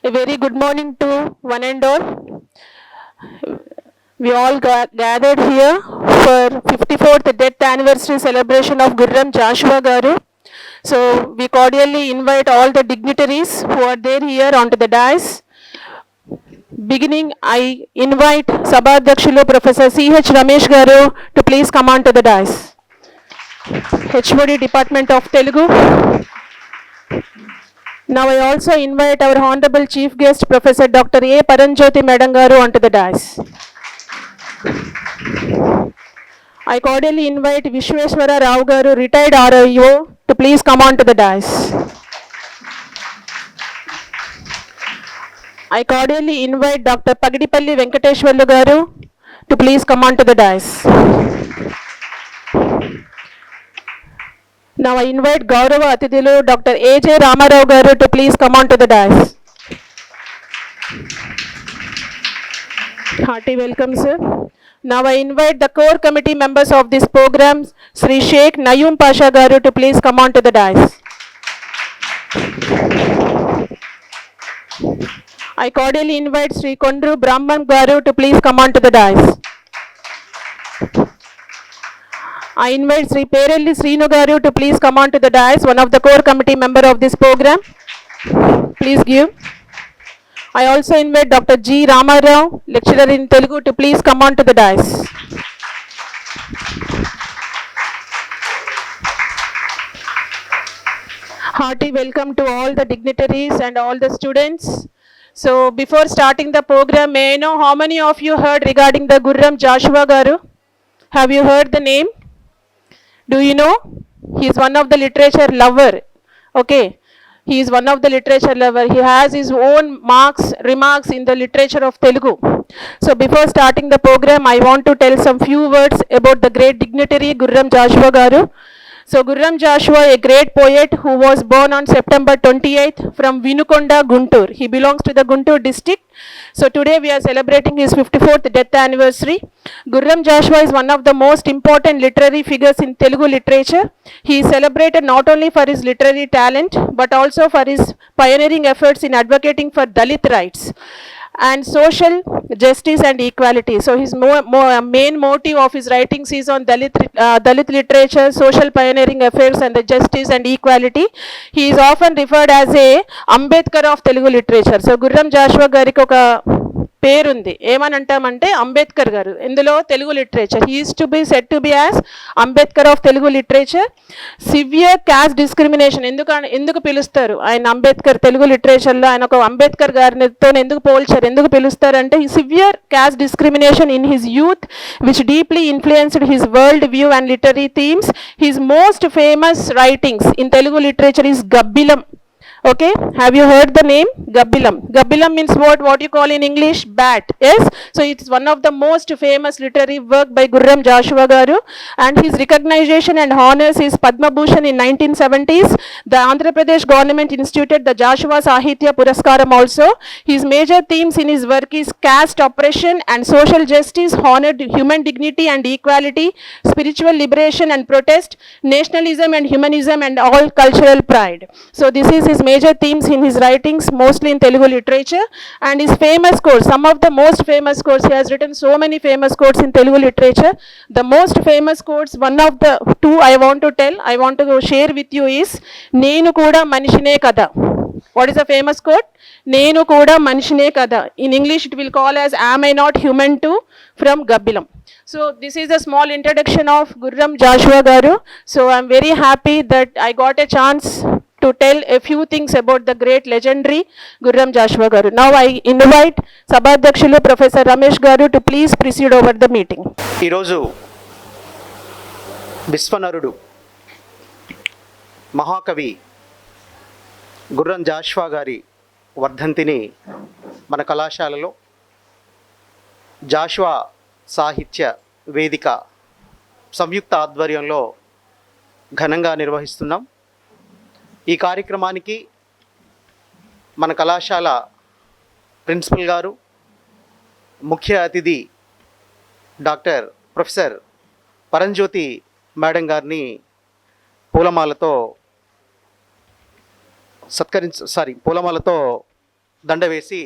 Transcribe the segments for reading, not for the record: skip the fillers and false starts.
A very good morning to one and all. We all gathered here for 54th death anniversary celebration of Gurram Joshua Garu. So we cordially invite all the dignitaries who are there here onto the dais. Beginning, I invite Sabhadhyakshulu Professor C.H. Ramesh Garu to please come on to the dais. HOD Department of Telugu. Now I also invite our Honorable Chief Guest, Professor Dr. A. Paranjyoti Madam Garu onto the dais. I cordially invite Vishweshwara Rao Garu, retired RIO, to please come on to the dais. I cordially invite Dr. Pagidipalli Venkateshwarlu Garu to please come on to the dais. Now I invite Gaurava Atidhilu Dr. A.J. Ramarao Garu to please come on to the dais. Hearty welcome, sir. Now I invite the core committee members of this program, Sri Sheikh Nayum Pasha Garu, to please come on to the dais. I cordially invite Sri Kondru Brahman Garu to please come on to the dais. I invite Sri Perelli Srinu Garu to please come on to the dais, one of the core committee member of this program. Please give. I also invite Dr. G. Ramarao, lecturer in Telugu, to please come on to the dais. Hearty welcome to all the dignitaries and all the students. So before starting the program, may I know how many of you heard regarding the Gurram Joshua Garu? Have you heard the name? Do you know? He is one of the literature lover. Okay. He is one of the literature lover. He has his own remarks in the literature of Telugu. So before starting the program, I want to tell some few words about the great dignitary Gurram Joshua Garu. So Gurram Joshua, a great poet who was born on September 28th from Vinukonda, Guntur. He belongs to the Guntur district. So today we are celebrating his 54th death anniversary. Gurram Joshua is one of the most important literary figures in Telugu literature. He is celebrated not only for his literary talent but also for his pioneering efforts in advocating for Dalit rights and social justice and equality. So his main motive of his writings is on Dalit literature, social pioneering efforts and the justice and equality. He is often referred as a Ambedkar of Telugu literature. So Gurram Joshua gariki oka పేరుంది, ఏమని అంటామంటే అంబేద్కర్ గారు ఇందులో Telugu literature. He is to be set to be as Ambedkar of Telugu literature. Severe caste discrimination ఎందుకు పిలుస్తారు ఆయన అంబేద్కర్ తెలుగు లిటరేచర్లో? ఆయన ఒక అంబేద్కర్ గారితో ఎందుకు పోల్చారు, ఎందుకు పిలుస్తారంటే severe caste discrimination in his youth which deeply influenced his world view and literary themes. His most famous writings in Telugu literature is Gabbilam. Okay, have you heard the name Gabbilam? Gabbilam means what you call in English bat. Yes, so it's one of the most famous literary work by Gurram Joshua Garu, and his recognition and honors is Padma Bhushan in 1970s. The Andhra Pradesh government instituted the Joshua Sahitya Puraskaram also. His major themes in his work is caste oppression and social justice, honored human dignity and equality, spiritual liberation and protest, nationalism and humanism and all cultural pride. So this is his major themes in his writings, mostly in Telugu literature. And his famous quotes, some of the most famous quotes, he has written so many famous quotes in Telugu literature. The most famous quotes, one of the two I want to share with you is Nenu Kuda Manishine Kada. What is the famous quote? Nenu Kuda Manishine Kada. In English it will call as Am I Not Human Too, from Gabbilam. So this is a small introduction of Gurram Joshua Garu. So I'm very happy that I got a chance to tell a few things about the great legendary Gurram Joshua Garu. Now I invite Sabhadhyakshulu Professor Ramesh Garu to please proceed over the meeting. ఈరోజు విశ్వనరుడు మహాకవి గుర్రం జాషువా గారి వర్ధంతిని మన కళాశాలలో జాషువా సాహిత్య వేదిక సంయుక్త ఆధ్వర్యంలో ఘనంగా నిర్వహిస్తున్నాం. ఈ కార్యక్రమానికి మన కళాశాల ప్రిన్సిపల్ గారు, ముఖ్య అతిథి డాక్టర్ ప్రొఫెసర్ పరంజ్యోతి మేడం గారిని పూలమాలతో దండ వేసి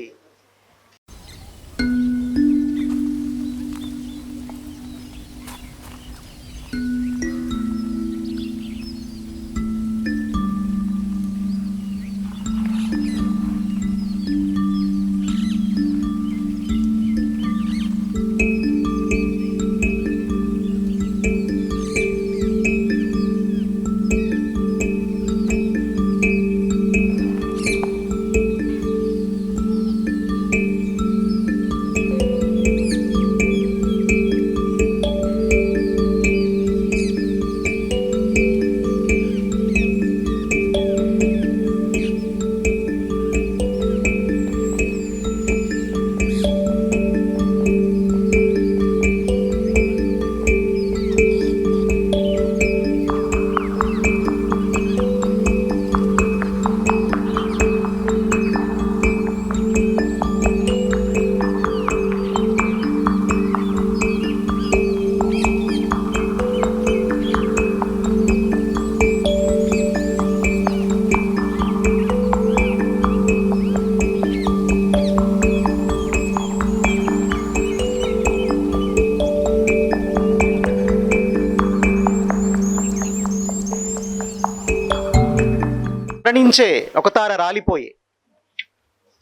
మరణించే ఒక తార రాలిపోయే,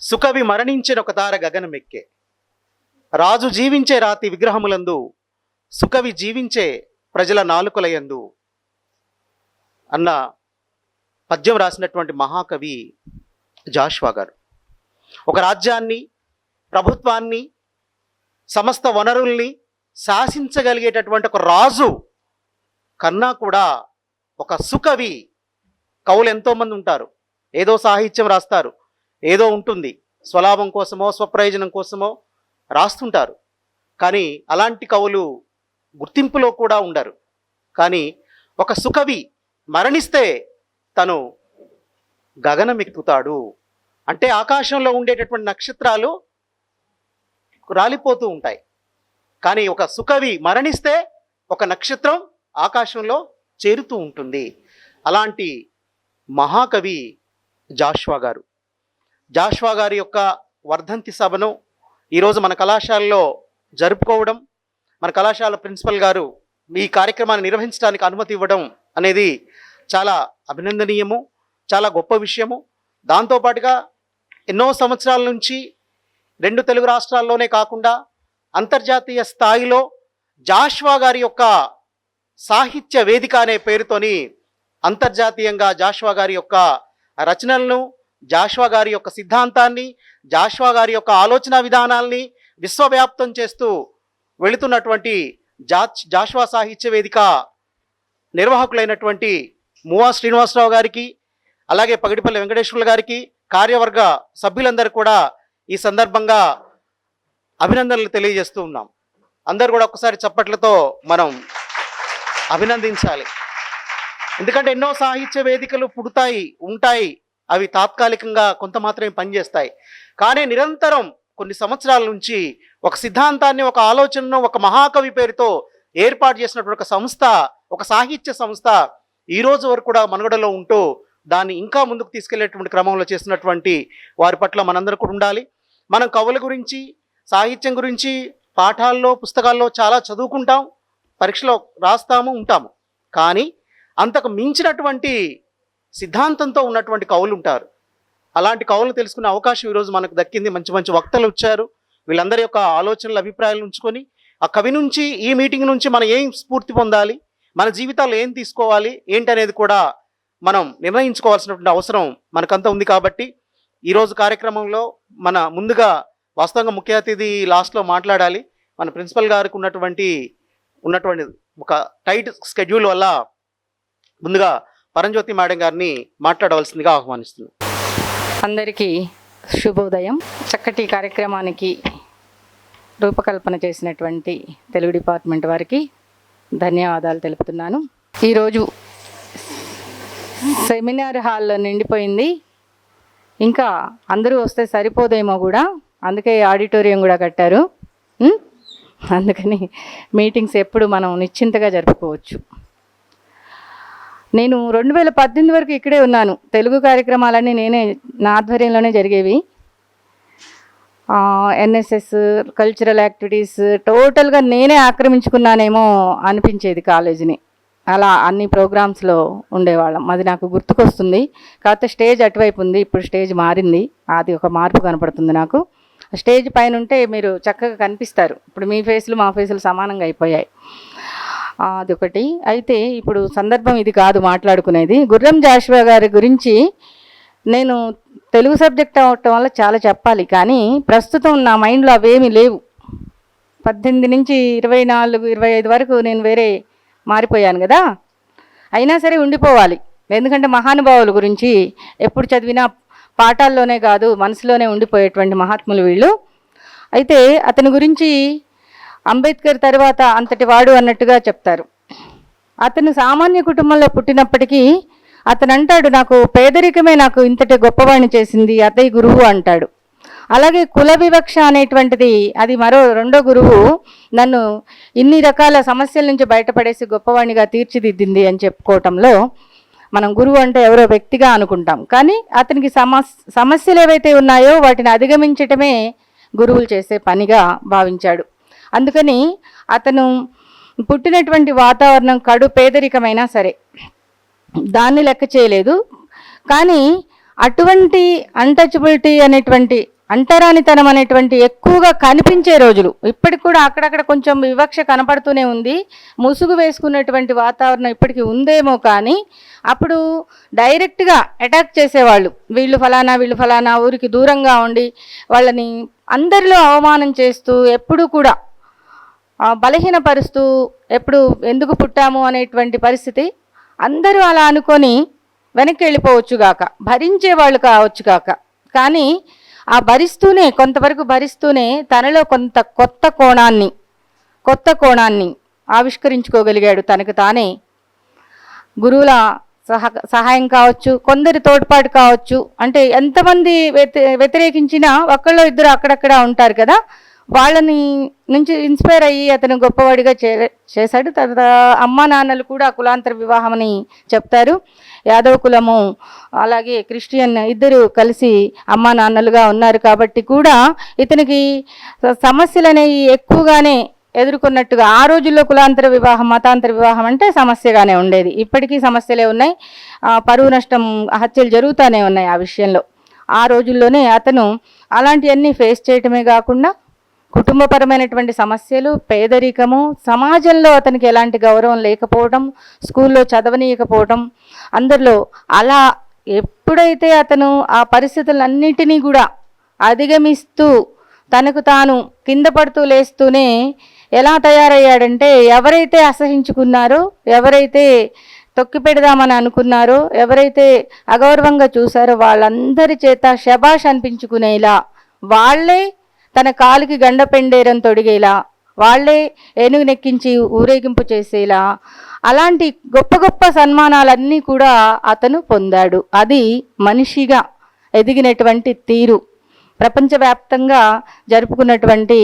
సుకవి మరణించిన ఒక తార గగనమెక్కే, రాజు జీవించే రాతి విగ్రహములందు, సుకవి జీవించే ప్రజల నాలుకలయందు అన్న పద్యం రాసినటువంటి మహాకవి జాషువా గారు. ఒక రాజ్యాన్ని, ప్రభుత్వాన్ని, సమస్త వనరుల్ని శాసించగలిగేటటువంటి ఒక రాజు కన్నా కూడా ఒక సుకవి, కవులు ఎంతోమంది ఉంటారు, ఏదో సాహిత్యం రాస్తారు, ఏదో ఉంటుంది, స్వలాభం కోసమో స్వప్రయోజనం కోసమో రాస్తుంటారు. కానీ అలాంటి కవులు గుర్తింపులో కూడా ఉండరు. కానీ ఒక సుకవి మరణిస్తే తను గగనమెక్కుతాడు. అంటే ఆకాశంలో ఉండేటటువంటి నక్షత్రాలు రాలిపోతూ ఉంటాయి. కానీ ఒక సుకవి మరణిస్తే ఒక నక్షత్రం ఆకాశంలో చేరుతూ ఉంటుంది. అలాంటి మహాకవి జాషువా గారు. జాషువా గారి యొక్క వర్ధంతి సభను ఈరోజు మన కళాశాలలో జరుపుకోవడం, మన కళాశాల ప్రిన్సిపల్ గారు ఈ కార్యక్రమాన్ని నిర్వహించడానికి అనుమతి ఇవ్వడం అనేది చాలా అభినందనీయము, చాలా గొప్ప విషయము. దాంతోపాటుగా ఎన్నో సంవత్సరాల నుంచి 2 తెలుగు రాష్ట్రాల్లోనే కాకుండా అంతర్జాతీయ స్థాయిలో జాషువా గారి యొక్క సాహిత్య వేదిక అనే పేరుతోని అంతర్జాతీయంగా జాషువా గారి యొక్క రచనలను, జాషువా గారి యొక్క సిద్ధాంతాన్ని, జాషువా గారి యొక్క ఆలోచన విధానాల్ని విశ్వవ్యాప్తం చేస్తూ వెళుతున్నటువంటి జాషువా సాహిత్య వేదిక నిర్వాహకులైనటువంటి మువా శ్రీనివాసరావు గారికి, అలాగే పగిడిపల్లి వెంకటేశ్వర్లు గారికి, కార్యవర్గ సభ్యులందరూ కూడా ఈ సందర్భంగా అభినందనలు తెలియజేస్తూ ఉన్నాం. అందరూ కూడా ఒకసారి చప్పట్లతో మనం అభినందించాలి. ఎందుకంటే ఎన్నో సాహిత్య వేదికలు పుడతాయి, ఉంటాయి, అవి తాత్కాలికంగా కొంత మాత్రమే పనిచేస్తాయి. కానీ నిరంతరం కొన్ని సంవత్సరాల నుంచి ఒక సిద్ధాంతాన్ని, ఒక ఆలోచనను ఒక మహాకవి పేరుతో ఏర్పాటు చేసినటువంటి ఒక సంస్థ, ఒక సాహిత్య సంస్థ ఈ రోజు వరకు కూడా మనుగడలో ఉంటూ దాన్ని ఇంకా ముందుకు తీసుకెళ్లేటువంటి క్రమంలో చేస్తున్నటువంటి వారి పట్ల మనందరూ కూడా ఉండాలి. మనం కవుల గురించి, సాహిత్యం గురించి పాఠాల్లో, పుస్తకాల్లో చాలా చదువుకుంటాం, పరీక్షలో రాస్తాము, ఉంటాము. కానీ అంతకు మించినటువంటి సిద్ధాంతంతో ఉన్నటువంటి కవులు ఉంటారు. అలాంటి కవులను తెలుసుకునే అవకాశం ఈరోజు మనకు దక్కింది. మంచి మంచి వక్తలు వచ్చారు. వీళ్ళందరి యొక్క ఆలోచనలు, అభిప్రాయాలు ఉంచుకొని ఆ కవి నుంచి, ఈ మీటింగ్ నుంచి మనం ఏం స్ఫూర్తి పొందాలి, మన జీవితాల్లో ఏం తీసుకోవాలి ఏంటనేది కూడా మనం నిర్ణయించుకోవాల్సినటువంటి అవసరం మనకంతా ఉంది. కాబట్టి ఈరోజు కార్యక్రమంలో మన ముందుగా వాస్తవంగా ముఖ్య అతిథి లాస్ట్లో మాట్లాడాలి. మన ప్రిన్సిపల్ గారికి ఉన్నటువంటి ఒక టైట్ స్కెడ్యూల్ వల్ల ముందుగా పరంజ్యోతి మేడం గారిని మాట్లాడవలసిందిగా ఆహ్వానిస్తున్నాను. అందరికీ శుభోదయం. చక్కటి కార్యక్రమానికి రూపకల్పన చేసినటువంటి తెలుగు డిపార్ట్మెంట్ వారికి ధన్యవాదాలు తెలుపుతున్నాను. ఈరోజు సెమినార్ హాల్ నిండిపోయింది. ఇంకా అందరూ వస్తే సరిపోదేమో కూడా, అందుకే ఆడిటోరియం కూడా కట్టారు. అందుకని మీటింగ్స్ ఎప్పుడు మనం నిశ్చింతగా జరుపుకోవచ్చు. నేను 2018 వరకు ఇక్కడే ఉన్నాను. తెలుగు కార్యక్రమాలన్నీ నా ఆధ్వర్యంలోనే జరిగేవి. ఎన్ఎస్ఎస్, కల్చరల్ యాక్టివిటీస్ టోటల్గా నేనే ఆక్రమించుకున్నానేమో అనిపించేది కాలేజీని. అలా అన్ని ప్రోగ్రామ్స్లో ఉండేవాళ్ళం. అది నాకు గుర్తుకొస్తుంది. కాకపోతే స్టేజ్ అటువైపు ఉంది, ఇప్పుడు స్టేజ్ మారింది. అది ఒక మార్పు కనపడుతుంది నాకు. స్టేజ్ పైన ఉంటే మీరు చక్కగా కనిపిస్తారు. ఇప్పుడు మీ ఫేసులు మా ఫేసులు సమానంగా అయిపోయాయి. అదొకటి. అయితే ఇప్పుడు సందర్భం ఇది కాదు మాట్లాడుకునేది. గుర్రం జాషువా గారి గురించి నేను తెలుగు సబ్జెక్ట్ అవటం వల్ల చాలా చెప్పాలి, కానీ ప్రస్తుతం నా మైండ్లో అవేమీ లేవు. 18 నుంచి 24, 25 వరకు నేను వేరే మారిపోయాను కదా. అయినా సరే ఉండిపోవాలి, ఎందుకంటే మహానుభావుల గురించి ఎప్పుడు చదివినా పాఠాల్లోనే కాదు మనసులోనే ఉండిపోయేటువంటి మహాత్ములు వీళ్ళు. అయితే అతని గురించి అంబేద్కర్ తర్వాత అంతటి వాడు అన్నట్టుగా చెప్తారు. అతను సామాన్య కుటుంబంలో పుట్టినప్పటికీ అతను అంటాడు, నాకు పేదరికమే నాకు ఇంతటి గొప్పవాడిని చేసింది, అతయ్య గురువు అంటాడు. అలాగే కుల వివక్ష అనేటువంటిది అది రెండో గురువు నన్ను ఇన్ని రకాల సమస్యల నుంచి బయటపడేసి గొప్పవాణిగా తీర్చిదిద్దింది అని చెప్పుకోవటంలో మనం గురువు అంటే ఎవరో వ్యక్తిగా అనుకుంటాం, కానీ అతనికి సమస్యలు ఏవైతే ఉన్నాయో వాటిని అధిగమించటమే గురువులు చేసే పనిగా భావించాడు. అందుకని అతను పుట్టినటువంటి వాతావరణం కడు పేదరికమైనా సరే దాన్ని లెక్క చేయలేదు. కానీ అటువంటి అన్టచబిలిటీ అనేటువంటి అంటరానితనం అనేటువంటి ఎక్కువగా కనిపించే రోజులు ఇప్పటికి కూడా అక్కడక్కడ కొంచెం వివక్ష కనపడుతూనే ఉంది. ముసుగు వేసుకున్నటువంటి వాతావరణం ఇప్పటికీ ఉందేమో, కానీ అప్పుడు డైరెక్ట్గా అటాక్ చేసేవాళ్ళు. వీళ్ళు ఫలానా ఊరికి దూరంగా ఉండి వాళ్ళని అందరిలో అవమానం చేస్తూ ఎప్పుడూ కూడా బలహీనపరుస్తూ ఎప్పుడు ఎందుకు పుట్టాము అనేటువంటి పరిస్థితి. అందరూ అలా అనుకొని వెనక్కి వెళ్ళిపోవచ్చుగాక, భరించేవాళ్ళు కావచ్చుగాక, కానీ ఆ భరిస్తూనే కొంతవరకు భరిస్తూనే తనలో కొంత కొత్త కోణాన్ని ఆవిష్కరించుకోగలిగాడు తనకు తానే. గురువుల సహాయం కావచ్చు, కొందరి తోడ్పాటు కావచ్చు. అంటే ఎంతమంది వ్యతిరేకించినా ఒకళ్ళో ఇద్దరు అక్కడక్కడ ఉంటారు కదా, వాళ్ళని నుంచి ఇన్స్పైర్ అయ్యి అతను గొప్పవాడిగా చేశాడు. తర్వాత అమ్మా నాన్నలు కూడా కులాంతర వివాహం అని చెప్తారు. యాదవ కులము అలాగే క్రిస్టియన్ ఇద్దరు కలిసి అమ్మా నాన్నలుగా ఉన్నారు కాబట్టి కూడా ఇతనికి సమస్యలు అనేవి ఎక్కువగానే ఎదుర్కొన్నట్టుగా. ఆ రోజుల్లో కులాంతర వివాహం, మతాంతర వివాహం అంటే సమస్యగానే ఉండేది. ఇప్పటికీ సమస్యలే ఉన్నాయి, పరువు నష్టం, హత్యలు జరుగుతూనే ఉన్నాయి ఆ విషయంలో. ఆ రోజుల్లోనే అతను అలాంటివన్నీ ఫేస్ చేయటమే కాకుండా కుటుంబపరమైనటువంటి సమస్యలు, పేదరికము, సమాజంలో అతనికి ఎలాంటి గౌరవం లేకపోవడం, స్కూల్లో చదవనీయకపోవడం, అందరిలో అలా ఎప్పుడైతే అతను ఆ పరిస్థితులన్నిటినీ కూడా అధిగమిస్తూ తనకు తాను కింద పడుతూ లేస్తూనే ఎలా తయారయ్యాడంటే, ఎవరైతే అసహించుకున్నారో, ఎవరైతే తొక్కి పెడదామని అనుకున్నారో, ఎవరైతే అగౌరవంగా చూశారో వాళ్ళందరి చేత శబాష్ అనిపించుకునేలా, వాళ్లే తన కాలికి గండ పెండేరం తొడిగేలా, వాళ్లే ఏనుగు నెక్కించి ఊరేగింపు చేసేలా అలాంటి గొప్ప గొప్ప సన్మానాలన్నీ కూడా అతను పొందాడు. అది మనిషిగా ఎదిగినటువంటి తీరు. ప్రపంచవ్యాప్తంగా జరుపుకున్నటువంటి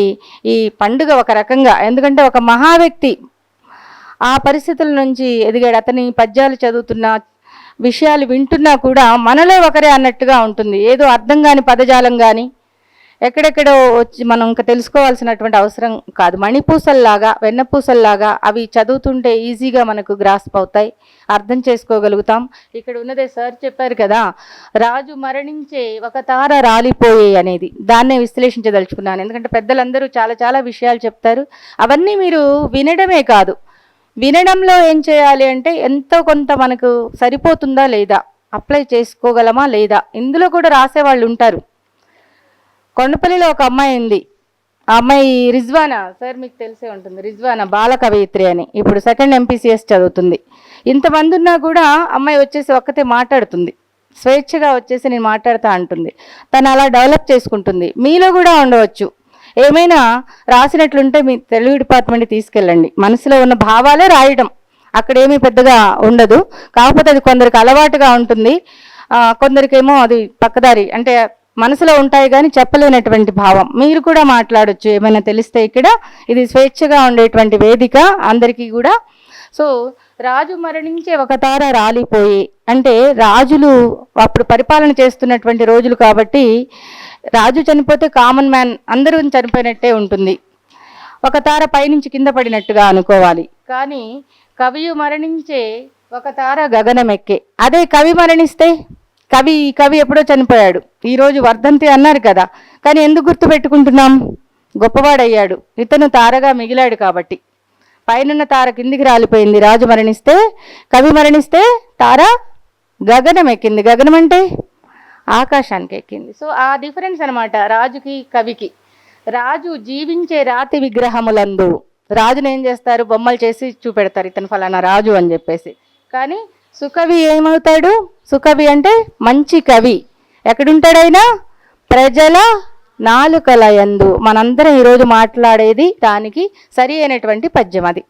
ఈ పండుగ ఒక రకంగా, ఎందుకంటే ఒక మహా వ్యక్తి ఆ పరిస్థితుల నుంచి ఎదిగాడు. అతని పద్యాలు చదువుతున్నా, విషయాలు వింటున్నా కూడా మనలో ఒకరే అన్నట్టుగా ఉంటుంది. ఏదో అర్థం కాని పదజాలం కానీ ఎక్కడెక్కడో వచ్చి మనం ఇంకా తెలుసుకోవాల్సినటువంటి అవసరం కాదు. మణిపూసల్లాగా, వెన్నపూసల్లాగా అవి చదువుతుంటే ఈజీగా మనకు గ్రాస్ప్ అవుతాయి, అర్థం చేసుకోగలుగుతాం. ఇక్కడ ఉన్నదే సార్ చెప్పారు కదా, రాజు మరణించే ఒక తార రాలిపోయే అనేది, దాన్నే విశ్లేషించదలుచుకున్నాను. ఎందుకంటే పెద్దలందరూ చాలా చాలా విషయాలు చెప్తారు. అవన్నీ మీరు వినడమే కాదు, వినడంలో ఏం చేయాలి అంటే ఎంతో కొంత మనకు సరిపోతుందా లేదా, అప్లై చేసుకోగలమా లేదా, ఇందులో కూడా రాసేవాళ్ళు ఉంటారు. కొండపల్లిలో ఒక అమ్మాయి ఉంది, ఆ అమ్మాయి రిజ్వానా, సార్ మీకు తెలిసే ఉంటుంది, రిజ్వానా బాల కవయిత్రి అని, ఇప్పుడు 2nd MPCS చదువుతుంది. ఇంతమంది ఉన్నా కూడా అమ్మాయి వచ్చేసి ఒక్కతే మాట్లాడుతుంది, స్వేచ్ఛగా వచ్చేసి నేను మాట్లాడతా అంటుంది. తను అలా డెవలప్ చేసుకుంటుంది. మీలో కూడా ఉండవచ్చు. ఏమైనా రాసినట్లుంటే మీ తెలుగు డిపార్ట్మెంట్కి తీసుకెళ్ళండి. మనసులో ఉన్న భావాలే రాయడం, అక్కడేమీ పెద్దగా ఉండదు. కాకపోతే అది కొందరికి అలవాటుగా ఉంటుంది, కొందరికేమో అది పక్కదారి, అంటే మనసులో ఉంటాయి కానీ చెప్పలేనటువంటి భావం. మీరు కూడా మాట్లాడొచ్చు ఏమైనా తెలిస్తే. ఇక్కడ ఇది స్వేచ్ఛగా ఉండేటువంటి వేదిక అందరికీ కూడా. సో రాజు మరణించే ఒక తార రాలిపోయి, అంటే రాజులు అప్పుడు పరిపాలన చేస్తున్నటువంటి రోజులు కాబట్టి రాజు చనిపోతే కామన్ మ్యాన్ అందరూ చనిపోయినట్టే ఉంటుంది, ఒక తార పైనుంచి కింద పడినట్టుగా అనుకోవాలి. కానీ కవియు మరణించే ఒక తార గగనమెక్కే. అదే కవి మరణిస్తే, కవి ఎప్పుడో చనిపోయాడు, ఈరోజు వర్ధంతి అన్నారు కదా, కానీ ఎందుకు గుర్తుపెట్టుకుంటున్నాం? గొప్పవాడయ్యాడు, ఇతను తారగా మిగిలాడు కాబట్టి. పైనున్న తార కిందికి రాలిపోయింది, రాజు మరణిస్తే. కవి మరణిస్తే తార గగనం ఎక్కింది. గగనం అంటే ఆకాశానికి ఎక్కింది. సో ఆ డిఫరెన్స్ అనమాట రాజుకి కవికి. రాజు జీవించే రాతి విగ్రహములందు, రాజును ఏం చేస్తారు, బొమ్మలు చేసి చూపెడతారు, ఇతను ఫలానా రాజు అని చెప్పేసి. కానీ సుకవి ఏమవుతాడు? సుకవి అంటే మంచి కవి. ఎక్కడుంటాడైనా? ప్రజల నాలుకల యందు. మనందరం ఈరోజు మాట్లాడేది దానికి సరి అయినటువంటి పద్యం. అది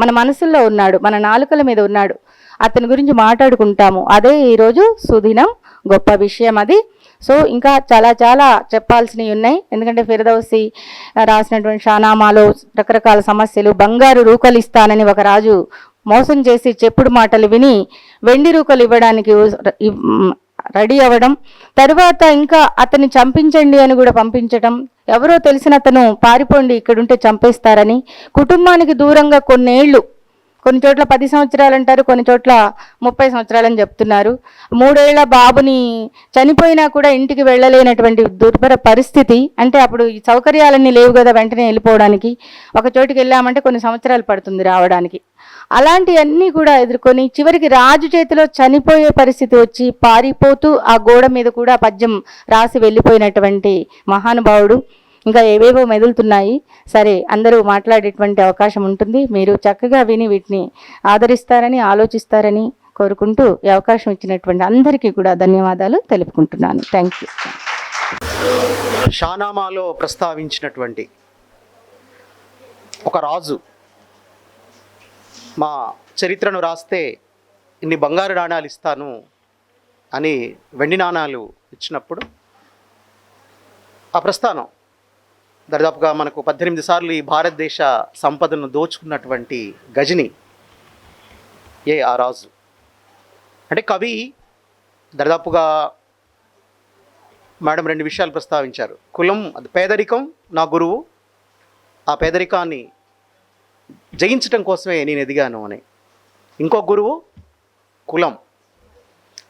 మన మనసుల్లో ఉన్నాడు, మన నాలుకల మీద ఉన్నాడు, అతని గురించి మాట్లాడుకుంటాము. అదే ఈరోజు సుదినం, గొప్ప విషయం అది. సో ఇంకా చాలా చాలా చెప్పాల్సినవి ఉన్నాయి. ఎందుకంటే ఫిర్దౌసి రాసినటువంటి షానామాలో రకరకాల సమస్యలు. బంగారు రూకలు ఇస్తానని ఒక రాజు మోసం చేసి చెప్పుడు మాటలు విని వెండి రూకలు ఇవ్వడానికి రెడీ అవ్వడం, తర్వాత ఇంకా అతన్ని చంపించండి అని కూడా పంపించడం. ఎవరో తెలిసిన అతను పారిపోండి, ఇక్కడుంటే చంపేస్తారని. కుటుంబానికి దూరంగా కొన్నేళ్ళు, కొన్ని చోట్ల 10 సంవత్సరాలు అంటారు, కొన్ని చోట్ల 30 సంవత్సరాలని చెప్తున్నారు. 3 ఏళ్ల బాబుని చనిపోయినా కూడా ఇంటికి వెళ్ళలేనటువంటి దుర్భర పరిస్థితి. అంటే అప్పుడు ఈ సౌకర్యాలన్నీ లేవు కదా వెంటనే వెళ్ళిపోవడానికి. ఒక చోటికి వెళ్ళామంటే కొన్ని సంవత్సరాలు పడుతుంది రావడానికి. అలాంటివన్నీ కూడా ఎదుర్కొని చివరికి రాజు చేతిలో చనిపోయే పరిస్థితి వచ్చి పారిపోతూ ఆ గోడ మీద కూడా పద్యం రాసి వెళ్ళిపోయినటువంటి మహానుభావుడు. ఇంకా ఏవేవో మెదులుతున్నాయి. సరే, అందరూ మాట్లాడేటువంటి అవకాశం ఉంటుంది. మీరు చక్కగా విని వీటిని ఆదరిస్తారని, ఆలోచిస్తారని కోరుకుంటూ ఈ అవకాశం ఇచ్చినటువంటి అందరికీ కూడా ధన్యవాదాలు తెలుపుకుంటున్నాను. Thank you. షానామాలో ప్రస్తావించినటువంటి ఒక రాజు మా చరిత్రను రాస్తే ఇన్ని బంగారు నాణాలు ఇస్తాను అని వెండి నాణాలు ఇచ్చినప్పుడు ఆ ప్రస్థానం దాదాపుగా మనకు 18 సార్లు ఈ భారతదేశ సంపదను దోచుకున్నటువంటి గజని ఆ రాజు. అంటే కవి దాదాపుగా మేడం 2 విషయాలు ప్రస్తావించారు. కులం, అది పేదరికం నా గురువు, ఆ పేదరికాన్ని జయించటం కోసమే నేను ఎదిగాను అని. ఇంకో గురువు కులం,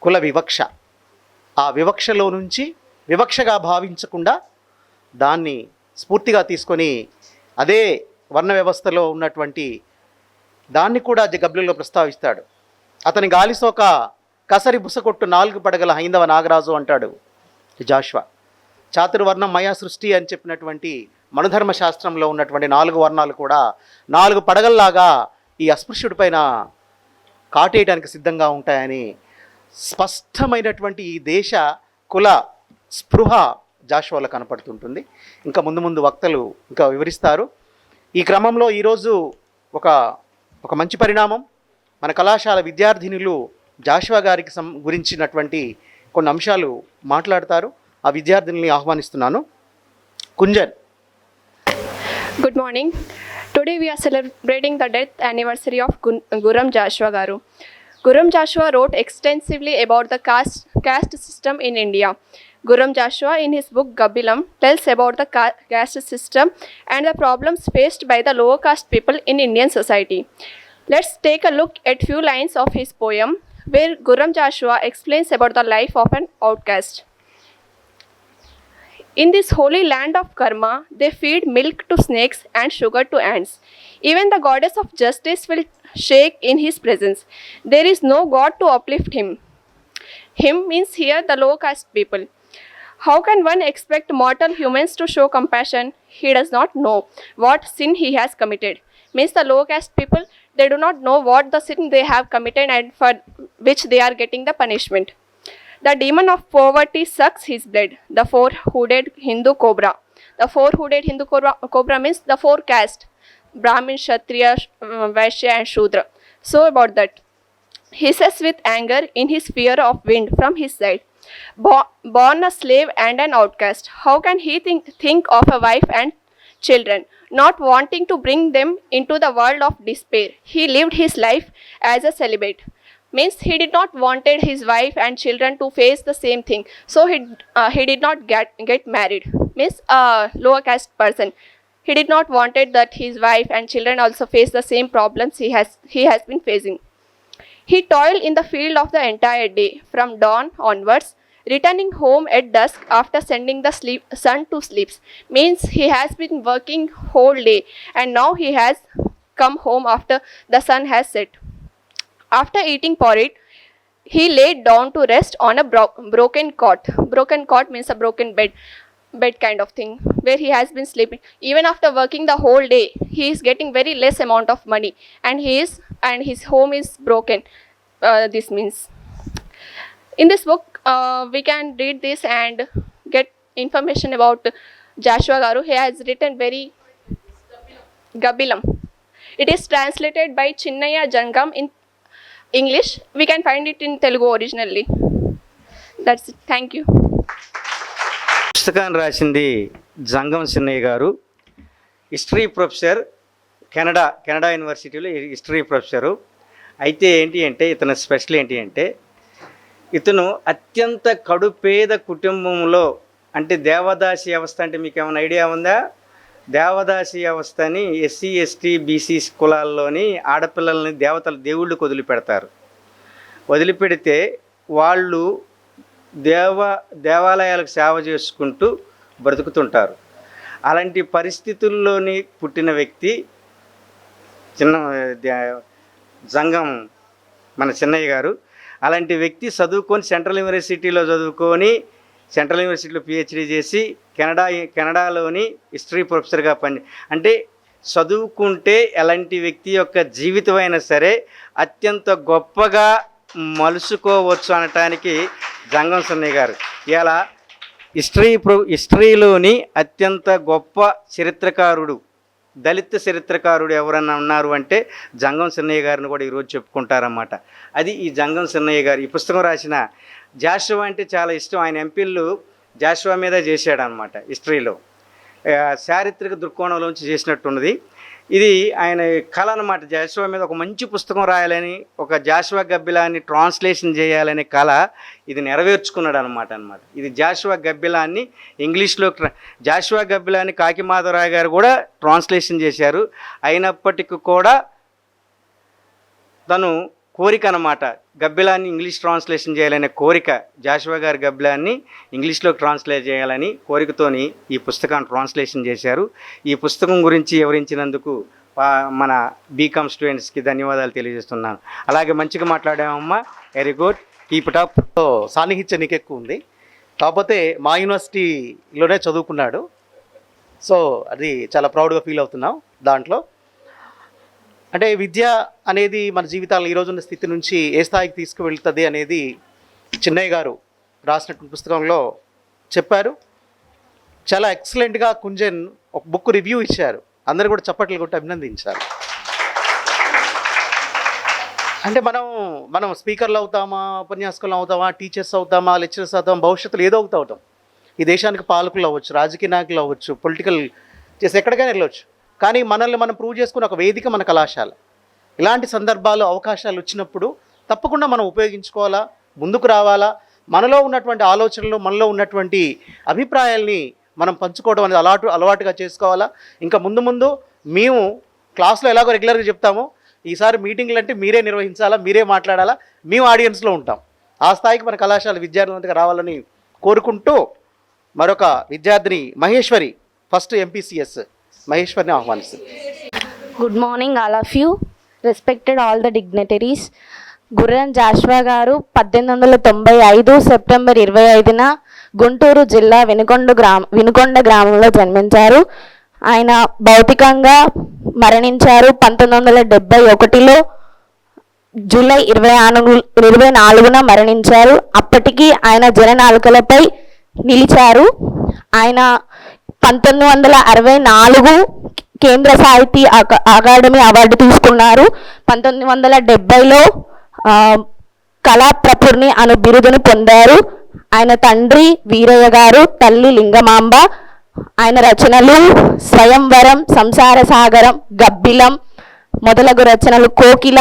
కుల వివక్ష. ఆ వివక్షలో నుంచి వివక్షగా భావించకుండా దాన్ని స్ఫూర్తిగా తీసుకొని అదే వర్ణ వ్యవస్థలో ఉన్నటువంటి దాన్ని కూడా గబ్లిలో ప్రస్తావిస్తాడు. అతని గాలిసోక కసరి బుసకొట్టు 4 పడగల హైందవ నాగరాజు అంటాడు జాషువా. చాతుర్వర్ణం మయా సృష్టి అని చెప్పినటువంటి మనుధర్మ శాస్త్రంలో ఉన్నటువంటి 4 వర్ణాలు కూడా 4 పడగల్లాగా ఈ అస్పృశ్యుడి పైన కాటేయడానికి సిద్ధంగా ఉంటాయని స్పష్టమైనటువంటి ఈ దేశ కుల స్పృహ జాషువాలో కనపడుతుంటుంది. ఇంకా ముందు ముందు వక్తలు ఇంకా వివరిస్తారు. ఈ క్రమంలో ఈరోజు ఒక మంచి పరిణామం. మన కళాశాల విద్యార్థినులు జాషువా గారికి గురించినటువంటి కొన్ని అంశాలు మాట్లాడతారు. ఆ విద్యార్థినుల్ని ఆహ్వానిస్తున్నాను. కుంజన్. Good morning. Today we are celebrating the death anniversary of Gurram Joshua Garu. Gurram Joshua wrote extensively about the caste system in India. Gurram Joshua in his book Gabilam tells about the caste system and the problems faced by the lower caste people in Indian society. Let's take a look at few lines of his poem where Gurram Joshua explains about the life of an outcast. In this holy land of karma, they feed milk to snakes and sugar to ants. Even the goddess of justice will shake in his presence. There is no God to uplift him. Him means here the low caste people. How can one expect mortal humans to show compassion? He does not know what sin he has committed. Means the low caste people, they do not know what the sin they have committed and for which they are getting the punishment. The demon of poverty sucks his blood, the four-hooded Hindu cobra. The four-hooded Hindu cobra means the 4 caste, Brahmin, Kshatriya, Vaishya and Shudra. So about that. He says with anger in his fear of wind from his side. Born a slave and an outcast, how can he think of a wife and children, not wanting to bring them into the world of despair? He lived his life as a celibate. Means he did not wanted his wife and children to face the same thing, so he did not get married. Means a lower caste person, he did not wanted that his wife and children also face the same problems he has been facing. He toiled in the field of the entire day from dawn onwards, returning home at dusk after sending the sun to sleep. Means he has been working whole day and now he has come home after the sun has set. After eating porridge, he laid down to rest on a broken cot. Broken cot means a broken bed kind of thing, where he has been sleeping. Even after working the whole day, he is getting very less amount of money, and his home is broken. This means, in this book, we can read this and get information about Joshua Garu. He has written very Gabilam. It is translated by Chinnaya Jangam in English. We can find it in Telugu originally. That's it. Thank you. పుస్తకాన్ని రాసింది జంగం చిన్నయ్య గారు. History professor, Canada యూనివర్సిటీలో history professor. అయితే ఏంటి అంటే ఇతని special ఏంటి అంటే ఇతను అత్యంత కడుపేద కుటుంబంలో, అంటే దేవదాసి వ్యవస్థ అంటే మీకు ఏమైనా ఐడియా ఉందా? దేవదాసి వ్యవస్థని ఎస్సీ ఎస్టీ బీసీ కులాల్లోని ఆడపిల్లల్ని దేవుళ్ళకి వదిలిపెడతారు. వదిలిపెడితే వాళ్ళు దేవాలయాలకు సేవ చేసుకుంటూ బ్రతుకుతుంటారు. అలాంటి పరిస్థితుల్లోని పుట్టిన వ్యక్తి జంగం మన చిన్నయ్య గారు. అలాంటి వ్యక్తి చదువుకొని సెంట్రల్ యూనివర్సిటీలో పిహెచ్డీ చేసి కెనడాలోని హిస్టరీ ప్రొఫెసర్గా అంటే చదువుకుంటే ఎలాంటి వ్యక్తి యొక్క జీవితం అయినా సరే అత్యంత గొప్పగా మలుసుకోవచ్చు అనటానికి జంగం చిన్నయ్య గారు ఇలా హిస్టరీలోని అత్యంత గొప్ప చరిత్రకారుడు, దళిత చరిత్రకారుడు ఎవరన్నా ఉన్నారు అంటే జంగం చిన్నయ్య గారిని కూడా ఈరోజు చెప్పుకుంటారన్నమాట. అది ఈ జంగం చిన్నయ్య గారు. ఈ పుస్తకం రాసిన జాషువా అంటే చాలా ఇష్టం. ఆయన ఎంపీలు జాషువా మీద చేశాడనమాట. హిస్టరీలో చారిత్రక దృక్కోణంలోంచి చేసినట్టున్నది. ఇది ఆయన కళ అనమాట. జాషువా మీద ఒక మంచి పుస్తకం రాయాలని, ఒక జాషువా గబ్బిలాన్ని ట్రాన్స్లేషన్ చేయాలనే కళ ఇది నెరవేర్చుకున్నాడు అనమాట. ఇది జాషువా గబ్బిలాన్ని ఇంగ్లీష్లో, జాషువా గబ్బిలాన్ని కాకి మాధవరావు గారు కూడా ట్రాన్స్లేషన్ చేశారు. అయినప్పటికీ కూడా తను కోరిక అన్నమాట, గబ్బిలాన్ని ఇంగ్లీష్ ట్రాన్స్లేషన్ చేయాలనే కోరిక, జాషువా గారి గబ్బిలాన్ని ఇంగ్లీష్లోకి ట్రాన్స్లేట్ చేయాలని కోరికతోని ఈ పుస్తకాన్ని ట్రాన్స్లేషన్ చేశారు. ఈ పుస్తకం గురించి వివరించినందుకు మన బీకామ్ స్టూడెంట్స్కి ధన్యవాదాలు తెలియజేస్తున్నాను. అలాగే మంచిగా మాట్లాడామమ్మా, very good, keep it up. సాన్నిహిత్యం నీకు ఎక్కువ ఉంది, కాకపోతే మా యూనివర్సిటీలోనే చదువుకున్నాడు. సో అది చాలా ప్రౌడ్గా ఫీల్ అవుతున్నాం దాంట్లో. అంటే విద్య అనేది మన జీవితాలు ఈ రోజున్న స్థితి నుంచి ఏ స్థాయికి తీసుకువెళ్తుంది అనేది చిన్నయ్య గారు రాసినటువంటి పుస్తకంలో చెప్పారు. చాలా ఎక్సలెంట్గా కుంజన్ ఒక బుక్ రివ్యూ ఇచ్చారు. అందరూ కూడా చప్పట్లు కొట్టి అభినందించారు. అంటే మనం స్పీకర్లు అవుతామా, ఉపన్యాసకులు అవుతామా, టీచర్స్ అవుతామా, లెక్చరర్స్ అవుతామా, భవిష్యత్తులో ఏదో అవుతాం. ఈ దేశానికి పాలకులు అవ్వచ్చు, రాజకీయ నాయకులు అవ్వచ్చు, పొలిటికల్ చేసి ఎక్కడికైనా వెళ్ళవచ్చు. కానీ మనల్ని మనం ప్రూవ్ చేసుకున్న ఒక వేదిక మన కళాశాల. ఇలాంటి సందర్భాలు, అవకాశాలు వచ్చినప్పుడు తప్పకుండా మనం ఉపయోగించుకోవాలా, ముందుకు రావాలా. మనలో ఉన్నటువంటి ఆలోచనలు, మనలో ఉన్నటువంటి అభిప్రాయాల్ని మనం పంచుకోవడం అనేది అలవాటుగా చేసుకోవాలా. ఇంకా ముందు మేము క్లాస్లో ఎలాగో రెగ్యులర్గా చెప్తామో, ఈసారి మీటింగ్లు అంటే మీరే నిర్వహించాలా, మీరే మాట్లాడాలా, మేము ఆడియన్స్లో ఉంటాం. ఆ స్థాయికి మన కళాశాల విద్యార్థులంతా రావాలని కోరుకుంటూ మరొక విద్యార్థిని మహేశ్వరి, ఫస్ట్ ఎంపీసీఎస్ మహేశ్వరిని ఆహ్వానిస్తుంది. Good morning all of you, respected all the dignitaries. Gurram Jashuva గారు 1895 సెప్టెంబర్ 25న గుంటూరు జిల్లా వినుకొండ గ్రామంలో జన్మించారు. ఆయన భౌతికంగా మరణించారు 1971లో జూలై 24న మరణించారు. అప్పటికి ఆయన జననాలుకలపై నిలిచారు. ఆయన 1964 కేంద్ర సాహితీ అకాడమీ అవార్డు తీసుకున్నారు. 1970లో కళాప్రపుర్ని అను బిరుదును పొందారు. ఆయన తండ్రి వీరయ్య గారు, తల్లి లింగమాంబ. ఆయన రచనలు స్వయంవరం, సంసార సాగరం, గబ్బిలం, మొదలగు రచనలు కోకిల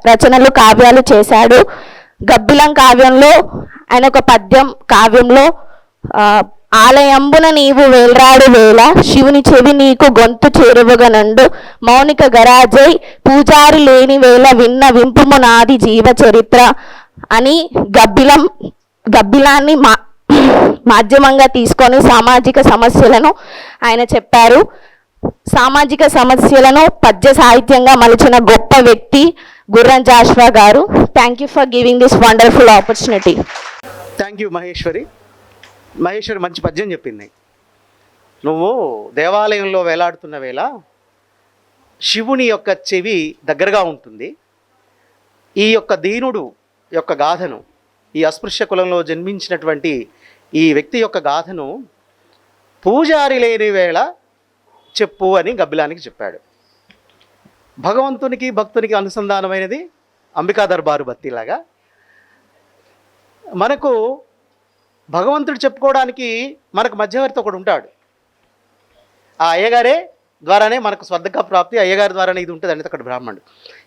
రచనలు కావ్యాలు చేశాడు. గబ్బిలం కావ్యంలో ఆయన ఒక పద్యం కావ్యంలో ఆలయంబున నీవు వేల్రాడు వేళ శివుని చెవి నీకు గొంతు చేరువగనండు మౌనిక గరాజై పూజారి లేని వేళ విన్న వింపుము నాది జీవ చరిత్ర అని గబ్బిలాన్ని మాధ్యమంగా తీసుకొని సామాజిక సమస్యలను ఆయన చెప్పారు. సామాజిక సమస్యలను పద్య సాహిత్యంగా మలిచిన గొప్ప వ్యక్తి గుర్రం జాషువా గారు. Thank you for giving this wonderful opportunity. Thank you Maheshwari. Maheshwari మంచి పద్యం చెప్పింది. నువ్వు దేవాలయంలో వేలాడుతున్న వేళ శివుని యొక్క చెవి దగ్గరగా ఉంటుంది. ఈ యొక్క దీనుడు యొక్క గాథను, ఈ అస్పృశ్య కులంలో జన్మించినటువంటి ఈ వ్యక్తి యొక్క గాథను పూజారి లేని వేళ చెప్పు అని గబ్బిలానికి చెప్పాడు. భగవంతునికి భక్తునికి అనుసంధానమైనది అంబికా దర్బారు బత్తిలాగా మనకు భగవంతుడు చెప్పుకోవడానికి మనకు మధ్యవర్తి ఒకడు ఉంటాడు. ఆ అయ్యగారే ద్వారానే మనకు స్వర్గ ప్రాప్తి, అయ్యగారి ద్వారానే ఇది ఉంటుంది అనేది అక్కడ బ్రాహ్మణుడు.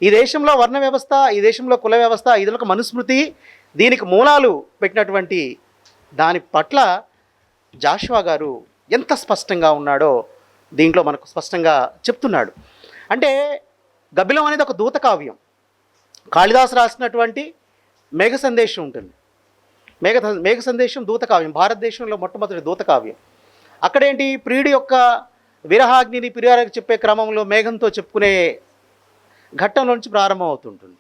ఈ దేశంలో వర్ణ వ్యవస్థ, ఈ దేశంలో కుల వ్యవస్థ, ఇదిలో మనుస్మృతి, దీనికి మూలాలు పెట్టినటువంటి దాని పట్ల జాషువా గారు ఎంత స్పష్టంగా ఉన్నాడో దీంట్లో మనకు స్పష్టంగా చెప్తున్నాడు. అంటే గబ్బిలం అనేది ఒక దూత కావ్యం. కాళిదాసు రాసినటువంటి మేఘ సందేశం ఉంటుంది. మేఘ సందేశం దూత కావ్యం, భారతదేశంలో మొట్టమొదటి దూత కావ్యం. అక్కడేంటి, ప్రియుడి యొక్క విరహాగ్నిని ప్రియాలకు చెప్పే క్రమంలో మేఘంతో చెప్పుకునే ఘట్టంలో నుంచి ప్రారంభం అవుతుంటుంది.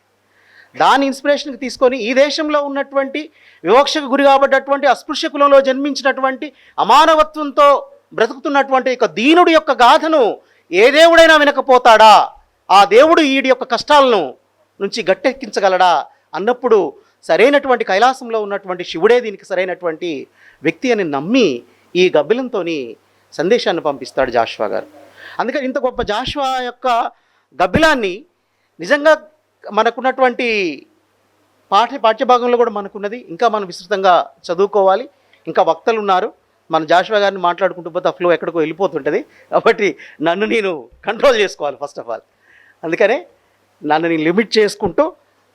దాని ఇన్స్పిరేషన్కి తీసుకొని ఈ దేశంలో ఉన్నటువంటి వివక్షకు గురి కాబడ్డటువంటి అస్పృశ్య కులంలో జన్మించినటువంటి అమానవత్వంతో బ్రతుకుతున్నటువంటి ఒక దీనుడి యొక్క గాథను ఏ దేవుడైనా వినకపోతాడా, ఆ దేవుడు ఈడి యొక్క కష్టాలను నుంచి గట్టెక్కించగలడా అన్నప్పుడు సరైనటువంటి కైలాసంలో ఉన్నటువంటి శివుడే దీనికి సరైనటువంటి వ్యక్తి అని నమ్మి ఈ గబ్బిలంతో సందేశాన్ని పంపిస్తాడు జాషువా గారు. అందుకని ఇంత గొప్ప జాషువా యొక్క గబ్బిలాన్ని నిజంగా మనకున్నటువంటి పాఠ్యభాగంలో కూడా మనకున్నది. ఇంకా మనం విస్తృతంగా చదువుకోవాలి. ఇంకా వక్తలు ఉన్నారు. మన జాషువా గారిని మాట్లాడుకుంటూ పోతే ఆ ఫ్లో ఎక్కడికో వెళ్ళిపోతుంటుంది. కాబట్టి నన్ను నేను కంట్రోల్ చేసుకోవాలి ఫస్ట్ ఆఫ్ ఆల్. అందుకనే నన్ను నేను లిమిట్ చేసుకుంటూ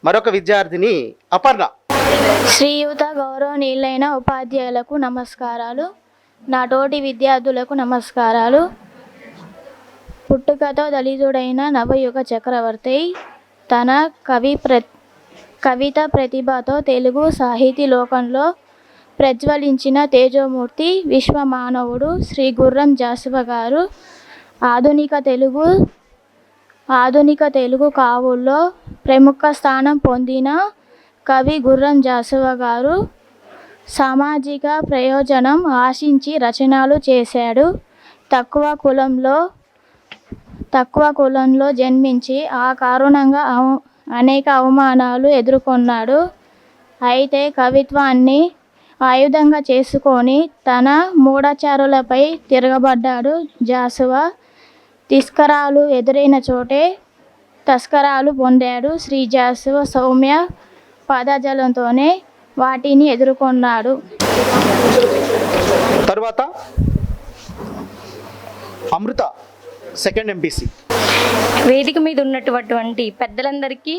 మరొక విద్యార్థిని అపర్ణ. శ్రీయుత గౌరవనీయులైన ఉపాధ్యాయులకు నమస్కారాలు, నా తోటి విద్యార్థులకు నమస్కారాలు. పుట్టుకతో దళితుడైన నవయుగ చక్రవర్తి తన కవిత ప్రతిభతో తెలుగు సాహితీ లోకంలో ప్రజ్వలించిన తేజోమూర్తి విశ్వమానవుడు శ్రీ గుర్రం జాషువా గారు. ఆధునిక తెలుగు కావుల్లో ప్రముఖ స్థానం పొందిన కవి గుర్రం జాషువా గారు సామాజిక ప్రయోజనం ఆశించి రచనలు చేశాడు. తక్కువ కులంలో జన్మించి ఆ కారణంగా అనేక అవమానాలు ఎదుర్కొన్నాడు. అయితే కవిత్వాన్ని ఆయుధంగా చేసుకొని తన మూఢాచారులపై తిరగబడ్డాడు జాషువా. తిస్కరాలు ఎదురైన చోటే తస్కరాలు పొందాడు. శ్రీ జాషువా సౌమ్య పదజాలంతోనే వాటిని ఎదుర్కొన్నాడు. తర్వాత అమృత, సెకండ్ ఎంపీసీ. వేదిక మీద ఉన్నటువంటి పెద్దలందరికీ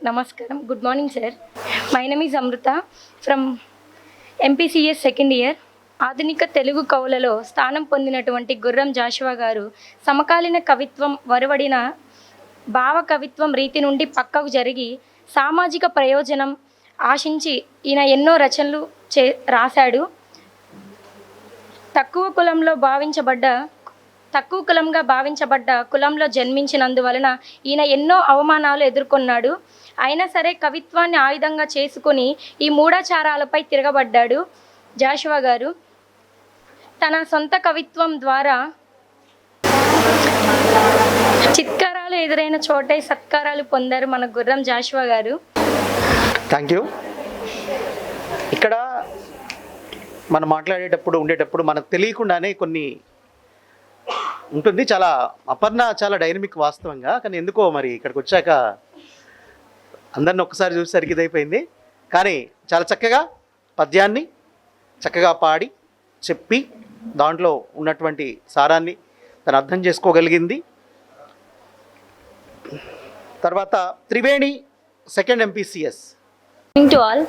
నమస్కారం. Good morning sir. My name is Amrutha from MPCS second year. ఆధునిక తెలుగు కవులలో స్థానం పొందినటువంటి గుర్రం జాషువా గారు సమకాలీన కవిత్వం వరవడిన భావ కవిత్వం రీతి నుండి పక్కకు జరిగి సామాజిక ప్రయోజనం ఆశించి ఈయన ఎన్నో రచనలు రాశాడు. తక్కువ కులంగా భావించబడ్డ కులంలో జన్మించినందువలన ఈయన ఎన్నో అవమానాలు ఎదుర్కొన్నాడు. అయినా సరే కవిత్వాన్ని ఆయుధంగా చేసుకొని ఈ మూఢాచారాలపై తిరగబడ్డాడు జాషువా గారు. తన సొంత కవిత్వం ద్వారా చిత్కారాలు ఎదురైన చోటే సత్కారాలు పొందారు మన గుర్రం జాషువా గారు. Thank you. ఇక్కడ మనం ఉండేటప్పుడు మనకు తెలియకుండానే కొన్ని ఉంటుంది. చాలా అపర్ణ చాలా డైనమిక్ వాస్తవంగా, కానీ ఎందుకో మరి ఇక్కడికి వచ్చాక అందరిని ఒక్కసారి చూసేసరికి ఇదైపోయింది. కానీ చాలా చక్కగా పద్యాన్ని చక్కగా పాడి చెప్పి దాంట్లో ఉన్నటువంటి సారాన్ని తను అర్థం చేసుకోగలిగింది. తర్వాత Triveni second MPCS. Morning to all.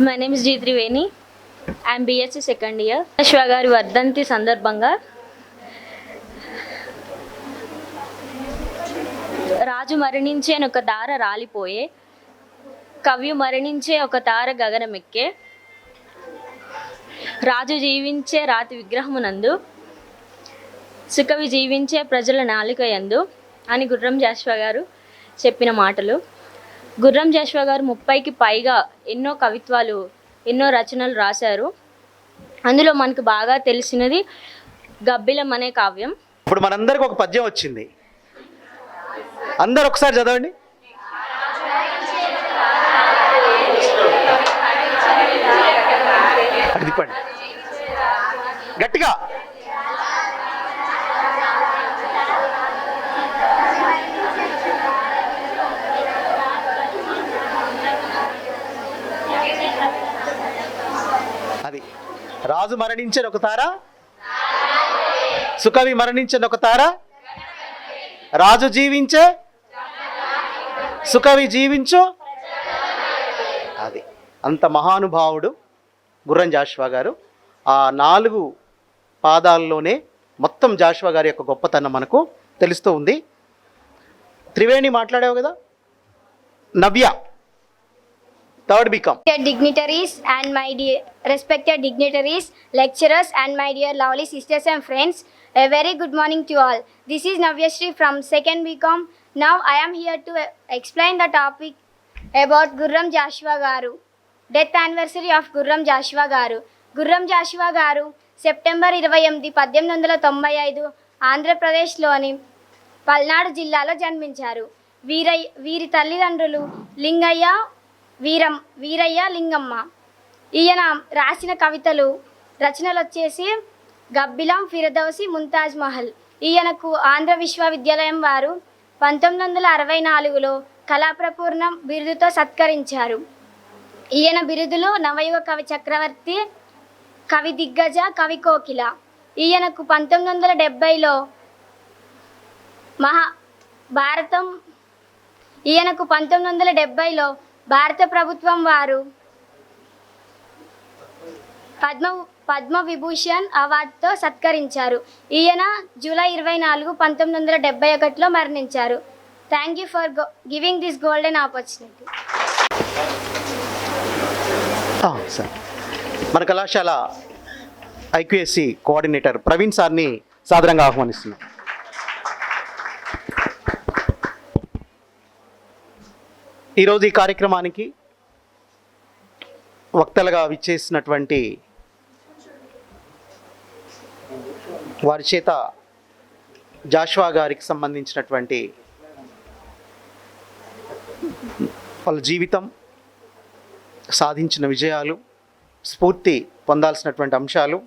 My name is G. Triveni. I am BSc second year. Jashuva గారి వర్ధంతి సందర్భంగా రాజు మరణించే ఒక తార రాలిపోయే, కవి మరణించే ఒక తార గగనమెక్కే, రాజు జీవించే రాతి విగ్రహమునందు, సుకవి జీవించే ప్రజల నాలికయందు అని గుర్రం జాషువా గారు చెప్పిన మాటలు. గుర్రం జాషువా గారు 30కి పైగా ఎన్నో కవిత్వాలు, ఎన్నో రచనలు రాశారు. అందులో మనకు బాగా తెలిసినది గబ్బిలం అనే కావ్యం. ఇప్పుడు మనందరికి ఒక పద్యం వచ్చింది, అందరు ఒకసారి చదవండి. అది తిప్పండి గట్టిగా. అది రాజు మరణించిన ఒక తార, సుకవి మరణించిన ఒక తార, రాజు జీవించే, సుకవి జీవించు. అది అంత మహానుభావుడు గుర్రం జాషువా గారు. ఆ 4 పాదాల్లోనే మొత్తం జాషువా గారి యొక్క గొప్పతనం మనకు తెలుస్తూ ఉంది. త్రివేణి మాట్లాడావు కదా, Navya third BCom. Dignitaries and my dear respected dignitaries, lecturers and my dear lovely sisters and friends, a very good morning to all. This is Navyashree from second BCom. Now I am here to explain the topic about Gurram Joshua Garu. Death anniversary of Gurram Joshua Garu. Gurram Joshua Garu September 28, 1895 ఆంధ్రప్రదేశ్లోని పల్నాడు జిల్లాలో జన్మించారు. వీరి తల్లిదండ్రులు వీరయ్య లింగమ్మ. ఈయన రాసిన రచనలు వచ్చేసి గబ్బిలం, ఫిరదౌసి, ముంతాజ్ మహల్. ఈయనకు ఆంధ్ర విశ్వవిద్యాలయం వారు 1964లో కళాప్రపూర్ణం బిరుదుతో సత్కరించారు. ఈయన బిరుదులు నవయుగ కవి చక్రవర్తి, కవి దిగ్గజ, కవి కోకిల. ఈయనకు 1970లో భారత ప్రభుత్వం వారు పద్మ విభూషణ్ అవార్డుతో సత్కరించారు. ఈయన జూలై 24, 1971లో మరణించారు. Thank you for giving this golden opportunity. Sir, మన కళాశాల ఐక్యూఎస్సి కోఆర్డినేటర్ ప్రవీణ్ సార్ని సాదరంగా ఆహ్వానిస్తున్నాం. ఈరోజు ఈ కార్యక్రమానికి వక్తలుగా విచ్చేసినటువంటి వారి చేత జాషువా గారికి సంబంధించినటువంటి వాళ్ళ జీవితం, సాధించిన విజయాలు, స్ఫూర్తి పొందాల్సినటువంటి అంశాలు,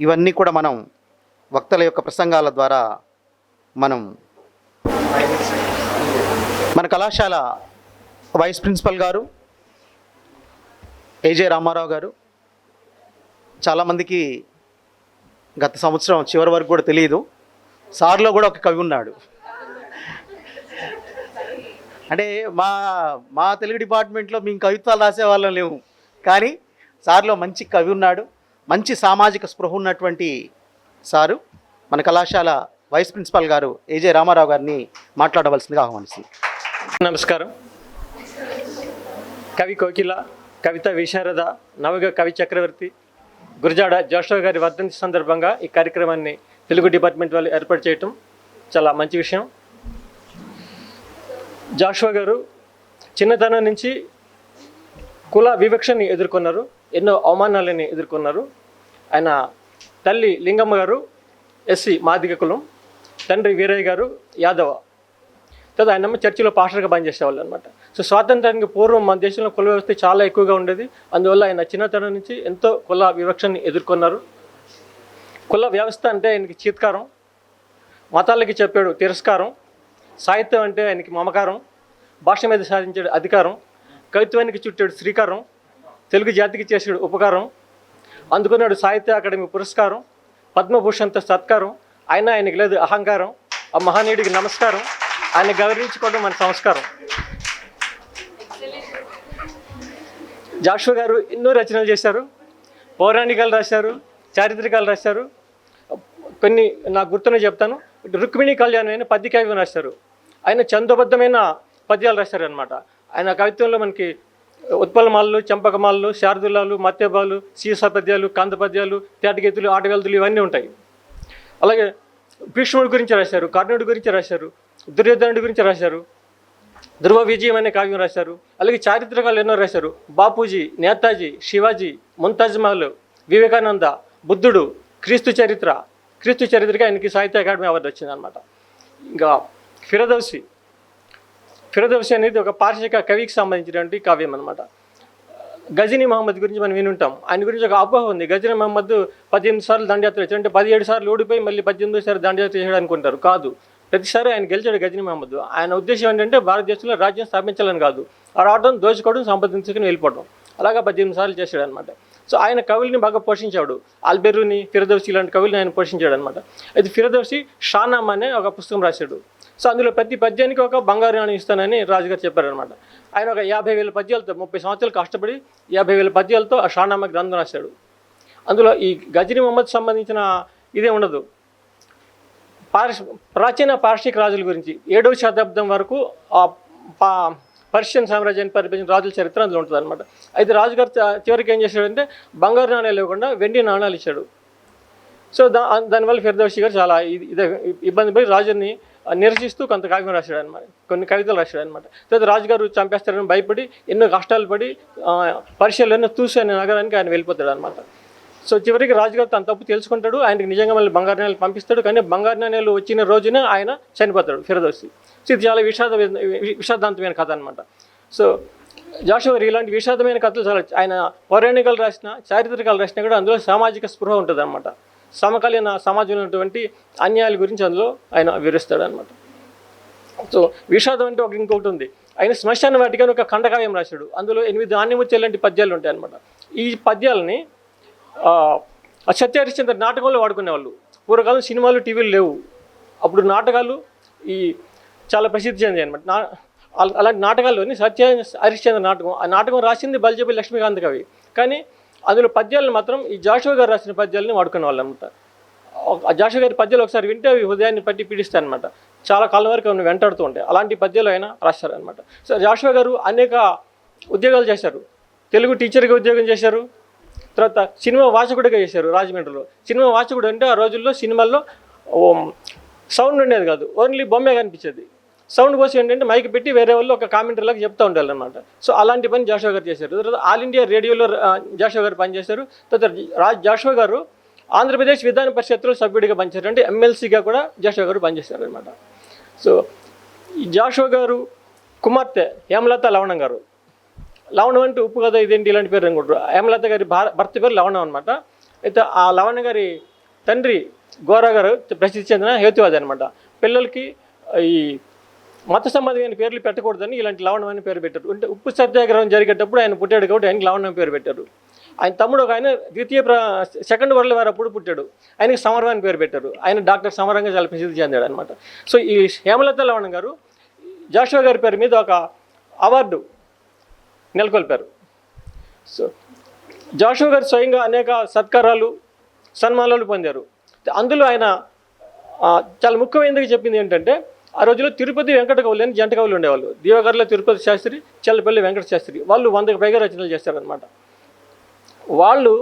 ఇవన్నీ కూడా మనం వక్తల యొక్క ప్రసంగాల ద్వారా మన కళాశాల వైస్ ప్రిన్సిపల్ గారు ఏజే రామారావు గారు, చాలామందికి గత సంవత్సరం చివరి వరకు కూడా తెలియదు, సార్లో కూడా ఒక కవి ఉన్నాడు. అంటే మా తెలుగు డిపార్ట్మెంట్లో మేము కవిత్వాలు రాసేవాళ్ళం లేవు, కానీ సార్లో మంచి కవి ఉన్నాడు. మంచి సామాజిక స్పృహ ఉన్నటువంటి సారు మన కళాశాల వైస్ ప్రిన్సిపల్ గారు ఏజే రామారావు గారిని మాట్లాడవలసిందిగా ఆహ్వానిస్తుంది. నమస్కారం. కవి కోకిల, కవిత విశారద, నవయుగ కవి చక్రవర్తి గురజాడ జాషువా గారి వర్ధంతి సందర్భంగా ఈ కార్యక్రమాన్ని తెలుగు డిపార్ట్మెంట్ వాళ్ళు ఏర్పాటు చేయటం చాలా మంచి విషయం. జాషువా గారు చిన్నతనం నుంచి కుల వివక్షని ఎదుర్కొన్నారు, ఎన్నో అవమానాలని ఎదుర్కొన్నారు. ఆయన తల్లి లింగమ్మ గారు ఎస్సీ మాదిగ కులం, తండ్రి వీరయ్య గారు యాదవ. తర్వాత ఆయనమ్మ చర్చిలో పాస్టర్గా పనిచేసేవాళ్ళు అనమాట. సో స్వాతంత్రానికి పూర్వం మన దేశంలో కుల వ్యవస్థ చాలా ఎక్కువగా ఉండేది. అందువల్ల ఆయన చిన్నతనం నుంచి ఎంతో కుల వివక్షని ఎదుర్కొన్నారు. కుల వ్యవస్థ అంటే ఆయనకి చీత్కారం, మతాలకి చెప్పాడు తిరస్కారం, సాహిత్యం అంటే ఆయనకి మమకారం, భాష మీద సాధించాడు అధికారం, కవిత్వానికి చుట్టాడు శ్రీకారం, తెలుగు జాతికి చేసాడు ఉపకారం, అందుకున్నాడు సాహిత్య అకాడమీ పురస్కారం, పద్మభూషణ్తో సత్కారం. ఆయనకి లేదు అహంకారం. ఆ మహనీయుడికి నమస్కారం. ఆయన గౌరవించుకోవడం మన సంస్కారం. జాషువా గారు ఎన్నో రచనలు చేశారు, పౌరాణికాలు రాశారు, చారిత్రకాలు రాశారు. కొన్ని నాకు గుర్తునే చెప్తాను. రుక్మిణి కళ్యాణం అయిన పద్య కావ్యం రాశారు. ఆయన చందోబద్ధమైన పద్యాలు రాశారు అనమాట. ఆయన కవిత్వంలో మనకి ఉత్పలమాలలు, చంపకమాలలు, శార్దులాలు, మత్యబాలు, సీసా పద్యాలు, కాంత పద్యాలు, తేటగీతులు, ఆటగాల్తులు ఇవన్నీ ఉంటాయి. అలాగే భీష్ముడి గురించి రాశారు, కర్ణుడి గురించి రాశారు, దుర్యోధనుడి గురించి రాశారు, ధ్రువ విజయం అనే కావ్యం రాశారు. అలాగే చారిత్రకాలు ఎన్నో రాశారు. బాపూజీ, నేతాజీ, శివాజీ, ముంతాజ్ మహల్, వివేకానంద, బుద్ధుడు, క్రీస్తు చరిత్రకి ఆయనకి సాహిత్య అకాడమీ అవార్డు వచ్చిందనమాట. ఇంకా ఫిరదౌసి అనేది ఒక పార్షిక కవికి సంబంధించినటువంటి కావ్యం అనమాట. గజనీ మహమ్మద్ గురించి మనం వినుంటాం. ఆయన గురించి ఒక అపోహ ఉంది. గజనీ మహమ్మద్ 18 సార్లు దండయాత్ర చేశాడు, అంటే 17 సార్లు ఓడిపోయి మళ్ళీ 18వ సారి దండయాత్ర చేశాడు అనుకుంటారు. కాదు, ప్రతిసారి ఆయన గెలిచాడు గజనీ మహమ్మద్. ఆయన ఉద్దేశం ఏంటంటే భారతదేశంలో రాజ్యం స్థాపించాలని కాదు, రావడం, దోచుకోవడం, సంపాదించుకుని వెళ్ళిపోవడం. అలాగా 18 సార్లు చేశాడు అనమాట. సో ఆయన కవుల్ని బాగా పోషించాడు. ఆల్బెరూని, ఫిరదౌసి ఇలాంటి కవుల్ని ఆయన పోషించాడు అనమాట. అయితే ఫిరదౌసి షానామా అనే ఒక పుస్తకం రాశాడు. సో అందులో ప్రతి పద్యానికి ఒక బంగారు నాణ్యం ఇస్తానని రాజుగారు చెప్పారనమాట. ఆయన ఒక 50,000 పద్యాలతో 30 సంవత్సరాలు కష్టపడి 50,000 పద్యాలతో ఆ షానామా గ్రంథం రాశాడు. అందులో ఈ గజనీ మహమ్మద్ సంబంధించిన ఇదే ఉండదు. ప్రాచీన పార్షిక రాజుల గురించి 7వ శతాబ్దం వరకు పర్షియన్ సామ్రాజ్యాన్ని పరిపాలించిన రాజుల చరిత్ర అందులో ఉంటుంది అనమాట. అయితే రాజుగారు చివరికి ఏం చేశాడంటే బంగారు నాణ్యాలు ఇవ్వకుండా వెండి నాణ్యాలు ఇచ్చాడు. సో దానివల్ల ఫిరదౌసి గారు చాలా ఇబ్బంది పడి రాజుని నిరసిస్తూ కొంత కావ్యం రాశాడు అనమాట, కొన్ని కవితలు రాశాడు అనమాట. తర్వాత రాజుగారు చంపేస్తారని భయపడి ఎన్నో కష్టాలు పడి పర్షియాలోనే తూసు అనే నగరానికి ఆయన వెళ్ళిపోతాడు అనమాట. సో చివరికి రాజుగారు తన తప్పు తెలుసుకుంటాడు, ఆయనకి నిజంగా మళ్ళీ బంగారు నాణ్యాలు పంపిస్తాడు. కానీ బంగారు నాణ్యాలు వచ్చిన రోజున ఆయన చనిపోతాడు ఫిరదౌసి. సో ఇది చాలా విషాదాంతమైన కథ అనమాట. సో జాషువా గారు ఇలాంటి విషాదమైన కథలు చాలా, ఆయన పౌరాణికాలు రాసిన, చారిత్రకాలు రాసినా కూడా అందులో సామాజిక స్పృహ ఉంటుంది అనమాట. సమకాలీన సమాజంలో ఉన్నటువంటి అన్యాయాల గురించి అందులో ఆయన వివరిస్తాడు అనమాట. సో విషాదం అంటే ఇంకొకటి ఉంది. ఆయన శ్మశాన వాటికని ఒక ఖండకావ్యం రాశాడు. అందులో 8 ఆణిముత్యాలు లాంటి పద్యాలు ఉంటాయి అనమాట. ఈ పద్యాలని సత్యహరిశ్చంద్ర నాటకంలో వాడుకునేవాళ్ళు. పూర్వకాలం సినిమాలు, టీవీలు లేవు. అప్పుడు నాటకాలు చాలా ప్రసిద్ధి చెందాయి అనమాట. అలాంటి నాటకాల్లోని హరిశ్చంద్ర నాటకం, ఆ నాటకం రాసింది బల్జేపల్లి లక్ష్మీకాంత్ కవి. కానీ అందులో పద్యాలను మాత్రం ఈ జాషువా గారు రాసిన పద్యాలని వాడుకునే వాళ్ళు అనమాట. ఆ జాషువా గారి పద్యాలు ఒకసారి వింటే అవి హృదయాన్ని పట్టి పీడిస్తాయి అనమాట. చాలా కాలం వరకు ఆయన వెంటాడుతూ ఉంటాయి. అలాంటి పద్యాలు ఆయన రాశారనమాట. సో జాషువా గారు అనేక ఉద్యోగాలు చేశారు. తెలుగు టీచర్గా ఉద్యోగం చేశారు, తర్వాత సినిమా వాచకుడిగా చేశారు రాజమండ్రిలో. సినిమా వాచకుడు అంటే ఆ రోజుల్లో సినిమాల్లో సౌండ్ ఉండేది కాదు, ఓన్లీ బొమ్మే కనిపించేది. సౌండ్ కోసం ఏంటంటే మైక్ పెట్టి వేరే వాళ్ళు ఒక కామెంటరీలాగా చెప్తూ ఉండాలన్నమాట. సో అలాంటి పని జాషువా గారు చేశారు. తర్వాత ఆల్ ఇండియా రేడియోలో జాషువా గారు పనిచేశారు. తర్వాత జాషువా గారు ఆంధ్రప్రదేశ్ విధాన పరిషత్తులో సభ్యుడిగా పనిచేశారు, అంటే ఎమ్మెల్సీగా కూడా జాషువా గారు పనిచేశారు అనమాట. సో ఈ జాషువా గారు కుమార్తె హేమలత లవణం గారు. లవణం అంటే ఉప్పు కదా, ఇదేంటి ఇలాంటి పేరు అనుకుంటారు. హేమలత గారి భర్త పేరు లవణం అనమాట. అయితే ఆ లవణ గారి తండ్రి గోరా గారు ప్రసిద్ధి చెందిన హేతువాది అనమాట. పిల్లలకి ఈ మత సంబంధమైన పేర్లు పెట్టకూడదని ఇలాంటి లవణం అని పేరు పెట్టారు. అంటే ఉప్పు సత్యాగ్రహం జరిగేటప్పుడు ఆయన పుట్టాడు కాబట్టి ఆయనకి లవణం పేరు పెట్టారు. ఆయన తమ్ముడు ఒక ఆయన సెకండ్ వరల్డ్ వార్ అప్పుడు పుట్టాడు, ఆయనకి సమరం అని పేరు పెట్టారు. ఆయన డాక్టర్ సమరంగా చాలా ప్రసిద్ధి చెందాడు అనమాట. సో ఈ హేమలత లవణం గారు జాషువా గారి పేరు మీద ఒక అవార్డు నెలకొల్పారు. సో జాషువా గారు స్వయంగా అనేక సత్కారాలు, సన్మానాలు పొందారు. అందులో ఆయన చాలా ముఖ్యమైనది చెప్పింది ఏంటంటే, ఆ రోజుల్లో తిరుపతి వెంకట కవులు అని జంట కవులు ఉండేవాళ్ళు. దీవగర్ల తిరుపతి శాస్త్రి, చెల్లపల్లి వెంకట శాస్త్రి, వాళ్ళు 100కి పైగా రచనలు చేస్తారనమాట. వాళ్ళు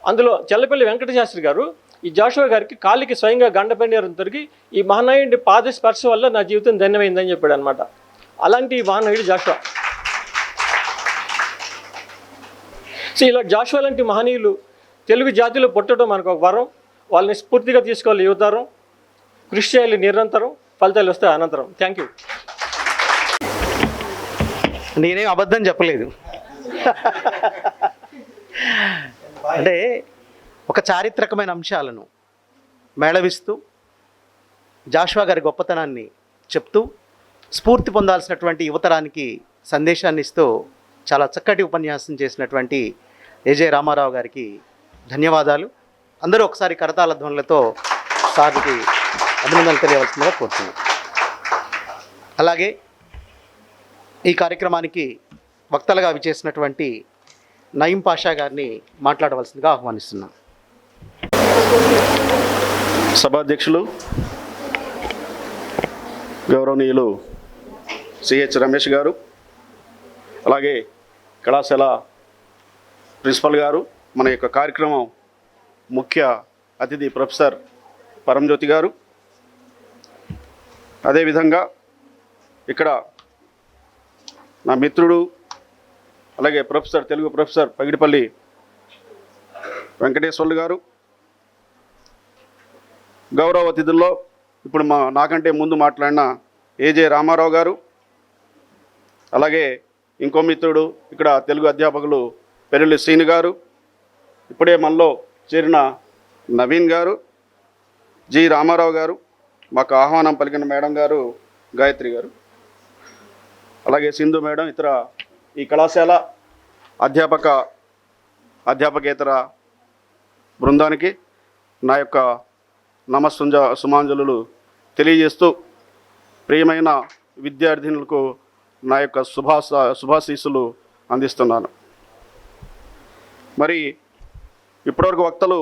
అందులో చెల్లపల్లి వెంకట శాస్త్రి గారు ఈ జాషువా గారికి కాలికి స్వయంగా గండపెండారు దొరికి, ఈ మహానాయుడి పాద స్పర్శ వల్ల నా జీవితం ధన్యమైందని చెప్పాడు అనమాట. అలాంటి మహానాయుడు జాషువా. సో ఇలా జాషువా లాంటి మహనీయులు తెలుగు జాతిలో పుట్టడం మనకు ఒక వరం. వాళ్ళని స్ఫూర్తిగా తీసుకోవాలి యువతరం, కృషి చేయాలి నిరంతరం, ఫలితాలు వస్తాయి అనంతరం. Thank you. నేనేం అబద్ధం చెప్పలేదు. అంటే ఒక చారిత్రకమైన అంశాలను మేళవిస్తూ జాషువా గారి గొప్పతనాన్ని చెప్తూ స్ఫూర్తి పొందాల్సినటువంటి యువతరానికి సందేశాన్ని ఇస్తూ చాలా చక్కటి ఉపన్యాసం చేసినటువంటి ఏజే రామారావు గారికి ధన్యవాదాలు. అందరూ ఒకసారి కరతాళ ధ్వనులతో సార్కి అభినందనలు తెలియవలసిందిగా కోరుతున్నాను. అలాగే ఈ కార్యక్రమానికి వక్తలుగా విచేసినటువంటి నయీం పాషా గారిని మాట్లాడవలసిందిగా ఆహ్వానిస్తున్నాం. సభాధ్యక్షులు గౌరవనీయులు సిహెచ్ రమేష్ గారు, అలాగే కళాశాల ప్రిన్సిపల్ గారు, మన యొక్క కార్యక్రమం ముఖ్య అతిథి ప్రొఫెసర్ పరంజ్యోతి గారు, అదేవిధంగా ఇక్కడ నా మిత్రుడు అలాగే తెలుగు ప్రొఫెసర్ పగిడిపల్లి వెంకటేశ్వర్లు గారు, గౌరవ అతిథుల్లో ఇప్పుడు నాకంటే ముందు మాట్లాడిన ఏజే రామారావు గారు, అలాగే ఇంకో మిత్రుడు ఇక్కడ తెలుగు అధ్యాపకులు పెరులి శ్రీను గారు, ఇప్పుడే మనలో చేరిన నవీన్ గారు, జి రామారావు గారు, మాకు ఆహ్వానం పలికిన మేడం గారు గాయత్రి గారు, అలాగే సింధు మేడం, ఇతర ఈ కళాశాల అధ్యాపకేతర బృందానికి నా యొక్క సుమాంజలు తెలియజేస్తూ, ప్రియమైన విద్యార్థినులకు నా యొక్క శుభాశీస్సులు అందిస్తున్నాను. మరి ఇప్పటివరకు వక్తలు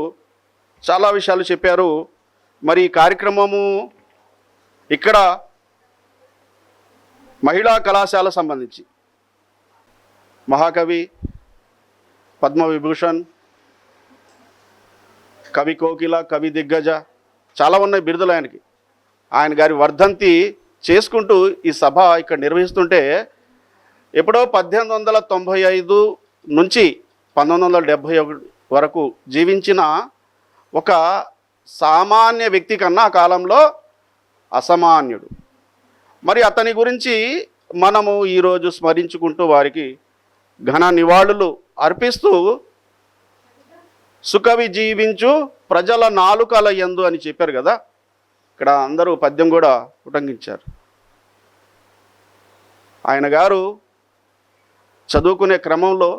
చాలా విషయాలు చెప్పారు. మరి ఈ కార్యక్రమము ఇక్కడ మహిళా కళాశాల సంబంధించి మహాకవి పద్మవిభూషణ్, కవి కోకిల, కవి దిగ్గజ చాలా ఉన్నాయి బిరుదులు ఆయనకి. ఆయన గారి వర్ధంతి చేసుకుంటూ ఈ సభ ఇక్కడ నిర్వహిస్తుంటే ఎప్పుడో 1895 నుంచి 1971 వరకు జీవించిన ఒక సామాన్య వ్యక్తి కన్నా ఆ కాలంలో అసామాన్యుడు. మరి అతని గురించి మనము ఈరోజు స్మరించుకుంటూ వారికి ఘన నివాళులు అర్పిస్తూ సుకవి జీవించు ప్రజల నాలుకల యందు అని చెప్పారు కదా. ఇక్కడ అందరూ పద్యం కూడా ఉటంకించారు. ఆయన గారు చదువుకునే క్రమంలో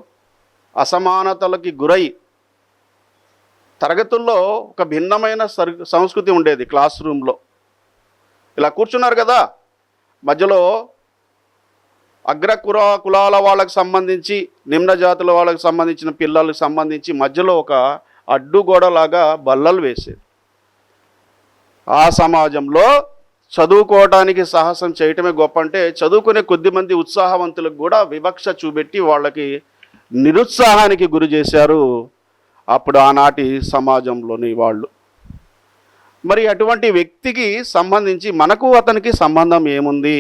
అసమానతలకి గురై తరగతుల్లో ఒక భిన్నమైన సంస్కృతి ఉండేది. క్లాస్ రూమ్లో ఇలా కూర్చున్నారు కదా, మధ్యలో కులాల వాళ్ళకి సంబంధించి, నిమ్న జాతుల వాళ్ళకి సంబంధించిన పిల్లలకు సంబంధించి మధ్యలో ఒక అడ్డుగోడలాగా బల్లలు వేసేది. ఆ సమాజంలో చదువుకోవడానికి సాహసం చేయటమే గొప్ప అంటే, చదువుకునే కొద్దిమంది ఉత్సాహవంతులకు కూడా వివక్ష చూపెట్టి వాళ్ళకి నిరుత్సాహానికి గురి చేశారు అప్పుడు ఆనాటి సమాజంలోని వాళ్ళు. మరి అటువంటి వ్యక్తికి సంబంధించి మనకు అతనికి సంబంధం ఏముంది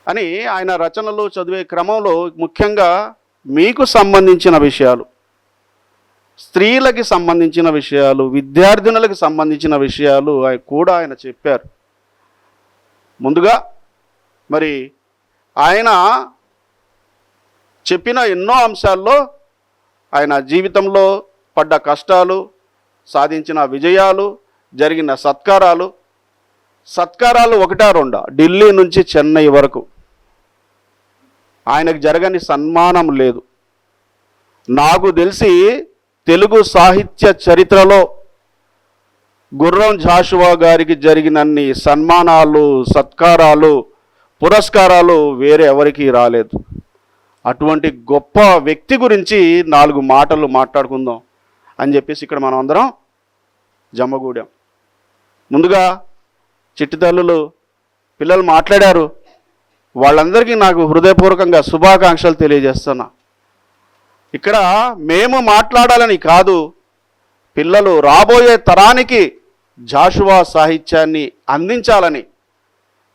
అని ఆయన రచనలు చదివే క్రమంలో ముఖ్యంగా మీకు సంబంధించిన విషయాలు, స్త్రీలకి సంబంధించిన విషయాలు, విద్యార్థినులకు సంబంధించిన విషయాలు కూడా ఆయన చెప్పారు. ముందుగా మరి ఆయన చెప్పిన ఎన్నో అంశాల్లో ఆయన జీవితంలో పడ్డ కష్టాలు, సాధించిన విజయాలు, జరిగిన సత్కారాలు ఒకటా రెండా, ఢిల్లీ నుంచి చెన్నై వరకు ఆయనకు జరగని సన్మానం లేదు. నాకు తెలిసి తెలుగు సాహిత్య చరిత్రలో గుర్రం జాషువా గారికి జరిగినన్ని సన్మానాలు, సత్కారాలు, పురస్కారాలు వేరే ఎవరికీ రాలేదు. అటువంటి గొప్ప వ్యక్తి గురించి 4 మాటలు మాట్లాడుకుందాం అని చెప్పేసి ఇక్కడ మనం అందరం జమ్మగూడాం. ముందుగా చిట్టి తల్లులు పిల్లలు మాట్లాడారు. వాళ్ళందరికీ నాకు హృదయపూర్వకంగా శుభాకాంక్షలు తెలియజేస్తున్నా. ఇక్కడ మేము మాట్లాడాలని కాదు, పిల్లలు రాబోయే తరానికి జాషువా సాహిత్యాన్ని అందించాలని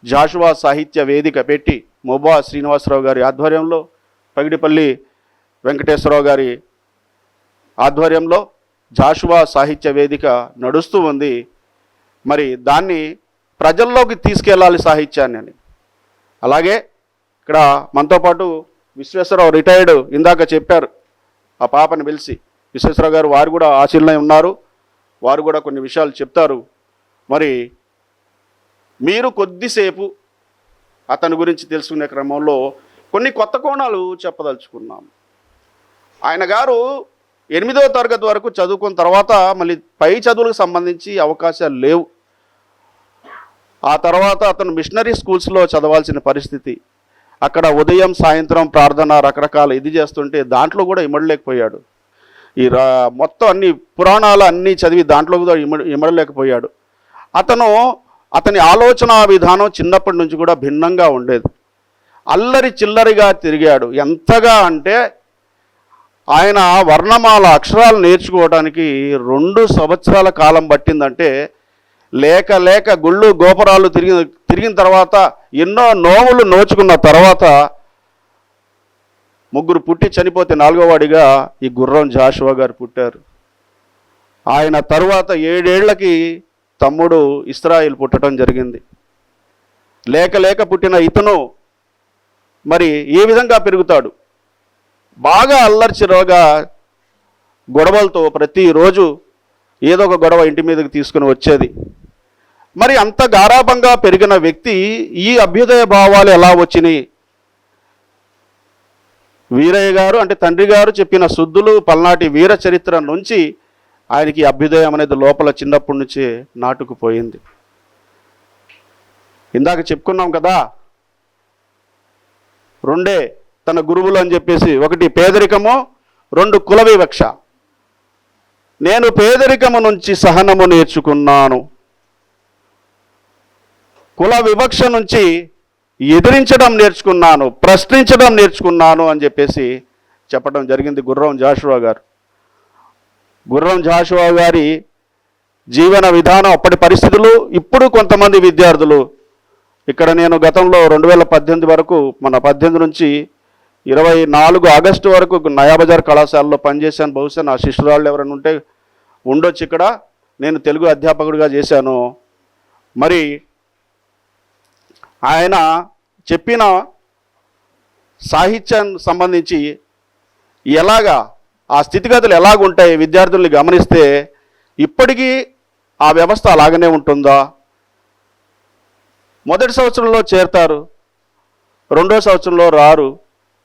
జాషువా సాహిత్య వేదిక పెట్టి మొబా శ్రీనివాసరావు గారి ఆధ్వర్యంలో, పగిడిపల్లి వెంకటేశ్వరరావు గారి ఆధ్వర్యంలో జాషువా సాహిత్య వేదిక నడుస్తూ ఉంది. మరి దాన్ని ప్రజల్లోకి తీసుకెళ్ళాలి సాహిత్యాన్ని అని. అలాగే ఇక్కడ మనతో పాటు విశ్వేశ్వరరావు రిటైర్డ్ ఇందాక చెప్పారు, ఆ పాపని పిలిచి విశ్వేశ్వరరావు గారు వారు కూడా ఆశీర్లై ఉన్నారు, వారు కూడా కొన్ని విషయాలు చెప్తారు. మరి మీరు కొద్దిసేపు అతని గురించి తెలుసుకునే క్రమంలో కొన్ని కొత్త కోణాలు చెప్పదలుచుకున్నాం. ఆయన గారు 8వ తరగతి వరకు చదువుకున్న తర్వాత మళ్ళీ పై చదువులకు సంబంధించి అవకాశాలు లేవు. ఆ తర్వాత అతను మిషనరీ స్కూల్స్లో చదవాల్సిన పరిస్థితి. అక్కడ ఉదయం సాయంత్రం ప్రార్థన రకరకాల ఇది చేస్తుంటే దాంట్లో కూడా ఇమడలేకపోయాడు. మొత్తం అన్ని పురాణాలు అన్నీ చదివి దాంట్లో కూడా ఇమడలేకపోయాడు. అతని ఆలోచన విధానం చిన్నప్పటి నుంచి కూడా భిన్నంగా ఉండేది. అల్లరి చిల్లరిగా తిరిగాడు. ఎంతగా అంటే ఆయన వర్ణమాల అక్షరాలు నేర్చుకోవడానికి 2 సంవత్సరాల కాలం పట్టిందంటే, లేక లేక గుళ్ళు గోపురాలు తిరిగిన తర్వాత ఎన్నో నోములు నోచుకున్న తర్వాత 3 పుట్టి చనిపోతే 4వ వాడిగా ఈ గుర్రం జాషువా గారు పుట్టారు. ఆయన తరువాత 7 ఏళ్లకి తమ్ముడు ఇస్రాయిల్ పుట్టడం జరిగింది. లేక లేక పుట్టిన ఇతను మరి ఏ విధంగా పెరుగుతాడు? బాగా అల్లరిచిరగా గొడవలతో ప్రతిరోజు ఏదో ఒక గొడవ ఇంటి మీదకి తీసుకుని వచ్చేది. మరి అంత గారాభంగా పెరిగిన వ్యక్తి ఈ అభ్యుదయ భావాలు ఎలా వచ్చినాయి? వీరయ్య గారు అంటే తండ్రి గారు చెప్పిన శుద్ధులు పల్నాటి వీర చరిత్ర నుంచి ఆయనకి అభ్యుదయం అనేది లోపల చిన్నప్పటి నుంచే నాటుకుపోయింది. ఇందాక చెప్పుకున్నాం కదా, 2 తన గురువులు అని చెప్పేసి, 1 పేదరికము, 2 కుల వివక్ష. నేను పేదరికము నుంచి సహనము నేర్చుకున్నాను, కుల వివక్ష నుంచి ఎదిరించడం నేర్చుకున్నాను, ప్రశ్నించడం నేర్చుకున్నాను అని చెప్పేసి చెప్పడం జరిగింది గుర్రం జాషువా గారు. గుర్రం జాషువా గారి జీవన విధానం, అప్పటి పరిస్థితులు, ఇప్పుడు కొంతమంది విద్యార్థులు ఇక్కడ నేను గతంలో 2018 వరకు, మన 18 నుంచి 24 ఆగస్టు వరకు నయాబజార్ కళాశాలలో పనిచేశాను. బహుశా నా శిష్యురాళ్ళు ఎవరైనా ఉంటే ఉండొచ్చు. ఇక్కడ నేను తెలుగు అధ్యాపకుడిగా చేశాను. మరి ఆయన చెప్పిన సాహిత్యానికి సంబంధించి ఎలాగా ఆ స్థితిగతులు ఎలాగుంటాయి విద్యార్థుల్ని గమనిస్తే, ఇప్పటికీ ఆ వ్యవస్థ అలాగనే ఉంటుందా? మొదటి సంవత్సరంలో చేరతారు, 2వ సంవత్సరంలో రారు.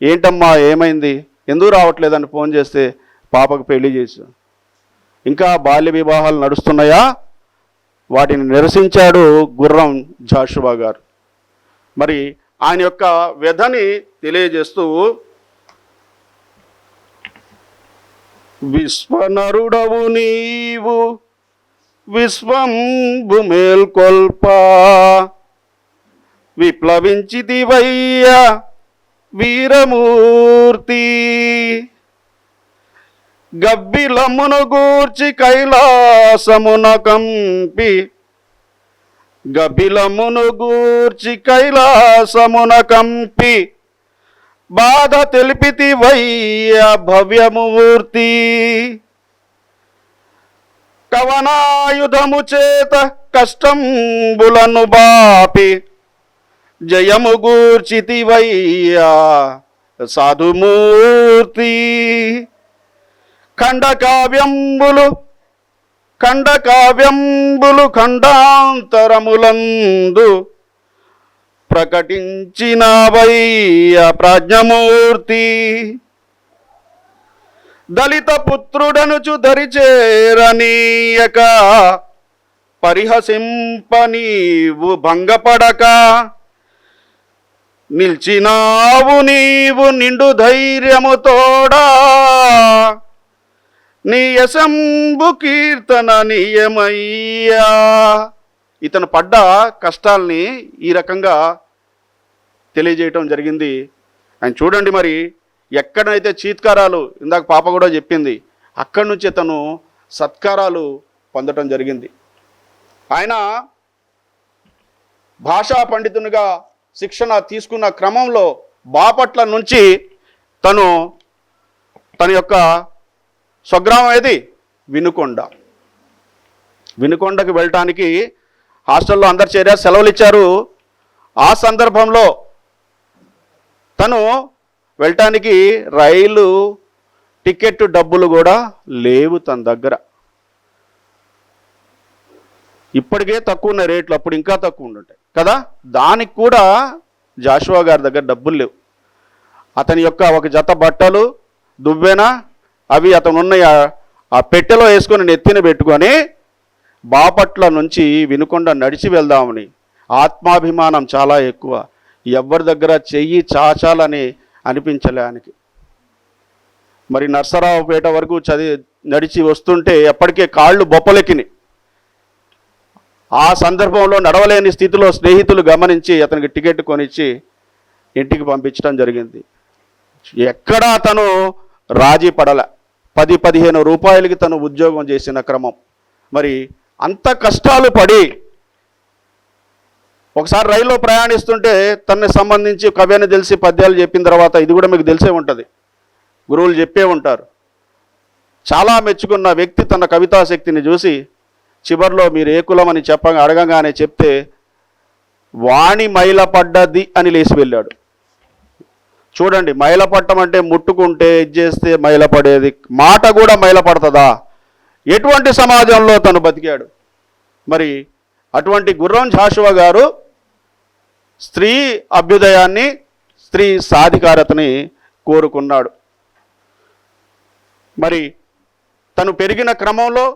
ఏంటమ్మా ఏమైంది, ఎందుకు రావట్లేదని ఫోన్ చేస్తే పాపకు పెళ్లి చేశాం. ఇంకా బాల్య వివాహాలు నడుస్తున్నాయా? వాటిని నిరసించాడు గుర్రం జాషువా గారు. మరి ఆయన యొక్క వ్యధని తెలియజేస్తూ, విశ్వనరుడవు నీవు విశ్వంబు మేల్కొల్ప, విప్లవించితివయ్య వీరమూర్తి, గబ్బిలమును గూర్చి కైలాసమున కంపి, గబ్బిలమును గూర్చి కైలాసమున కంపి, బాధ తెలిపితివయ్య భవ్యమూర్తి, కవనాయుధము చేత కష్టంబులను బాపి, జయము గూర్చితివయ్యా సాధుమూర్తి, ఖండకావ్యంబులు ఖండాంతరములందు ప్రకటించినవయ్య ప్రాజ్ఞమూర్తి, దళిత పుత్రుడనుచు దరిచేరనీయక, పరిహసింప నీవు భంగపడక, నిల్చినావు నీవు నిండు ధైర్యముతోడా, నీ యశంబు కీర్తన నియమయ్యా. ఇతను పడ్డ కష్టాల్ని ఈ రకంగా తెలియజేయటం జరిగింది. ఆయన చూడండి, మరి ఎక్కడైతే చీత్కారాలు, ఇందాక పాప కూడా చెప్పింది, అక్కడి నుంచి ఇతను సత్కారాలు పొందటం జరిగింది. ఆయన భాషా పండితునిగా శిక్షణ తీసుకున్న క్రమంలో బాపట్ల నుంచి తన యొక్క స్వగ్రామం ఏది, వినుకొండకి వెళ్ళటానికి హాస్టల్లో అందరు చేరారు, సెలవులు ఇచ్చారు. ఆ సందర్భంలో తను వెళ్ళటానికి రైలు టికెట్ డబ్బులు కూడా లేవు తన దగ్గర. ఇప్పటికే తక్కువ ఉన్న రేట్లు, అప్పుడు ఇంకా తక్కువ ఉండుంటాయి కదా. దానికి కూడా జాషువా గారి దగ్గర డబ్బులు లేవు. అతని యొక్క ఒక జత బట్టలు, దువ్వెన, అవి అతను ఉన్న ఆ పెట్టెలో వేసుకొని నెత్తిన పెట్టుకొని బాపట్ల నుంచి వినుకొండ నడిచి వెళ్దామని ఆత్మాభిమానం చాలా ఎక్కువ. ఎవరి దగ్గర చెయ్యి చాచాలని అనిపించలే ఆయనకి. మరి నర్సరావుపేట వరకు నడిచి వస్తుంటే ఎప్పటికే కాళ్ళు బొప్పలెక్కినాయి. ఆ సందర్భంలో నడవలేని స్థితిలో స్నేహితులు గమనించి అతనికి టికెట్ కొనిచ్చి ఇంటికి పంపించడం జరిగింది. ఎక్కడా తను రాజీ పడల. 10-15 రూపాయలకి తను ఉద్యోగం చేసిన క్రమం. మరి అంత కష్టాలు పడి ఒకసారి రైల్లో ప్రయాణిస్తుంటే తనని సంబంధించి కవి అని తెలిసి పద్యాలు చెప్పిన తర్వాత, ఇది కూడా మీకు తెలిసే ఉంటుంది, గురువులు చెప్పే ఉంటారు, చాలా మెచ్చుకున్న వ్యక్తి తన కవితాశక్తిని చూసి చివరిలో మీరు ఏ కులం అని అడగగానే చెప్తే వాణి మైలపడ్డది అని లేచి వెళ్ళాడు. చూడండి, మైలపట్టం అంటే ముట్టుకుంటే ఇది చేస్తే మైలపడేది, మాట కూడా మైలపడుతుందా? ఎటువంటి సమాజంలో తను బతికాడు. మరి అటువంటి గుర్రం జాషువా గారు స్త్రీ అభ్యుదయాన్ని, స్త్రీ సాధికారతని కోరుకున్నాడు. మరి తను పెరిగిన క్రమంలో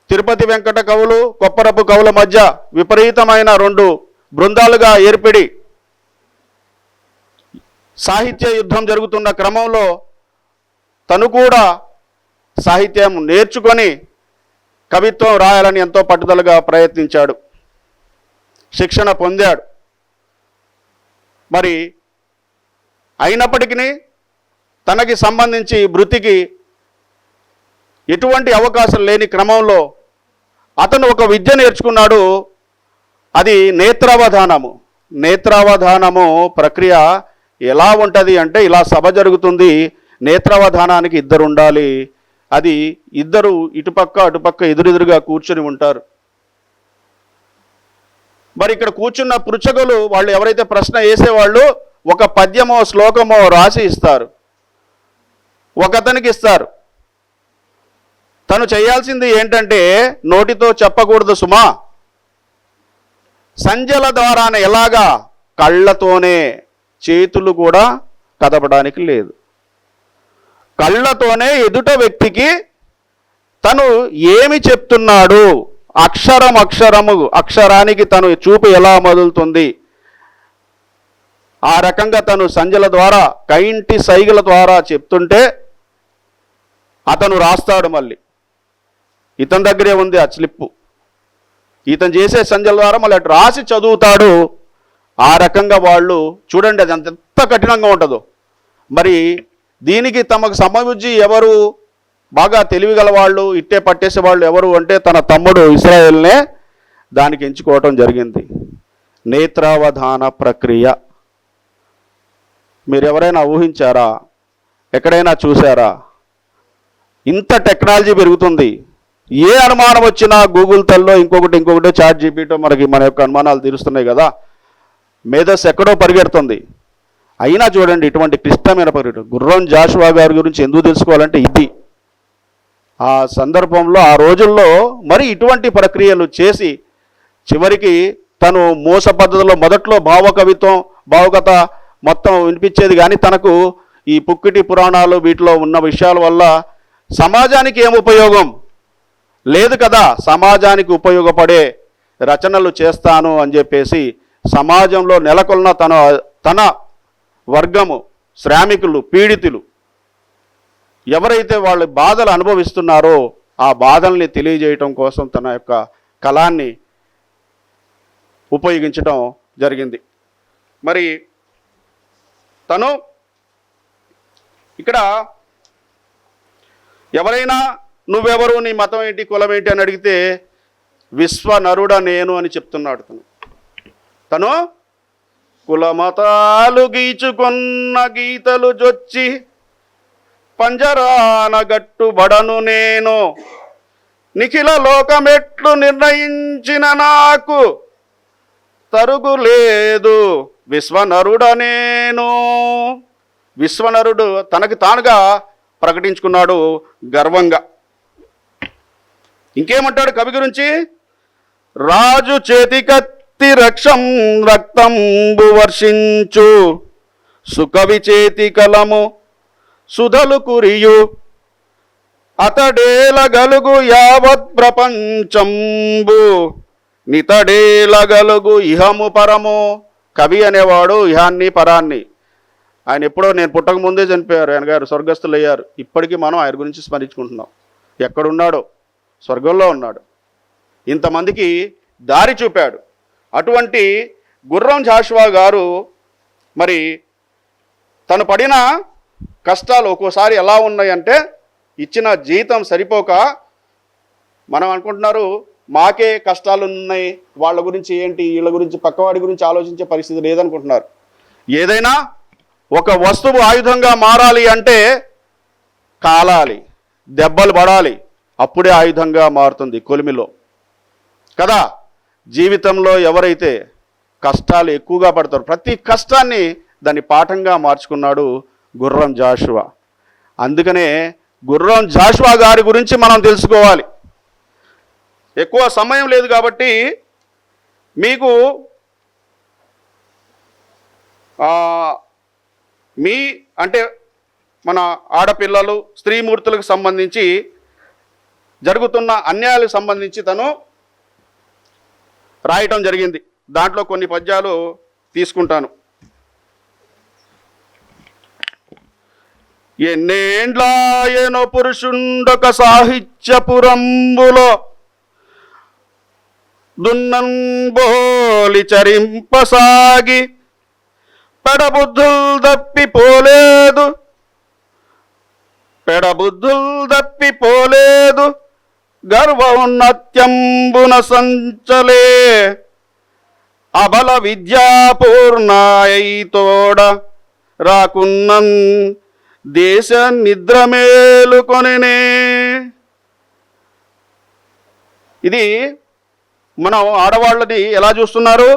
తిరుపతి వెంకట కవులు, కొప్పరపు కవుల మధ్య విపరీతమైన 2 బృందాలుగా ఏర్పడి సాహిత్య యుద్ధం జరుగుతున్న క్రమంలో తను కూడా సాహిత్యం నేర్చుకొని కవిత్వం రాయాలని ఎంతో పట్టుదలగా ప్రయత్నించాడు, శిక్షణ పొందాడు. మరి అయినప్పటికీ తనకి సంబంధించి వృత్తికి ఎటువంటి అవకాశం లేని క్రమంలో అతను ఒక విద్య నేర్చుకున్నాడు. అది నేత్రావధానము. నేత్రావధానము ప్రక్రియ ఎలా ఉంటుంది అంటే, ఇలా సభ జరుగుతుంది, నేత్రావధానానికి 2 ఉండాలి. అది 2 ఇటుపక్క అటుపక్క ఎదురెదురుగా కూర్చొని ఉంటారు. మరి ఇక్కడ కూర్చున్న పృచ్ఛకులు వాళ్ళు ఎవరైతే ప్రశ్న వేసేవాళ్ళు ఒక పద్యమో శ్లోకమో రాసి ఇస్తారు, ఒకతనికి ఇస్తారు. తను చేయాల్సింది ఏంటంటే, నోటితో చెప్పకూడదు సుమా, సంజల ద్వారానే, ఎలాగా? కళ్ళతోనే, చేతులు కూడా కదపడానికి లేదు, కళ్ళతోనే ఎదుట వ్యక్తికి తను ఏమి చెప్తున్నాడు, అక్షరానికి తను చూపు ఎలా మొదలుతుంది, ఆ రకంగా తను సంజల ద్వారా, కైంటి సైగల ద్వారా చెప్తుంటే అతను రాస్తాడు. మళ్ళీ ఇతని దగ్గరే ఉంది ఆ స్లిప్పు, ఇతను చేసే సంజల ద్వారా మళ్ళీ అటు రాసి చదువుతాడు. ఆ రకంగా వాళ్ళు చూడండి, అది ఎంత కఠినంగా ఉంటుందో. మరి దీనికి తమకు సమబుజ్జి ఎవరు, బాగా తెలివిగల వాళ్ళు, ఇట్టే పట్టేసే వాళ్ళు ఎవరు అంటే తన తమ్ముడు ఇస్రాయేల్నే దానికి ఎంచుకోవటం జరిగింది. నేత్రావధాన ప్రక్రియ మీరు ఎవరైనా ఊహించారా? ఎక్కడైనా చూసారా? ఇంత టెక్నాలజీ పెరుగుతుంది, ఏ అనుమానం వచ్చినా గూగుల్ తల్లో ఇంకొకటి చాట్ జీపీటో మనకి మన యొక్క అనుమానాలు తీరుస్తున్నాయి కదా. మేధస్సు ఎక్కడో పరిగెడుతుంది. అయినా చూడండి, ఇటువంటి క్లిష్టమైన పరిగెడు. గుర్రం జాషువా గారి గురించి ఎందుకు తెలుసుకోవాలంటే ఇది ఆ సందర్భంలో, ఆ రోజుల్లో మరి ఇటువంటి ప్రక్రియలు చేసి చివరికి తను మోస పద్ధతిలో మొదట్లో భావకవిత్వం, భావకథ మొత్తం వినిపించేది. కానీ తనకు ఈ పుక్కిటి పురాణాలు వీటిలో ఉన్న విషయాల వల్ల సమాజానికి ఏం ఉపయోగం లేదు కదా, సమాజానికి ఉపయోగపడే రచనలు చేస్తాను అని చెప్పేసి సమాజంలో నెలకొన్న తన వర్గము, శ్రామికులు, పీడితులు ఎవరైతే వాళ్ళ బాధలు అనుభవిస్తున్నారో ఆ బాధల్ని తెలియజేయటం కోసం తన యొక్క కళాన్ని ఉపయోగించడం జరిగింది. మరి తను ఇక్కడ ఎవరైనా నువ్వెవరు, నీ మతం ఏంటి, కులం ఏంటి అని అడిగితే విశ్వనరుడ నేను అని చెప్తున్నాడు. తను కులమతాలు గీచుకున్న గీతలు జొచ్చి పంజరాన గట్టుబడను నేను, నిఖిల లోకమెట్లు నిర్ణయించిన నాకు తరుగు లేదు విశ్వనరుడ నేను. విశ్వనరుడు తనకి తానుగా ప్రకటించుకున్నాడు గర్వంగా. ఇంకేమంటాడు కవి గురించి? రాజు చేతికత్తి రక్షం రక్తంబు వర్షించు, సుకవి చేతి కలము సుధలు కురియు, అతడేల గలుగు యావత్ ప్రపంచంబు నితడేలగలుగు ఇహము పరము. కవి అనేవాడు ఇహాన్ని పరాన్ని. ఆయన ఎప్పుడో నేను పుట్టక ముందే చనిపోయారు ఆయన గారు, స్వర్గస్థులయ్యారు. ఇప్పటికీ మనం ఆయన గురించి స్మరించుకుంటున్నాం. ఎక్కడున్నాడో స్వర్గంలో ఉన్నాడు. ఇంతమందికి దారి చూపాడు. అటువంటి గుర్రం జాషువా గారు మరి తను పడిన కష్టాలు ఒక్కోసారి ఎలా ఉన్నాయంటే, ఇచ్చిన జీతం సరిపోక మనం అనుకుంటున్నారు మాకే కష్టాలు ఉన్నాయి, వాళ్ళ గురించి ఏంటి, వీళ్ళ గురించి పక్కవాడి గురించి ఆలోచించే పరిస్థితి లేదనుకుంటున్నారు. ఏదైనా ఒక వస్తువు ఆయుధంగా మారాలి అంటే కాలాలి, దెబ్బలు పడాలి, అప్పుడే ఆయుధంగా మారుతుంది కొలిమిలో కదా. జీవితంలో ఎవరైతే కష్టాలు ఎక్కువగా పడతారో ప్రతి కష్టాన్ని దాన్ని పాఠంగా మార్చుకున్నాడు గుర్రం జాషువా. అందుకనే గుర్రం జాషువా గారి గురించి మనం తెలుసుకోవాలి. ఎక్కువ సమయం లేదు కాబట్టి మీకు అంటే మన ఆడపిల్లలు స్త్రీమూర్తులకు సంబంధించి జరుగుతున్న అన్యాయాలకు సంబంధించి తను రాయటం జరిగింది. దాంట్లో కొన్ని పద్యాలు తీసుకుంటాను. ఎన్నేండ్లాయనో పురుషుండొక సాహిత్యపురంబులో దున్నంబోలి చరింపసాగి పెడబుద్ధులు దప్పిపోలేదు గర్వోన్నత్యంబున సంచలే అబల విద్యాపూర్ణాయతోడ రాకున్నన్ దేశ నిద్రమేలుకొనినే. ఇది మనం ఆడవాళ్ళని ఎలా చూస్తున్నారు?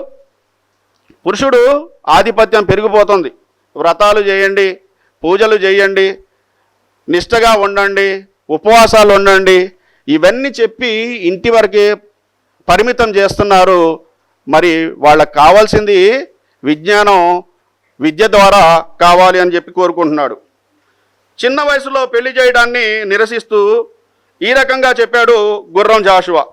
పురుషుడు ఆధిపత్యం పెరిగిపోతుంది. వ్రతాలు చేయండి, పూజలు చేయండి, నిష్టగా ఉండండి, ఉపవాసాలు ఉండండి, ఇవన్నీ చెప్పి ఇంటి వరకే పరిమితం చేస్తున్నారు. మరి వాళ్ళకి కావాల్సింది విజ్ఞానం, విద్య ద్వారా కావాలి అని చెప్పి కోరుకుంటున్నాడు. చిన్న వయసులో పెళ్లి చేయడాన్ని నిరసిస్తూ ఈ రకంగా చెప్పాడు గుర్రం జాషువా.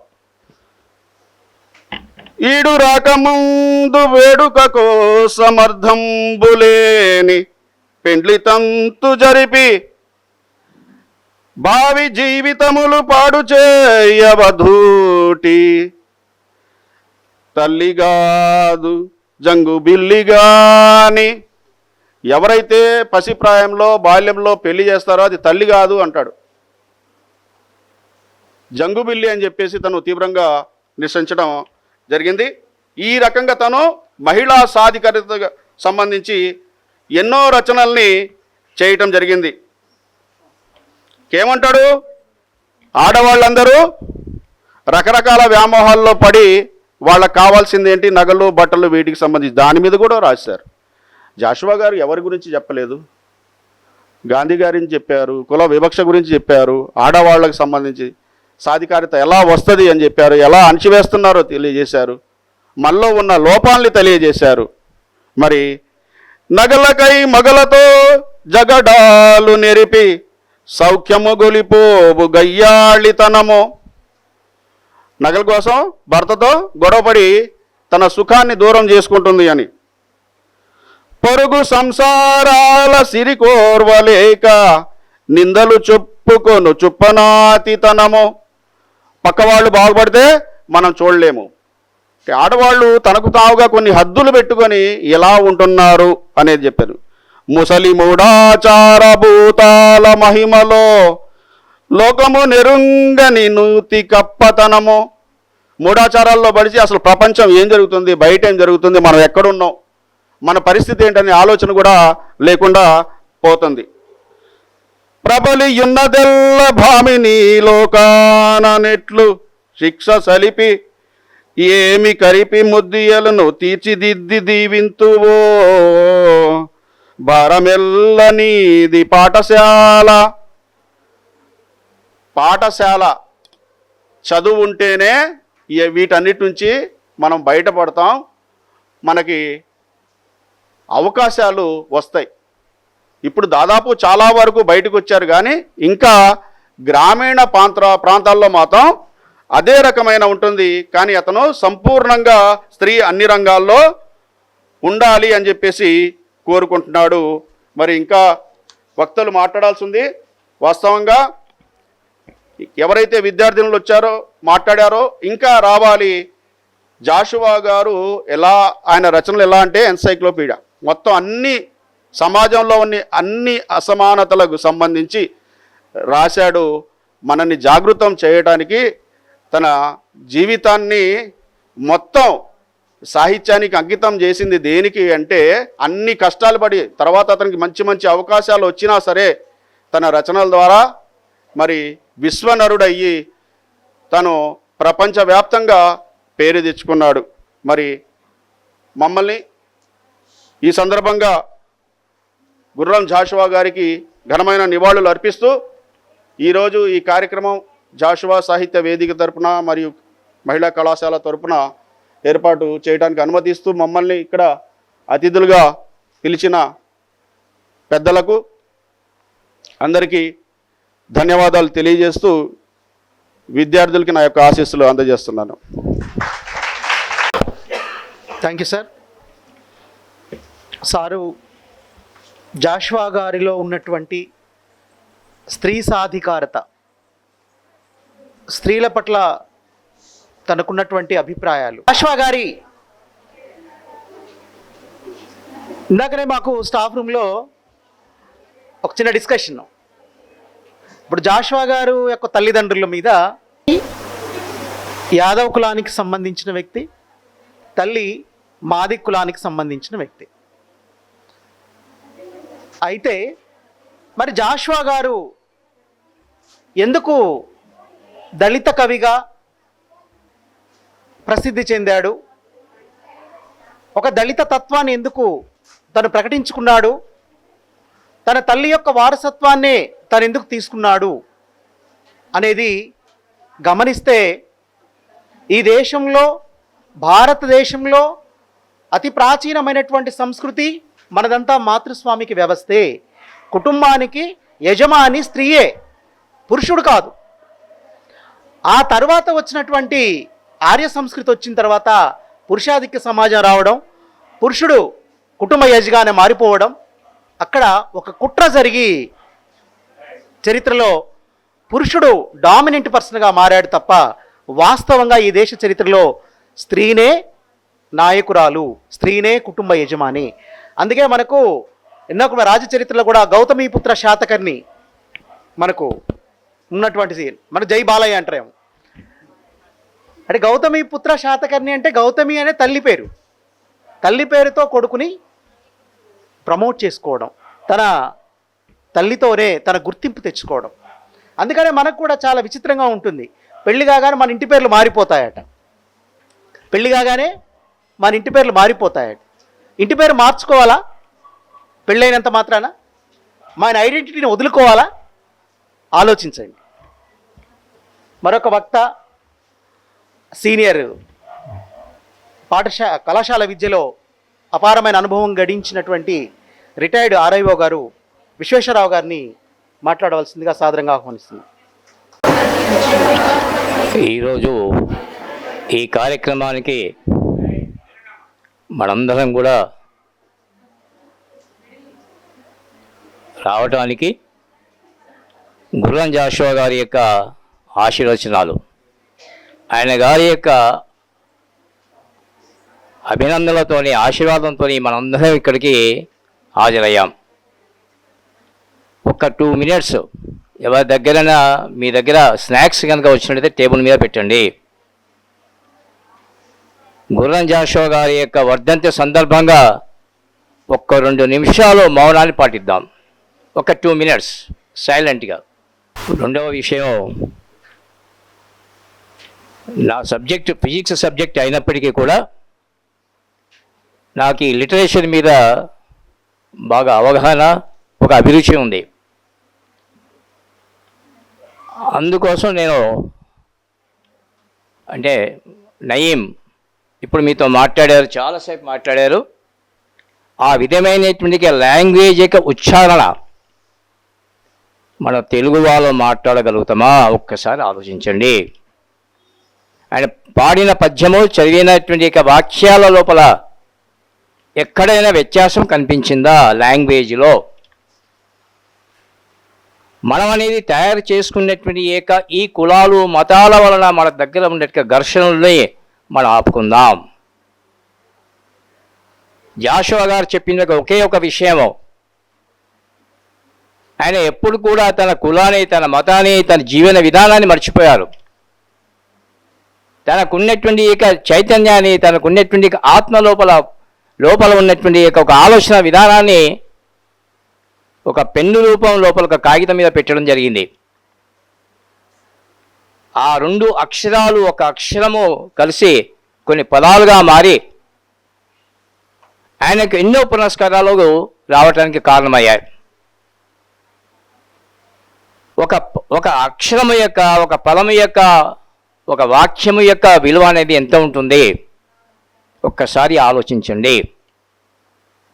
ఈడు రాకముందు వేడుకకో సమర్థంబులేని పెండ్లి తంతు జరిపి భావి జీవితములు పాడు చేయవధూటి తల్లిగాదు జంగు బిల్లిగాని. ఎవరైతే పసిప్రాయంలో బాల్యంలో పెళ్లి చేస్తారో అది తల్లి కాదు అంటాడు. జంగుబిల్లి అని చెప్పేసి తను తీవ్రంగా నిరసించడం జరిగింది. ఈ రకంగా తను మహిళా సాధికారతకు సంబంధించి ఎన్నో రచనల్ని చేయటం జరిగింది. ఏమంటాడు? ఆడవాళ్ళందరూ రకరకాల వ్యామోహాల్లో పడి వాళ్ళకు కావాల్సింది ఏంటి, నగలు బట్టలు, వీటికి సంబంధించి దాని మీద కూడా రాశారు. జాషువా గారు ఎవరి గురించి చెప్పలేదు? గాంధీ గారిని చెప్పారు, కుల వివక్ష గురించి చెప్పారు, ఆడవాళ్ళకు సంబంధించి సాధికారిత ఎలా వస్తుంది అని చెప్పారు, ఎలా అణచివేస్తున్నారో తెలియజేశారు, మనలో ఉన్న లోపాలని తెలియజేశారు. మరి నగలకై మగలతో జగడాలు నెరిపి సౌఖ్యము గొలిపోవు గయ్యాళితనము. నగల కోసం భర్తతో గొడవపడి తన సుఖాన్ని దూరం చేసుకుంటుంది అని. పొరుగు సంసారాల సిరి కోర్వలేక నిందలు చెప్పుకొను చుప్పనాతితనము. పక్కవాళ్ళు బాగుపడితే మనం చూడలేము. ఆడవాళ్ళు తనకు తావుగా కొన్ని హద్దులు పెట్టుకొని ఎలా ఉంటున్నారు అనేది చెప్పారు. ముసలి మూఢాచార భూతాల మహిమలో లోకము నెరుంగని నూతి కప్పతనము. మూఢాచారాల్లో పడిచి అసలు ప్రపంచం ఏం జరుగుతుంది, బయట ఏం జరుగుతుంది, మనం ఎక్కడున్నాం, మన పరిస్థితి ఏంటనే ఆలోచన కూడా లేకుండా పోతుంది. ప్రబలియున్నదెల్ల భామిని లోకాన నెట్లు శిక్ష సలిపి ఏమి కరిపి ముద్దియలను తీర్చిదిద్ది దీవింతువో భారమెల్ల నీది పాఠశాల. పాఠశాల చదువు ఉంటేనే వీటన్నిటి నుంచి మనం బయటపడతాం, మనకి అవకాశాలు వస్తాయి. ఇప్పుడు దాదాపు చాలా వరకు బయటకు వచ్చారు, కానీ ఇంకా గ్రామీణ ప్రాంతాల్లో మాత్రం అదే రకమైన ఉంటుంది. కానీ అతను సంపూర్ణంగా స్త్రీ అన్ని రంగాల్లో ఉండాలి అని చెప్పేసి కోరుకుంటున్నాడు. మరి ఇంకా వక్తలు మాట్లాడాల్సి ఉంది. వాస్తవంగా ఎవరైతే విద్యార్థినులు వచ్చారో మాట్లాడారో ఇంకా రావాలి. జాషువా గారు ఆయన రచనలు ఎలా అంటే ఎన్సైక్లోపీడియా, మొత్తం అన్ని సమాజంలో ఉన్న అన్ని అసమానతలకు సంబంధించి రాశాడు. మనల్ని జాగృతం చేయడానికి తన జీవితాన్ని మొత్తం సాహిత్యానికి అంకితం చేసింది. దేనికి అంటే అన్ని కష్టాలు పడి తర్వాత అతనికి మంచి మంచి అవకాశాలు వచ్చినా సరే తన రచనల ద్వారా మరి విశ్వనరుడయ్యి తను ప్రపంచవ్యాప్తంగా పేరు తెచ్చుకున్నాడు. మరి మమ్మల్ని ఈ సందర్భంగా గుర్రం జాషువా గారికి ఘనమైన నివాళులు అర్పిస్తూ ఈరోజు ఈ కార్యక్రమం జాషువా సాహిత్య వేదిక తరపున మరియు మహిళా కళాశాల తరపున ఏర్పాటు చేయడానికి అనుమతిస్తూ మమ్మల్ని ఇక్కడ అతిథులుగా పిలిచిన పెద్దలకు అందరికీ ధన్యవాదాలు తెలియజేస్తూ విద్యార్థులకి నా యొక్క ఆశీస్సులు అందజేస్తున్నాను. Thank you sir. Sir Jashuva గారిలో ఉన్నటువంటి స్త్రీ సాధికారత, స్త్రీల పట్ల తనకున్నటువంటి అభిప్రాయాలు, జాషువా గారి ఇందాకనే మాకు స్టాఫ్ రూమ్లో ఒక చిన్న డిస్కషన్. ఇప్పుడు జాషువా గారు యొక్క తల్లిదండ్రుల మీద యాదవ్ కులానికి సంబంధించిన వ్యక్తి, తల్లి మాది కులానికి సంబంధించిన వ్యక్తి. అయితే మరి జాషువా గారు ఎందుకు దళిత కవిగా ప్రసిద్ధి చెందాడు, ఒక దళిత తత్వాన్ని ఎందుకు తను ప్రకటించుకున్నాడు, తన తల్లి యొక్క వారసత్వాన్నే తను ఎందుకు తీసుకున్నాడు అనేది గమనిస్తే ఈ దేశంలో, భారతదేశంలో అతి ప్రాచీనమైనటువంటి సంస్కృతి మనదంతా మాతృస్వామికి వ్యవస్థే. కుటుంబానికి యజమాని స్త్రీయే, పురుషుడు కాదు. ఆ తర్వాత వచ్చినటువంటి ఆర్య సంస్కృతి వచ్చిన తర్వాత పురుషాధిక్య సమాజం రావడం, పురుషుడు కుటుంబ యజమాని మారిపోవడం, అక్కడ ఒక కుట్ర జరిగి చరిత్రలో పురుషుడు డామినెంట్ పర్సన్గా మారాడు తప్ప వాస్తవంగా ఈ దేశ చరిత్రలో స్త్రీనే నాయకురాలు, స్త్రీనే కుటుంబ యజమాని. అందుకే మనకు ఎన్నో రాజచరిత్రలో కూడా గౌతమీపుత్ర శాతకర్ణి మనకు ఉన్నటువంటి సీన్, మన జై బాలయ్య అంటారేమో. అంటే గౌతమీపుత్ర శాతకర్ణి అంటే గౌతమి అనే తల్లి పేరు, తల్లి పేరుతో కొడుకుని ప్రమోట్ చేసుకోవడం, తన తల్లితోనే తన గుర్తింపు తెచ్చుకోవడం. అందుకనే మనకు కూడా చాలా విచిత్రంగా ఉంటుంది. పెళ్లి కాగానే మన ఇంటి పేర్లు మారిపోతాయట, పెళ్లి కాగానే మన ఇంటి పేర్లు మారిపోతాయట. ఇంటి పేరు మార్చుకోవాలా పెళ్ళైనంత మాత్రాన? మన ఐడెంటిటీని వదులుకోవాలా? ఆలోచించండి. మరొక వక్త, సీనియర్ కళాశాల విద్యలో అపారమైన అనుభవం గడించినటువంటి రిటైర్డ్ ఆర్ఐఓ గారు విశ్వేశ్వరరావు గారిని మాట్లాడవలసిందిగా సాదరంగా ఆహ్వానిస్తుంది. ఈరోజు ఈ కార్యక్రమానికి మనందరం కూడా రావటానికి గుర్రం జాషువా గారి యొక్క ఆశీర్వచనాలు, ఆయన గారి యొక్క అభినందనలతోని, ఆశీర్వాదంతో మనందరం ఇక్కడికి హాజరయ్యాం. ఒక 2 minutes ఎవరి దగ్గరైనా మీ దగ్గర స్నాక్స్ కనుక వచ్చినట్టయితే టేబుల్ మీద పెట్టండి. గుర్రం జాషువా గారి యొక్క వర్ధంతి సందర్భంగా ఒక్క 2 నిమిషాలు మౌనాన్ని పాటిద్దాం, ఒక 2 minutes సైలెంట్గా. రెండవ విషయం, నా సబ్జెక్టు ఫిజిక్స్ సబ్జెక్ట్ అయినప్పటికీ కూడా నాకు ఈ లిటరేచర్ మీద బాగా అవగాహన, ఒక అభిరుచి ఉంది. అందుకోసం నేను అంటే నయీం ఇప్పుడు మీతో మాట్లాడారు, చాలాసేపు మాట్లాడారు. ఆ విధమైనటువంటి లాంగ్వేజ్ యొక్క ఉచ్చారణ మన తెలుగు వాళ్ళు మాట్లాడగలుగుతామా ఒక్కసారి ఆలోచించండి. ఆయన పాడిన పద్యము చదివినటువంటి వాక్యాల లోపల ఎక్కడైనా వ్యత్యాసం కనిపించిందా లాంగ్వేజ్లో? మనం అనేది తయారు చేసుకున్నటువంటి ఈ కులాలు మతాల వలన మన దగ్గర ఉండే ఘర్షణల్ని మనం ఆపుకుందాం. జాషువా గారు చెప్పిన ఒకే ఒక విషయము, ఆయన ఎప్పుడు కూడా తన కులాన్ని, తన మతాన్ని, తన జీవన విధానాన్ని మర్చిపోయారు. తనకున్నటువంటి చైతన్యాన్ని, తనకున్నటువంటి ఆత్మ లోపల ఉన్నటువంటి ఒక ఆలోచన విధానాన్ని ఒక పెన్ను రూపం లోపల ఒక కాగితం మీద పెట్టడం జరిగింది. ఆ 2 అక్షరాలు ఒక అక్షరము కలిసి కొన్ని పదాలుగా మారి ఆయనకు ఎన్నో పురస్కారాలు రావడానికి కారణమయ్యాయి. ఒక అక్షరము యొక్క, ఒక పదము యొక్క, ఒక వాక్యము యొక్క విలువ అనేది ఎంత ఉంటుంది ఒక్కసారి ఆలోచించండి.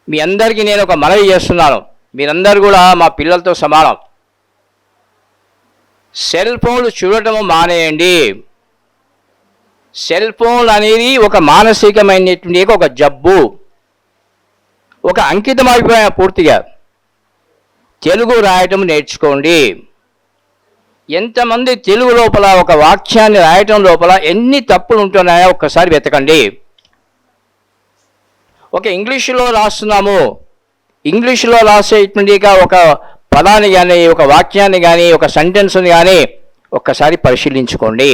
మీ అందరికీ నేను ఒక మనవి చేస్తున్నాను, మీరందరూ కూడా మా పిల్లలతో సమానం. సెల్ ఫోన్లు చూడటము మానేయండి. సెల్ ఫోన్ అనేది ఒక మానసికమైనటువంటి ఒక జబ్బు, ఒక అంకితం అయిపోయిన పూర్తిగా. తెలుగు రాయటం నేర్చుకోండి. ఎంతమంది తెలుగు లోపల ఒక వాక్యాన్ని రాయటం లోపల ఎన్ని తప్పులు ఉంటున్నాయో ఒక్కసారి వెతకండి. ఒక ఇంగ్లీషులో రాస్తున్నాము, ఇంగ్లీషులో రాసేటువంటి ఒక పదాన్ని కానీ, ఒక వాక్యాన్ని కానీ, ఒక సెంటెన్స్ని కానీ ఒక్కసారి పరిశీలించుకోండి.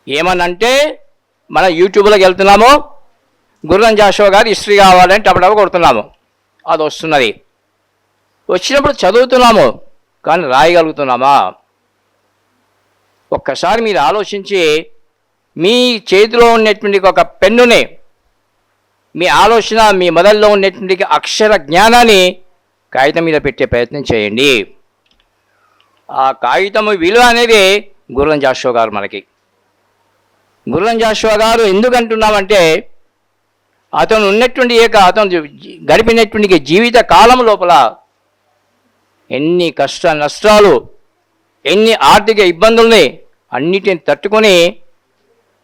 ఏమనంటే మన యూట్యూబ్లోకి వెళ్తున్నాము, గుర్రం జాషువా గారు హిస్టరీ కావాలని టపటప కొడుతున్నాము, అది వస్తున్నది. వచ్చినప్పుడు చదువుతున్నాము, కానీ రాయగలుగుతున్నామా? ఒక్కసారి మీరు ఆలోచించి మీ చేతిలో ఉన్నటువంటి ఒక పెన్నుని, మీ ఆలోచన, మీ మొదల్లో ఉన్నటువంటి అక్షర జ్ఞానాన్ని కాగితం మీద పెట్టే ప్రయత్నం చేయండి. ఆ కాగితం విలువ అనేది గుర్రం జాషువా గారు మనకి. గుర్రం జాషువా గారు ఎందుకంటున్నామంటే అతను ఉన్నటువంటి అతను గడిపినటువంటి జీవిత కాలం లోపల ఎన్ని కష్ట నష్టాలు, ఎన్ని ఆర్థిక ఇబ్బందుల్ని అన్నిటిని తట్టుకొని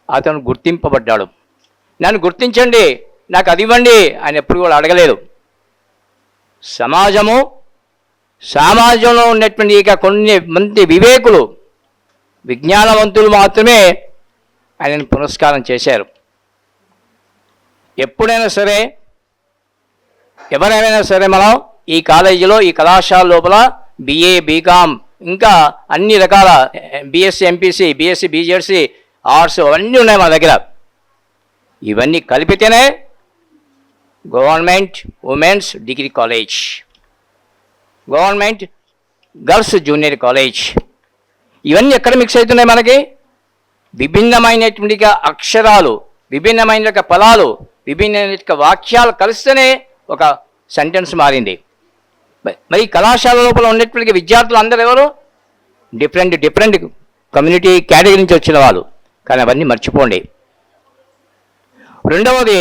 అతను గుర్తింపబడ్డాడు. నన్ను గుర్తించండి, నాకు అది ఇవ్వండి ఆయన ఎప్పుడు కూడా అడగలేదు. సమాజంలో ఉన్నటువంటి కొన్ని మంది వివేకులు, విజ్ఞానవంతులు మాత్రమే ఆయనను పురస్కారం చేశారు. ఎప్పుడైనా సరే, ఎవరైనా సరే, మనం ఈ కాలేజీలో, ఈ కళాశాల లోపల బిఏ, బీకామ్, ఇంకా అన్ని రకాల BSc, MPC, BSc, BZC, arts అవన్నీ ఉన్నాయి మన దగ్గర. ఇవన్నీ కలిపితేనే government women's degree college, government girls junior college. ఇవన్నీ ఎక్కడ మిక్స్ అవుతున్నాయి మనకి? విభిన్నమైనటువంటి అక్షరాలు, విభిన్నమైన పదాలు, విభిన్నమైన వాక్యాలు కలిస్తేనే ఒక సెంటెన్స్ మారింది. మరి కళాశాల లోపల ఉన్నటువంటి విద్యార్థులు అందరూ ఎవరు? డిఫరెంట్ కమ్యూనిటీ కేటగిరీ నుంచి వచ్చిన వాళ్ళు. కానీ అవన్నీ మర్చిపోండి. రెండవది,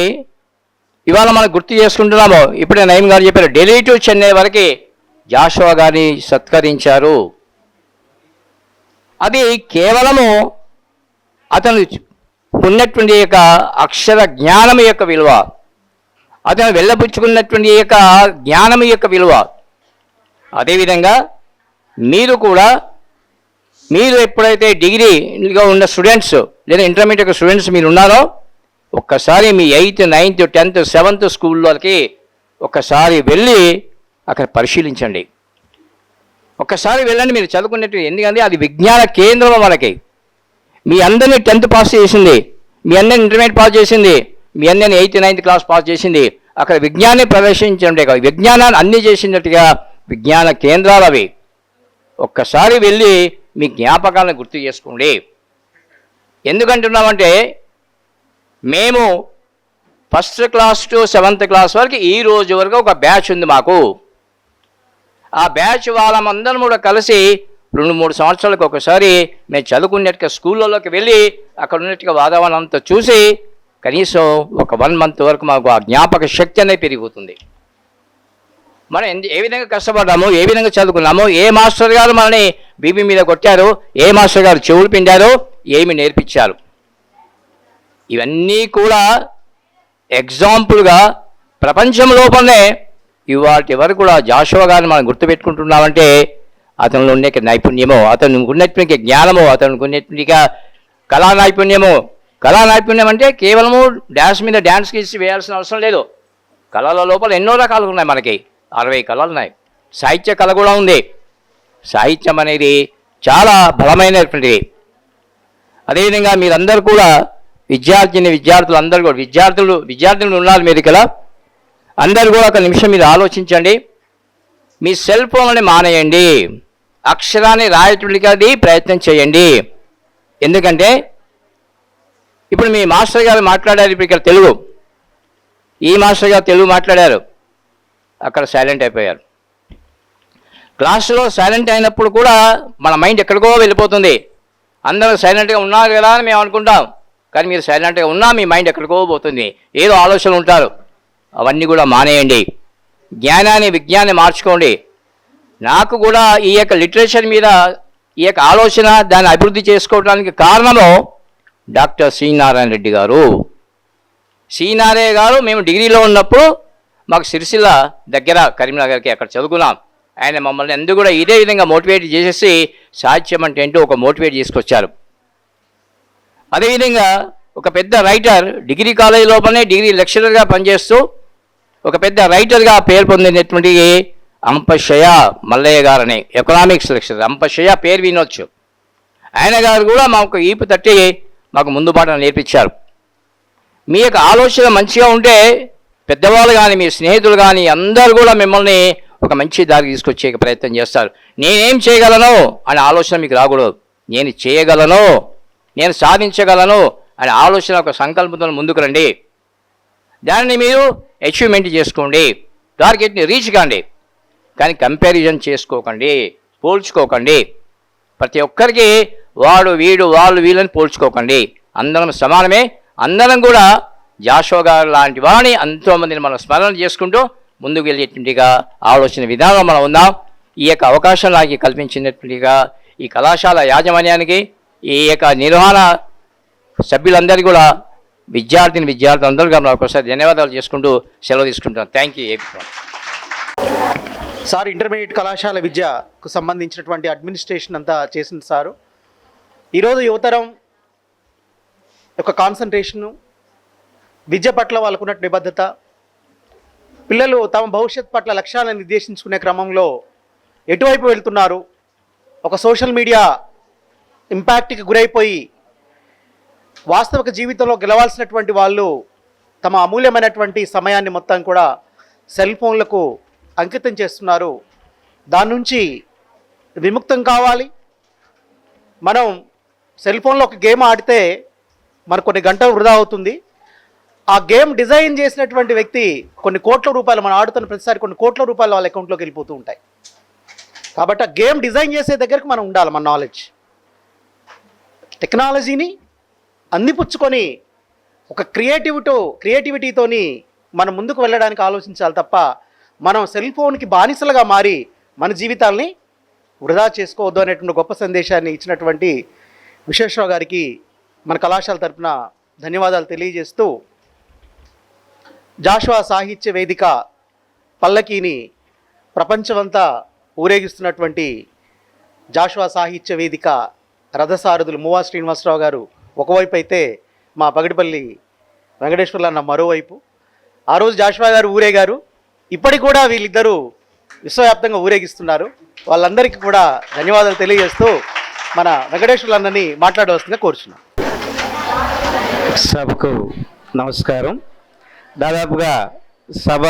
ఇవాళ మనం గుర్తు చేసుకుంటున్నాము, ఇప్పుడే నయీం గారు చెప్పారు, ఢిల్లీ టు చెన్నై వరకు జాషువా గారిని సత్కరించారు. అది కేవలము అతను ఉన్నటువంటి అక్షర జ్ఞానం యొక్క విలువ, అతను వెళ్ళబుచ్చుకున్నటువంటి జ్ఞానం యొక్క విలువ. అదేవిధంగా మీరు ఎప్పుడైతే డిగ్రీగా ఉన్న స్టూడెంట్స్ లేదా ఇంటర్మీడియట్ స్టూడెంట్స్ మీరు ఉన్నారో, ఒక్కసారి మీ 8th, 9th, 10th, 7th స్కూల్లోకి ఒక్కసారి వెళ్ళి అక్కడ పరిశీలించండి. ఒక్కసారి వెళ్ళండి, మీరు చదువుకున్నట్టు. ఎందుకంటే అది విజ్ఞాన కేంద్రం మనకి. మీ అందరినీ 10th పాస్ చేసింది, మీ అందరిని ఇంటర్మీడియట్ పాస్ చేసింది, మీ అందరిని 8th, 9th క్లాస్ పాస్ చేసింది. అక్కడ విజ్ఞానాన్ని ప్రదర్శించండి, విజ్ఞానాన్ని అన్ని చేసినట్టుగా విజ్ఞాన కేంద్రాలు అవి. ఒక్కసారి వెళ్ళి మీ జ్ఞాపకాలను గుర్తు చేసుకోండి. ఎందుకంటున్నామంటే మేము 1st class to 7th class వరకు ఈ రోజు వరకు ఒక బ్యాచ్ ఉంది మాకు. ఆ బ్యాచ్ వాళ్ళమందరం కూడా కలిసి 2-3 సంవత్సరాలకు ఒకసారి మేము చదువుకున్నట్టుగా స్కూళ్ళలోకి వెళ్ళి అక్కడ ఉన్నట్టుగా వాతావరణం అంతా చూసి కనీసం ఒక 1 month వరకు మాకు ఆ జ్ఞాపక శక్తి అనేది పెరిగిపోతుంది. మనం ఏ విధంగా కష్టపడ్డాము, ఏ విధంగా చదువుకున్నాము, ఏ మాస్టర్ గారు మనని బీపీ మీద కొట్టారు, ఏ మాస్టర్ గారు చెవులు పిండారు, ఏమి నేర్పించారు. ఇవన్నీ కూడా ఎగ్జాంపుల్గా ప్రపంచం లోపలనే ఇవాటి వరకు కూడా జాషువా గారిని మనం గుర్తుపెట్టుకుంటున్నామంటే అతనిలో ఉండే నైపుణ్యమో, అతను ఉన్నటువంటి జ్ఞానమో, అతనికి ఉన్నటువంటి కళా నైపుణ్యమో. కళా నైపుణ్యం అంటే కేవలము డ్యాన్స్ మీద డ్యాన్స్ గీసి వేయాల్సిన అవసరం లేదు. కళల లోపల ఎన్నో రకాలు ఉన్నాయి. మనకి 60 కళలు ఉన్నాయి. సాహిత్య కళ కూడా ఉంది. సాహిత్యం అనేది చాలా బలమైనటువంటిది. అదేవిధంగా మీరందరూ కూడా విద్యార్థులు అందరూ కూడా విద్యార్థులు ఉన్నారు మీరు ఇక్కడ. అందరూ కూడా ఒక నిమిషం మీరు ఆలోచించండి. మీ సెల్ ఫోన్లని మానేయండి. అక్షరాన్ని రాయటానికి ప్రయత్నం చేయండి. ఎందుకంటే ఇప్పుడు మీ మాస్టర్ గారు మాట్లాడారు. ఇప్పుడు ఇక్కడ తెలుగు, ఈ మాస్టర్ గారు తెలుగు మాట్లాడారు, అక్కడ సైలెంట్ అయిపోయారు. క్లాసులో సైలెంట్ అయినప్పుడు కూడా మన మైండ్ ఎక్కడికో వెళ్ళిపోతుంది. అందరూ సైలెంట్గా ఉన్నారు కదా అని మేము అనుకుంటాం, కానీ మీరు సైలెంట్గా ఉన్నా మీ మైండ్ ఎక్కడికో పోతుంది, ఏదో ఆలోచనలు ఉంటారు. అవన్నీ కూడా మానేయండి. జ్ఞానాన్ని విజ్ఞాన్ని మార్చుకోండి. నాకు కూడా ఈ యొక్క లిటరేచర్ మీద ఈ యొక్క ఆలోచన దాన్ని అభివృద్ధి చేసుకోవడానికి కారణము డాక్టర్ సి నారాయణ రెడ్డి గారు. సి నారాయణ గారు మేము డిగ్రీలో ఉన్నప్పుడు మాకు సిరిసిల్ల దగ్గర కరీంనగర్కి అక్కడ చదువుకున్నాం. ఆయన మమ్మల్ని అందరూ కూడా ఇదే విధంగా మోటివేట్ చేసేసి సాహిత్యం అంటే ఏంటో ఒక మోటివేట్ చేసుకొచ్చారు. అదేవిధంగా ఒక పెద్ద రైటర్, డిగ్రీ కాలేజ్ లోపలనే డిగ్రీ లెక్చరర్గా పనిచేస్తూ ఒక పెద్ద రైటర్గా పేరు పొందినటువంటి అంపశయ్య మల్లయ్య గారని ఎకనామిక్స్ లెక్చరర్. అంపశయ్య పేరు వినొచ్చు. ఆయన గారు కూడా మాకు ఈపు తట్టి మాకు ముందు బాటను నేర్పించారు. మీ యొక్క ఆలోచన మంచిగా ఉంటే పెద్దవాళ్ళు కానీ మీ స్నేహితులు కానీ అందరూ కూడా మిమ్మల్ని ఒక మంచి దారికి తీసుకొచ్చే ప్రయత్నం చేస్తారు. నేనేం చేయగలను అనే ఆలోచన మీకు రాకూడదు. నేను చేయగలను, నేను సాధించగలను అనే ఆలోచన, ఒక సంకల్పంతో ముందుకు రండి. దానిని మీరు అచీవ్మెంట్ చేసుకోండి, టార్గెట్ని రీచ్ కాండి. కానీ కంపారిజన్ చేసుకోకండి, పోల్చుకోకండి. ప్రతి ఒక్కరికి వాడు వీడు వాళ్ళు వీళ్ళని పోల్చుకోకండి. అందరం సమానమే. అందరం కూడా జాషువా గారు లాంటి వాడిని ఎంతోమందిని మనం స్మరణ చేసుకుంటూ ముందుకు వెళ్ళేటువంటిగా ఆలోచన విధానం మనం ఉందాం. ఈ యొక్క అవకాశం నాకు కల్పించినటువంటిగా ఈ కళాశాల యాజమాన్యానికి, ఈ యొక్క నిర్వహణ సభ్యులందరికీ కూడా విద్యార్థులందరికీ మనం ఒకసారి ధన్యవాదాలు చేసుకుంటూ సెలవు తీసుకుంటాం. Thank you. సార్ ఇంటర్మీడియట్ కళాశాల విద్యకు సంబంధించినటువంటి అడ్మినిస్ట్రేషన్ అంతా చేసింది సారు. ఈరోజు యువతరం యొక్క కాన్సన్ట్రేషను, విద్య పట్ల వాళ్ళకున్న నిబద్ధత, పిల్లలు తమ భవిష్యత్ పట్ల లక్ష్యాలను నిర్దేశించుకునే క్రమంలో ఎటువైపు వెళ్తున్నారు, ఒక సోషల్ మీడియా ఇంపాక్ట్కి గురైపోయి వాస్తవిక జీవితంలో గెలవాల్సినటువంటి వాళ్ళు తమ అమూల్యమైనటువంటి సమయాన్ని మొత్తం కూడా సెల్ ఫోన్లకు అంకితం చేస్తున్నారు. దాని నుంచి విముక్తం కావాలి. మనం సెల్ ఫోన్లో ఒక గేమ్ ఆడితే మనకు కొన్ని గంటలు వృధా అవుతుంది. ఆ గేమ్ డిజైన్ చేసినటువంటి వ్యక్తి కొన్ని కోట్ల రూపాయలు, మనం ఆడుతున్న ప్రతిసారి కొన్ని కోట్ల రూపాయలు వాళ్ళ అకౌంట్లోకి వెళ్ళిపోతూ ఉంటాయి. కాబట్టి ఆ గేమ్ డిజైన్ చేసే దగ్గరికి మనం ఉండాలి. మన నాలెడ్జ్, టెక్నాలజీని అందిపుచ్చుకొని ఒక క్రియేటివిటీతోని మనం ముందుకు వెళ్ళడానికి ఆలోచించాలి తప్ప మనం సెల్ ఫోన్కి బానిసలుగా మారి మన జీవితాల్ని వృధా చేసుకోవద్దు అనేటువంటి గొప్ప సందేశాన్ని ఇచ్చినటువంటి విశ్వేశ్వరరావు గారికి మన కళాశాల తరఫున ధన్యవాదాలు తెలియజేస్తూ, జాషువా సాహిత్య వేదిక పల్లకీని ప్రపంచమంతా ఊరేగిస్తున్నటువంటి జాషువా సాహిత్య వేదిక రథసారథులు మువ్వా శ్రీనివాసరావు గారు ఒకవైపు అయితే మా పగడిపల్లి వెంకటేశ్వర్లు అన్న మరోవైపు. ఆ రోజు జాషువా గారు ఊరేగారు, ఇప్పటికి కూడా వీళ్ళిద్దరూ విశ్వవ్యాప్తంగా ఊరేగిస్తున్నారు. వాళ్ళందరికీ కూడా ధన్యవాదాలు తెలియజేస్తూ మన వెంకటేశ్వర్లు అన్నని మాట్లాడవలసిందిగా కోరుచున్నాం. సభకు నమస్కారం. దాదాపుగా సభ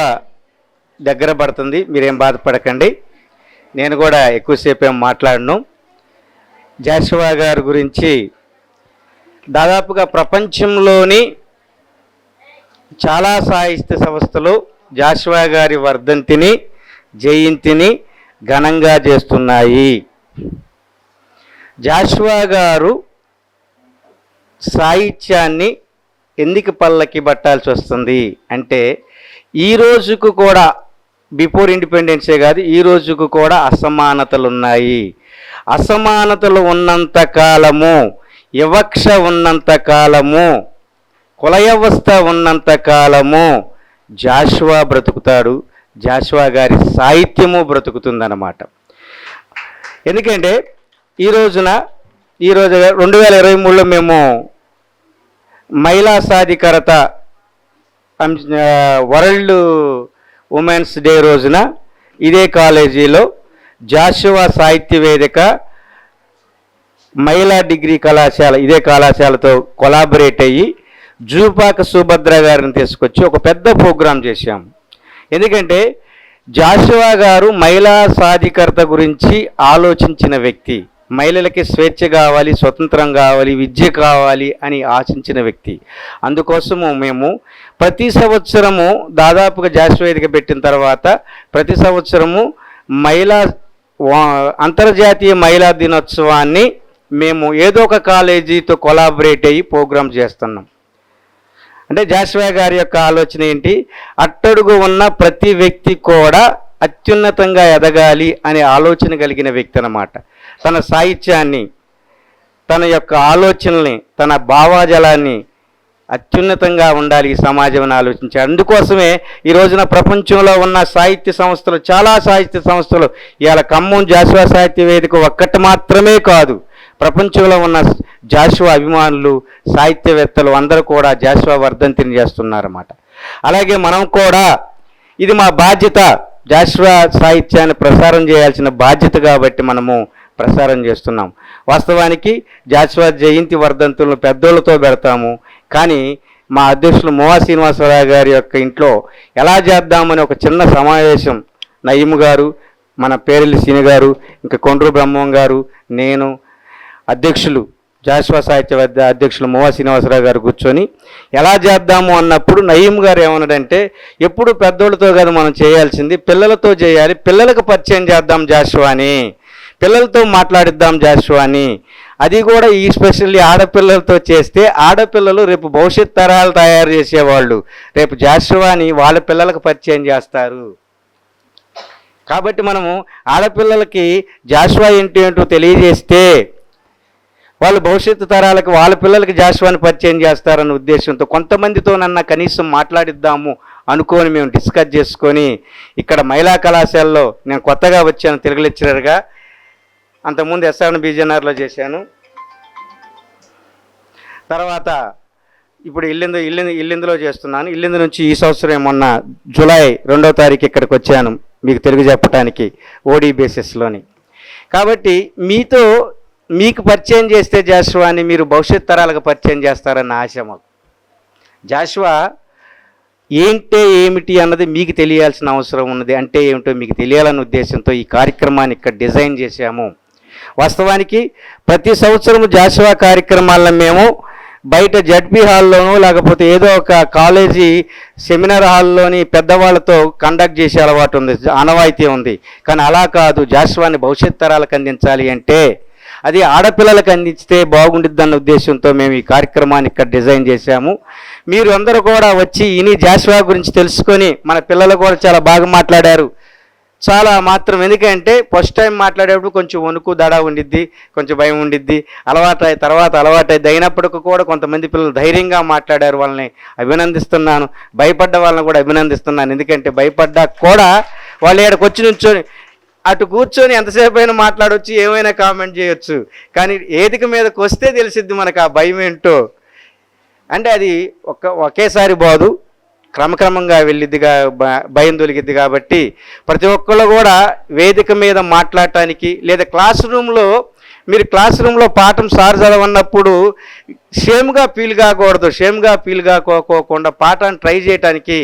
దగ్గర పడుతుంది, మీరేం బాధపడకండి. నేను కూడా ఎక్కువసేపు ఏం మాట్లాడను. జాషువా గారి గురించి దాదాపుగా ప్రపంచంలోని చాలా సాహిత్య సంస్థలు జాషువా గారి వర్ధంతిని, జయంతిని ఘనంగా చేస్తున్నాయి. జాషువా గారు సాహిత్యాన్ని ఎందుకు పల్లకి పట్టాల్సి వస్తుంది అంటే, ఈ రోజుకు కూడా బిఫోర్ ఇండిపెండెన్సే కాదు, ఈ రోజుకు కూడా అసమానతలు ఉన్నాయి. అసమానతలు ఉన్నంత కాలము వివక్ష ఉన్నంత కాలము, కుల వ్యవస్థ ఉన్నంత కాలము జాషువా బ్రతుకుతాడు, జాషువా గారి సాహిత్యము బ్రతుకుతుందన్నమాట. ఎందుకంటే ఈరోజు 2023లో మేము మహిళా సాధికారత వరల్డ్ ఉమెన్స్ డే రోజున ఇదే కాలేజీలో జాషువా సాహిత్య వేదిక మహిళా డిగ్రీ కళాశాల ఇదే కళాశాలతో కొలాబరేట్ అయ్యి జూపాక సుభద్ర గారిని తీసుకొచ్చి ఒక పెద్ద ప్రోగ్రాం చేశాము. ఎందుకంటే జాషువా గారు మహిళా సాధికారత గురించి ఆలోచించిన వ్యక్తి. మహిళలకి స్వేచ్ఛ కావాలి, స్వతంత్రం కావాలి, విద్య కావాలి అని ఆశించిన వ్యక్తి. అందుకోసము మేము ప్రతి సంవత్సరము దాదాపుగా జాషువా వేదిక పెట్టిన తర్వాత ప్రతి సంవత్సరము అంతర్జాతీయ మహిళా దినోత్సవాన్ని మేము ఏదో ఒక కాలేజీతో కొలాబరేట్ అయ్యి ప్రోగ్రాం చేస్తున్నాం. అంటే జాషువా గారి యొక్క ఆలోచన ఏంటి, అట్టడుగు ఉన్న ప్రతి వ్యక్తి కూడా అత్యున్నతంగా ఎదగాలి అనే ఆలోచన కలిగిన వ్యక్తి అన్నమాట. తన సాహిత్యాన్ని, తన యొక్క ఆలోచనల్ని, తన భావాజలాన్ని అత్యున్నతంగా ఉండాలి ఈ సమాజం అని ఆలోచించాడు. అందుకోసమే ఈ రోజున ప్రపంచంలో ఉన్న సాహిత్య సంస్థలు, చాలా సాహిత్య సంస్థలు, ఇవాళ ఖమ్మం జాషువా సాహిత్య వేదిక ఒక్కటి మాత్రమే కాదు, ప్రపంచంలో ఉన్న జాషువా అభిమానులు, సాహిత్యవేత్తలు అందరూ కూడా జాషువా వర్ధంతిని చేస్తున్నారన్నమాట. అలాగే మనం కూడా ఇది మా బాధ్యత, జాషువా సాహిత్యాన్ని ప్రసారం చేయాల్సిన బాధ్యత కాబట్టి మనము ప్రసారం చేస్తున్నాం. వాస్తవానికి జాషువా జయంతి వర్ధంతులను పెద్దోళ్ళతో పెడతాము, కానీ మా అధ్యక్షులు మోవా శ్రీనివాసరావు గారి యొక్క ఇంట్లో ఎలా చేద్దామని ఒక చిన్న సమావేశం నయీము గారు, మన పేరెల్లి సీని గారు, ఇంకా కొండ్రు బ్రహ్మం గారు, నేను, అధ్యక్షులు జాషువా సాహిత్య అధ్యక్షులు మోవా శ్రీనివాసరావు గారు కూర్చొని ఎలా చేద్దాము అన్నప్పుడు నయీం గారు ఏమన్నాడంటే, ఎప్పుడు పెద్దోళ్ళతో కాదు మనం చేయాల్సింది, పిల్లలతో చేయాలి, పిల్లలకు పరిచయం చేద్దాం జాషువాని, పిల్లలతో మాట్లాడిద్దాం జాషువాని, అది కూడా ఈ స్పెషల్లీ ఆడపిల్లలతో చేస్తే ఆడపిల్లలు రేపు భవిష్యత్ తరాలు తయారు చేసేవాళ్ళు, రేపు జాషువాని వాళ్ళ పిల్లలకు పరిచయం చేస్తారు. కాబట్టి మనము ఆడపిల్లలకి జాషువా ఏంటో తెలియజేస్తే వాళ్ళు భవిష్యత్తు తరాలకు వాళ్ళ పిల్లలకి జాషువాని పరిచయం చేస్తారన్న ఉద్దేశంతో కొంతమందితో నన్న కనీసం మాట్లాడిద్దాము అనుకొని మేము డిస్కస్ చేసుకొని ఇక్కడ మహిళా కళాశాలలో నేను కొత్తగా వచ్చాను తెలుగు లెక్చరర్గా, అంతకుముందు ఎస్ఆర్ఎన్ బీజేఆర్లో చేశాను, తర్వాత ఇప్పుడు ఇల్లిందులో చేస్తున్నాను. ఇల్లిందు నుంచి ఈ సంవత్సరం మొన్న జూలై 2వ తారీఖు ఇక్కడికి వచ్చాను మీకు తెలుగు చెప్పడానికి ఓడి బేసిస్లోని. కాబట్టి మీకు పరిచయం చేస్తే జాషువాని మీరు భవిష్యత్ తరాలకు పరిచయం చేస్తారన్న ఆశ మాకు. జాషువా ఏమిటి అన్నది మీకు తెలియాల్సిన అవసరం ఉన్నది, అంటే ఏమిటో మీకు తెలియాలన్న ఉద్దేశంతో ఈ కార్యక్రమాన్ని ఇక్కడ డిజైన్ చేశాము. వాస్తవానికి ప్రతి సంవత్సరం జాషువా కార్యక్రమాలను మేము బయట జడ్పీ హాల్లోనూ లేకపోతే ఏదో ఒక కాలేజీ సెమినార్ హాల్లోని పెద్దవాళ్ళతో కండక్ట్ చేసే అలవాటు ఉంది, ఆనవాయితీ ఉంది. కానీ అలా కాదు, జాషువాని భవిష్యత్ తరాలకు అందించాలి అంటే అది ఆడపిల్లలకు అందించితే బాగుండిద్దన్న ఉద్దేశంతో మేము ఈ కార్యక్రమాన్ని ఇక్కడ డిజైన్ చేశాము. మీరు అందరూ కూడా వచ్చి జాషువా గురించి తెలుసుకొని, మన పిల్లలు కూడా చాలా బాగా మాట్లాడారు, చాలా మాత్రం. ఎందుకంటే ఫస్ట్ టైం మాట్లాడేటప్పుడు కొంచెం వణుకు దడ ఉండిద్ది, కొంచెం భయం ఉండిద్ది, తర్వాత అలవాటైంది. అయినప్పటికీ కూడా కొంతమంది పిల్లలు ధైర్యంగా మాట్లాడారు, వాళ్ళని అభినందిస్తున్నాను. భయపడ్డ వాళ్ళని కూడా అభినందిస్తున్నాను, ఎందుకంటే భయపడ్డా కూడా వాళ్ళు ఇక్కడికి వచ్చి నుంచొని అటు కూర్చొని ఎంతసేపు అయినా మాట్లాడవచ్చు, ఏమైనా కామెంట్ చేయొచ్చు. కానీ వేదిక మీదకి వస్తే తెలిసిద్ది మనకు ఆ భయం ఏంటో. అంటే అది ఒకేసారి పోదు, క్రమక్రమంగా వెళ్ళిద్దిగా, భయం తొలగిద్ది. కాబట్టి ప్రతి ఒక్కళ్ళు కూడా వేదిక మీద మాట్లాడటానికి, లేదా క్లాస్ రూమ్లో పాఠం సార్ చదవన్నప్పుడు షేమ్గా ఫీల్ కాకోకుండా పాఠాన్ని ట్రై చేయడానికి,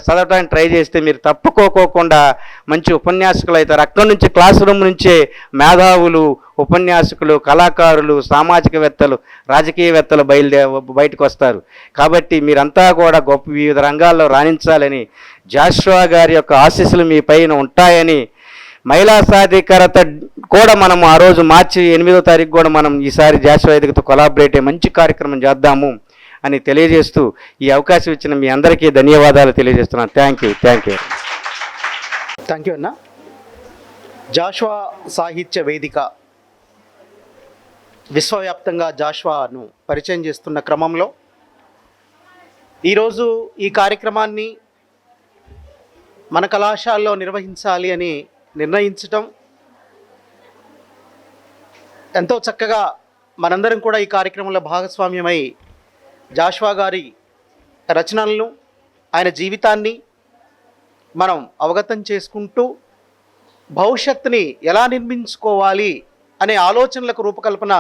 చదవటానికి ట్రై చేస్తే మీరు తప్పుకోకుండా మంచి ఉపన్యాసకులు అవుతారు. అక్కడి నుంచి క్లాస్ రూమ్ నుంచే మేధావులు, ఉపన్యాసకులు, కళాకారులు, సామాజికవేత్తలు, రాజకీయవేత్తలు బయటకు వస్తారు. కాబట్టి మీరంతా కూడా వివిధ రంగాల్లో రాణించాలని, జాషువా గారి యొక్క ఆశీస్సులు మీ పైన ఉంటాయని, మహిళా సాధికారత కూడా మనం ఆ రోజు మార్చి 8వ తారీఖు కూడా మనం ఈసారి జాషువా వేదికతో కొలాబరేట్ అయ్యి మంచి కార్యక్రమం చేద్దాము అని తెలియజేస్తూ ఈ అవకాశం ఇచ్చిన మీ అందరికీ ధన్యవాదాలు తెలియజేస్తున్నాను. థ్యాంక్ యూ అన్న. జాషువా సాహిత్య వేదిక విశ్వవ్యాప్తంగా జాషువాను పరిచయం చేస్తున్న క్రమంలో ఈరోజు ఈ కార్యక్రమాన్ని మన కళాశాలలో నిర్వహించాలి అని నిర్ణయించటం ఎంతో చక్కగా మనందరం కూడా ఈ కార్యక్రమంలో భాగస్వామ్యమై జాషువా గారి రచనలను, ఆయన జీవితాన్ని మనం అవగతం చేసుకుంటూ భవిష్యత్తుని ఎలా నిర్మించుకోవాలి అనే ఆలోచనలకు రూపకల్పన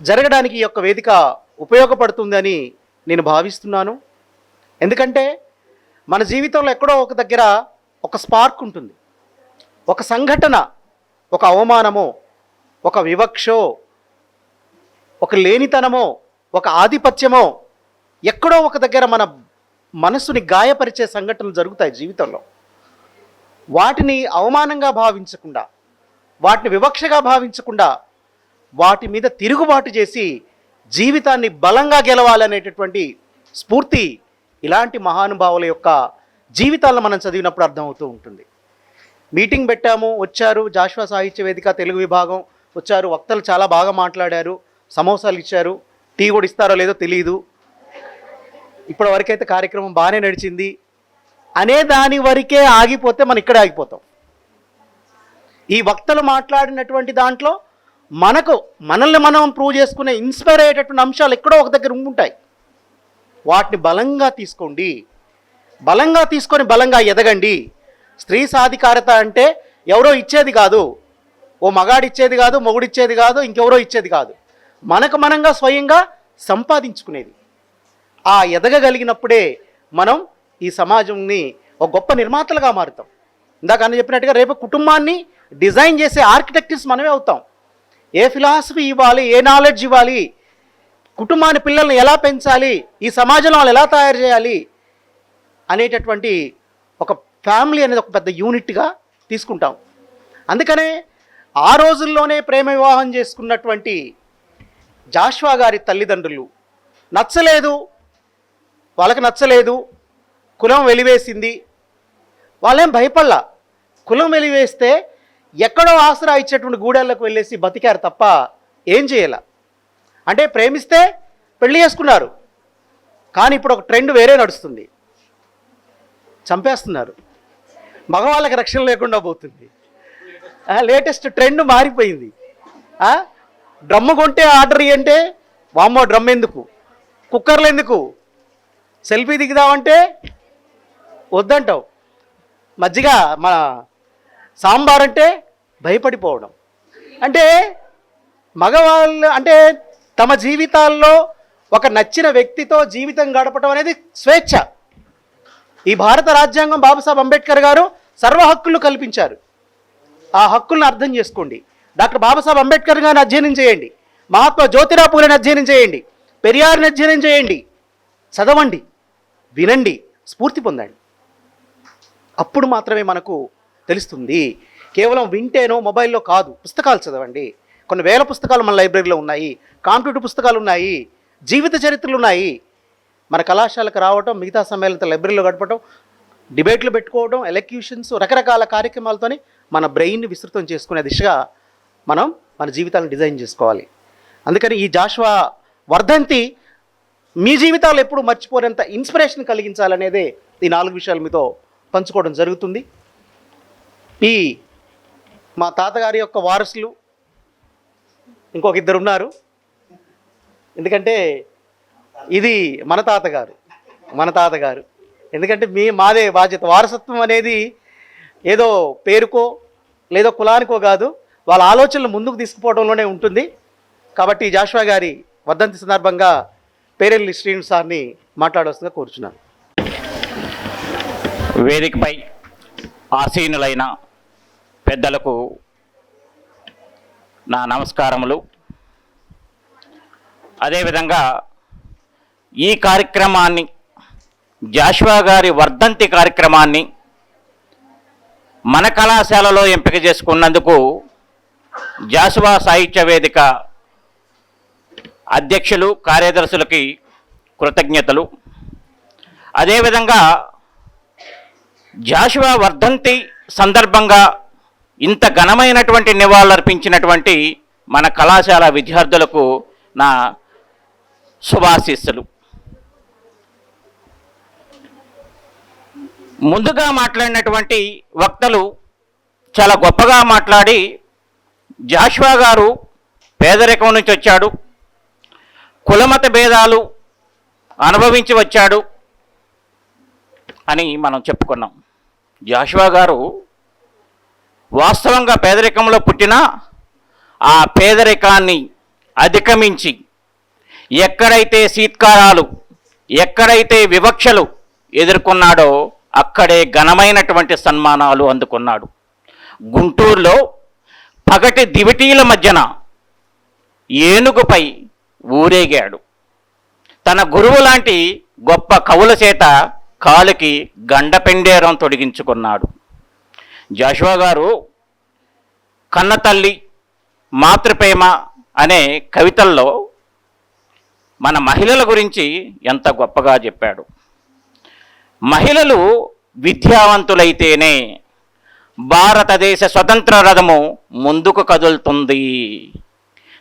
జరగడానికి ఈ యొక్క వేదిక ఉపయోగపడుతుందని నేను భావిస్తున్నాను. ఎందుకంటే మన జీవితంలో ఎక్కడో ఒక దగ్గర ఒక స్పార్క్ ఉంటుంది. ఒక సంఘటన, ఒక అవమానమో, ఒక వివక్షో, ఒక లేనితనమో, ఒక ఆధిపత్యమో ఎక్కడో ఒక దగ్గర మన మనసుని గాయపరిచే సంఘటనలు జరుగుతాయి జీవితంలో. వాటిని అవమానంగా భావించకుండా, వాటిని వివక్షగా భావించకుండా, వాటి మీద తిరుగుబాటు చేసి జీవితాన్ని బలంగా గెలవాలనేటటువంటి స్ఫూర్తి ఇలాంటి మహానుభావుల యొక్క జీవితాలను మనం చదివినప్పుడు అర్థమవుతూ ఉంటుంది. మీటింగ్ పెట్టాము, వచ్చారు, జాషువా సాహిత్య వేదిక తెలుగు విభాగం వచ్చారు, వక్తలు చాలా బాగా మాట్లాడారు, సమోసాలు ఇచ్చారు, టీ కూడా ఇస్తారో లేదో తెలియదు, ఇప్పటి వరకైతే కార్యక్రమం బాగానే నడిచింది అనే దాని వరకే ఆగిపోతే మనం ఇక్కడే ఆగిపోతాం. ఈ వక్తలు మాట్లాడినటువంటి దాంట్లో మనల్ని మనం ప్రూవ్ చేసుకునే ఇన్స్పైర్ అయ్యేటటువంటి అంశాలు ఎక్కడో ఒక దగ్గర ఉంటాయి. వాటిని బలంగా తీసుకోండి, బలంగా తీసుకొని బలంగా ఎదగండి. స్త్రీ సాధికారత అంటే ఎవరో ఇచ్చేది కాదు, ఓ మగాడు ఇచ్చేది కాదు, మొగుడు ఇచ్చేది కాదు, ఇంకెవరో ఇచ్చేది కాదు, మనకు మనంగా స్వయంగా సంపాదించుకునేది. ఆ ఎదగగలిగినప్పుడే మనం ఈ సమాజంని ఒక గొప్ప నిర్మాతలుగా మారుతాం. ఇందాక అన్న చెప్పినట్టుగా రేపు కుటుంబాన్ని డిజైన్ చేసే ఆర్కిటెక్ట్స్ మనమే అవుతాం. ఏ ఫిలాసఫీ ఇవ్వాలి, ఏ నాలెడ్జ్ ఇవ్వాలి, కుటుంబాన్ని, పిల్లల్ని ఎలా పెంచాలి, ఈ సమాజంలో వాళ్ళు ఎలా తయారు చేయాలి అనేటటువంటి ఒక ఫ్యామిలీ అనేది ఒక పెద్ద యూనిట్గా తీసుకుంటాం. అందుకనే ఆ రోజుల్లోనే ప్రేమ వివాహం చేసుకున్నటువంటి జాషువా గారి తల్లిదండ్రులు వాళ్ళకి నచ్చలేదు, కులం వెలివేసింది, వాళ్ళేం భయపడలా. కులం వెలివేస్తే ఎక్కడో ఆసరా ఇచ్చేటువంటి గూడెళ్ళకు వెళ్ళేసి బతికారు తప్ప ఏం చేయాల. అంటే ప్రేమిస్తే పెళ్లి చేసుకున్నారు, కానీ ఇప్పుడు ఒక ట్రెండ్ వేరే నడుస్తుంది, చంపేస్తున్నారు, మగవాళ్ళకి రక్షణ లేకుండా పోతుంది. లేటెస్ట్ ట్రెండ్ మారిపోయింది. డ్రమ్ము కొంటే ఆర్డర్ అంటే వామ్మో డ్రమ్ ఎందుకు, కుక్కర్లు ఎందుకు, సెల్ఫీ దిగుదామంటే వద్దంటావు, మజ్జిగ మన సాంబార్ అంటే భయపడిపోవడం. అంటే మగవాళ్ళు అంటే తమ జీవితాల్లో ఒక నచ్చిన వ్యక్తితో జీవితం గడపడం అనేది స్వేచ్ఛ. ఈ భారత రాజ్యాంగం బాబాసాహెబ్ అంబేద్కర్ గారు సర్వ హక్కులు కల్పించారు. ఆ హక్కులను అర్థం చేసుకోండి. డాక్టర్ బాబాసాహెబ్ అంబేద్కర్ గారిని అధ్యయనం చేయండి, మహాత్మా జ్యోతిరావు పూలేని అధ్యయనం చేయండి, పెరియార్ని అధ్యయనం చేయండి, చదవండి, వినండి, స్ఫూర్తి పొందండి. అప్పుడు మాత్రమే మనకు తెలుస్తుంది. కేవలం వింటేనో మొబైల్లో కాదు, పుస్తకాలు చదవండి. కొన్ని వేల పుస్తకాలు మన లైబ్రరీలో ఉన్నాయి, కాంపిటేటివ్ పుస్తకాలు ఉన్నాయి, జీవిత చరిత్రలు ఉన్నాయి. మన కళాశాలకు రావటం, మిగతా సమయాలతో లైబ్రరీలో గడపటం, డిబేట్లు పెట్టుకోవడం, ఎలక్యూషన్స్, రకరకాల కార్యక్రమాలతోని మన బ్రెయిన్ని విస్తృతం చేసుకునే దిశగా మనం మన జీవితాలను డిజైన్ చేసుకోవాలి. అందుకని ఈ జాషువా వర్ధంతి మీ జీవితాలు ఎప్పుడు మర్చిపోలేంత ఇన్స్పిరేషన్ కలిగించాలనేదే ఈ 4 విషయాలు మీతో పంచుకోవడం జరుగుతుంది. ఈ మా తాతగారి యొక్క వారసులు ఇంకొక 2 ఉన్నారు. ఎందుకంటే ఇది మన తాతగారు, ఎందుకంటే మాదే బాధ్యత. వారసత్వం అనేది ఏదో పేరుకో లేదో కులానికో కాదు, వాళ్ళ ఆలోచనలు ముందుకు తీసుకుపోవడంలోనే ఉంటుంది. కాబట్టి జాషువా గారి వర్ధంతి సందర్భంగా పేరెల్లి శ్రీను సార్ని మాట్లాడవలసిందిగా కోరుచున్నాను. వేదికపై ఆసీనులైన పెద్దలకు నా నమస్కారములు. అదేవిధంగా ఈ కార్యక్రమాన్ని, జాషువా గారి వర్ధంతి కార్యక్రమాన్ని మన కళాశాలలో ఎంపిక చేసుకున్నందుకు జాషువా సాహిత్య వేదిక అధ్యక్షులు, కార్యదర్శులకి కృతజ్ఞతలు. అదేవిధంగా జాషువా వర్ధంతి సందర్భంగా ఇంత ఘనమైనటువంటి నివాళులర్పించినటువంటి మన కళాశాల విద్యార్థులకు నా శుభాశీస్సులు. ముందుగా మాట్లాడినటువంటి వక్తలు చాలా గొప్పగా మాట్లాడి, జాషువా గారు పేదరికం నుంచి వచ్చాడు, కులమత భేదాలు అనుభవించి వచ్చాడు అని మనం చెప్పుకున్నాం. జాషువా గారు వాస్తవంగా పేదరికంలో పుట్టినా ఆ పేదరికాన్ని అధిగమించి ఎక్కడైతే సీత్కారాలు, ఎక్కడైతే వివక్షలు ఎదుర్కొన్నాడో అక్కడే ఘనమైనటువంటి సన్మానాలు అందుకున్నాడు. గుంటూరులో పగటి దివిటీల మధ్యన ఏనుగుపై ఊరేగాడు. తన గురువు లాంటి గొప్ప కవుల చేత కాలుకి గండపెండేరం తొడిగించుకున్నాడు. జాషువా గారు కన్నతల్లి, మాతృప్రేమ అనే కవితల్లో మన మహిళల గురించి ఎంత గొప్పగా చెప్పాడు. మహిళలు విద్యావంతులైతేనే భారతదేశ స్వతంత్ర రథము ముందుకు కదులుతుంది.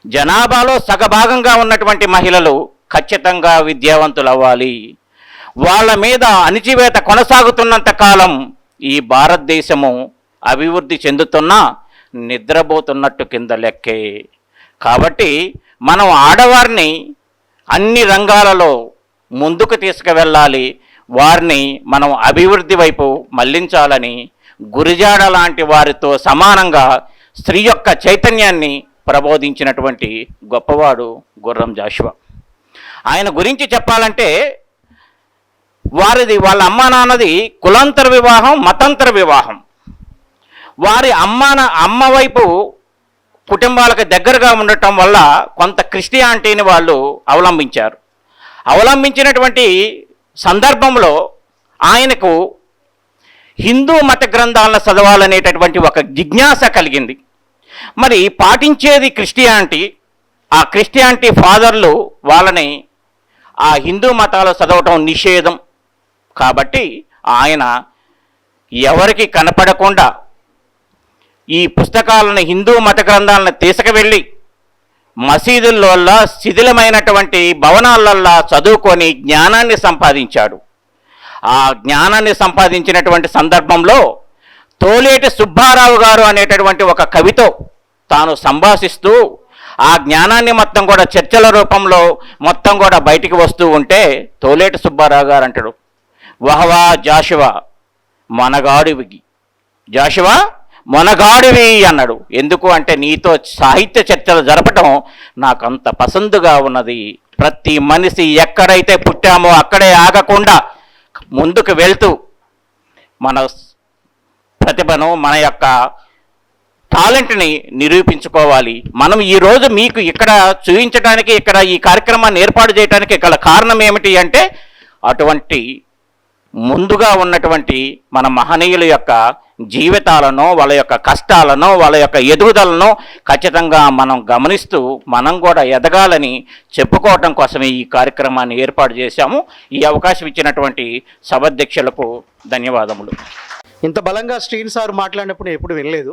జనాభాలో సగభాగంగా ఉన్నటువంటి మహిళలు ఖచ్చితంగా విద్యావంతులు అవ్వాలి. వాళ్ళ మీద అణిచివేత కొనసాగుతున్నంత కాలం ఈ భారతదేశము అభివృద్ధి చెందుతున్నా నిద్రపోతున్నట్టు కింద లెక్కే. కాబట్టి మనం ఆడవారిని అన్ని రంగాలలో ముందుకు తీసుకువెళ్ళాలి, వారిని మనం అభివృద్ధి వైపు మళ్లించాలని గురిజాడ లాంటి వారితో సమానంగా స్త్రీ యొక్క చైతన్యాన్ని ప్రబోధించినటువంటి గొప్పవాడు గుర్రం జాషువా. ఆయన గురించి చెప్పాలంటే వాళ్ళ అమ్మా నాన్నది కులాంతర వివాహం, మతాంతర వివాహం. వారి అమ్మ వైపు కుటుంబాలకు దగ్గరగా ఉండటం వల్ల కొంత క్రిస్టియానిటీని వాళ్ళు అవలంబించారు. అవలంబించినటువంటి సందర్భంలో ఆయనకు హిందూ మత గ్రంథాలను చదవాలనేటటువంటి ఒక జిజ్ఞాస కలిగింది. మరి పాటించేది క్రిస్టియానిటీ. ఆ క్రిస్టియానిటీ ఫాదర్లు వాళ్ళని ఆ హిందూ మతాలు చదవటం నిషేధం. కాబట్టి ఆయన ఎవరికి కనపడకుండా ఈ పుస్తకాలను, హిందూ మత గ్రంథాలను తీసుకువెళ్ళి మసీదుల్లో శిథిలమైనటువంటి భవనాలల్లో చదువుకొని జ్ఞానాన్ని సంపాదించాడు. ఆ జ్ఞానాన్ని సంపాదించినటువంటి సందర్భంలో తోలేటి సుబ్బారావు గారు అనేటటువంటి ఒక కవితో తాను సంభాషిస్తూ ఆ జ్ఞానాన్ని మొత్తం కూడా చర్చల రూపంలో మొత్తం కూడా బయటికి వస్తూ ఉంటే తోలేటి సుబ్బారావు గారు అంటాడు, వహవా జాషువా మనగాడివి, జాషువా మనగాడివి అన్నాడు. ఎందుకు అంటే నీతో సాహిత్య చర్చలు జరపటం నాకంత పసందుగా ఉన్నది. ప్రతి మనిషి ఎక్కడైతే పుట్టామో అక్కడే ఆగకుండా ముందుకు వెళ్తూ మన ప్రతిభను, మన యొక్క టాలెంట్ని నిరూపించుకోవాలి. మనం ఈరోజు మీకు ఇక్కడ చూపించడానికి, ఇక్కడ ఈ కార్యక్రమాన్ని ఏర్పాటు చేయడానికి ఇక్కడ కారణం ఏమిటి అంటే అటువంటి ముందుగా ఉన్నటువంటి మన మహనీయుల యొక్క జీవితాలను, వాళ్ళ యొక్క కష్టాలను, వాళ్ళ యొక్క ఎదుగుదలను ఖచ్చితంగా మనం గమనిస్తూ మనం కూడా ఎదగాలని చెప్పుకోవటం కోసమే ఈ కార్యక్రమాన్ని ఏర్పాటు చేశాము. ఈ అవకాశం ఇచ్చినటువంటి సభాధ్యక్షులకు ధన్యవాదములు. ఇంత బలంగా శ్రీని సార్ మాట్లాడినప్పుడు నేను ఎప్పుడు వినలేదు,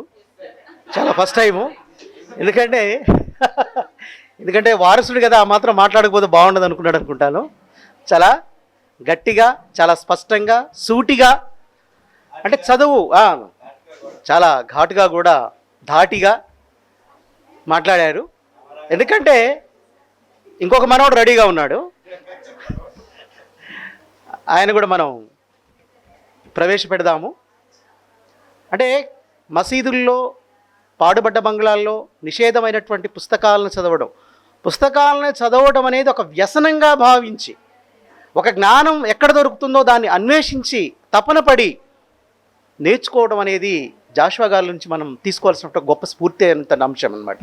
చాలా ఫస్ట్ టైము. ఎందుకంటే వారసుడు కదా, ఆ మాత్రం మాట్లాడకపోతే బాగుండదు అనుకుంటాను. చాలా గట్టిగా, చాలా స్పష్టంగా, సూటిగా, అంటే చదువు చాలా ఘాటుగా కూడా ధాటిగా మాట్లాడారు. ఎందుకంటే ఇంకొక మనోడు రెడీగా ఉన్నాడు, ఆయన కూడా మనం ప్రవేశపెడదాము. అంటే మసీదుల్లో, పాడుబడ్డ బంగ్లాల్లో నిషేధమైనటువంటి పుస్తకాలను చదవడం అనేది ఒక వ్యసనంగా భావించి, ఒక జ్ఞానం ఎక్కడ దొరుకుతుందో దాన్ని అన్వేషించి తపన పడి నేర్చుకోవడం అనేది జాషువా గారి నుంచి మనం తీసుకోవాల్సిన గొప్ప స్ఫూర్తి అయినంత అంశం అన్నమాట.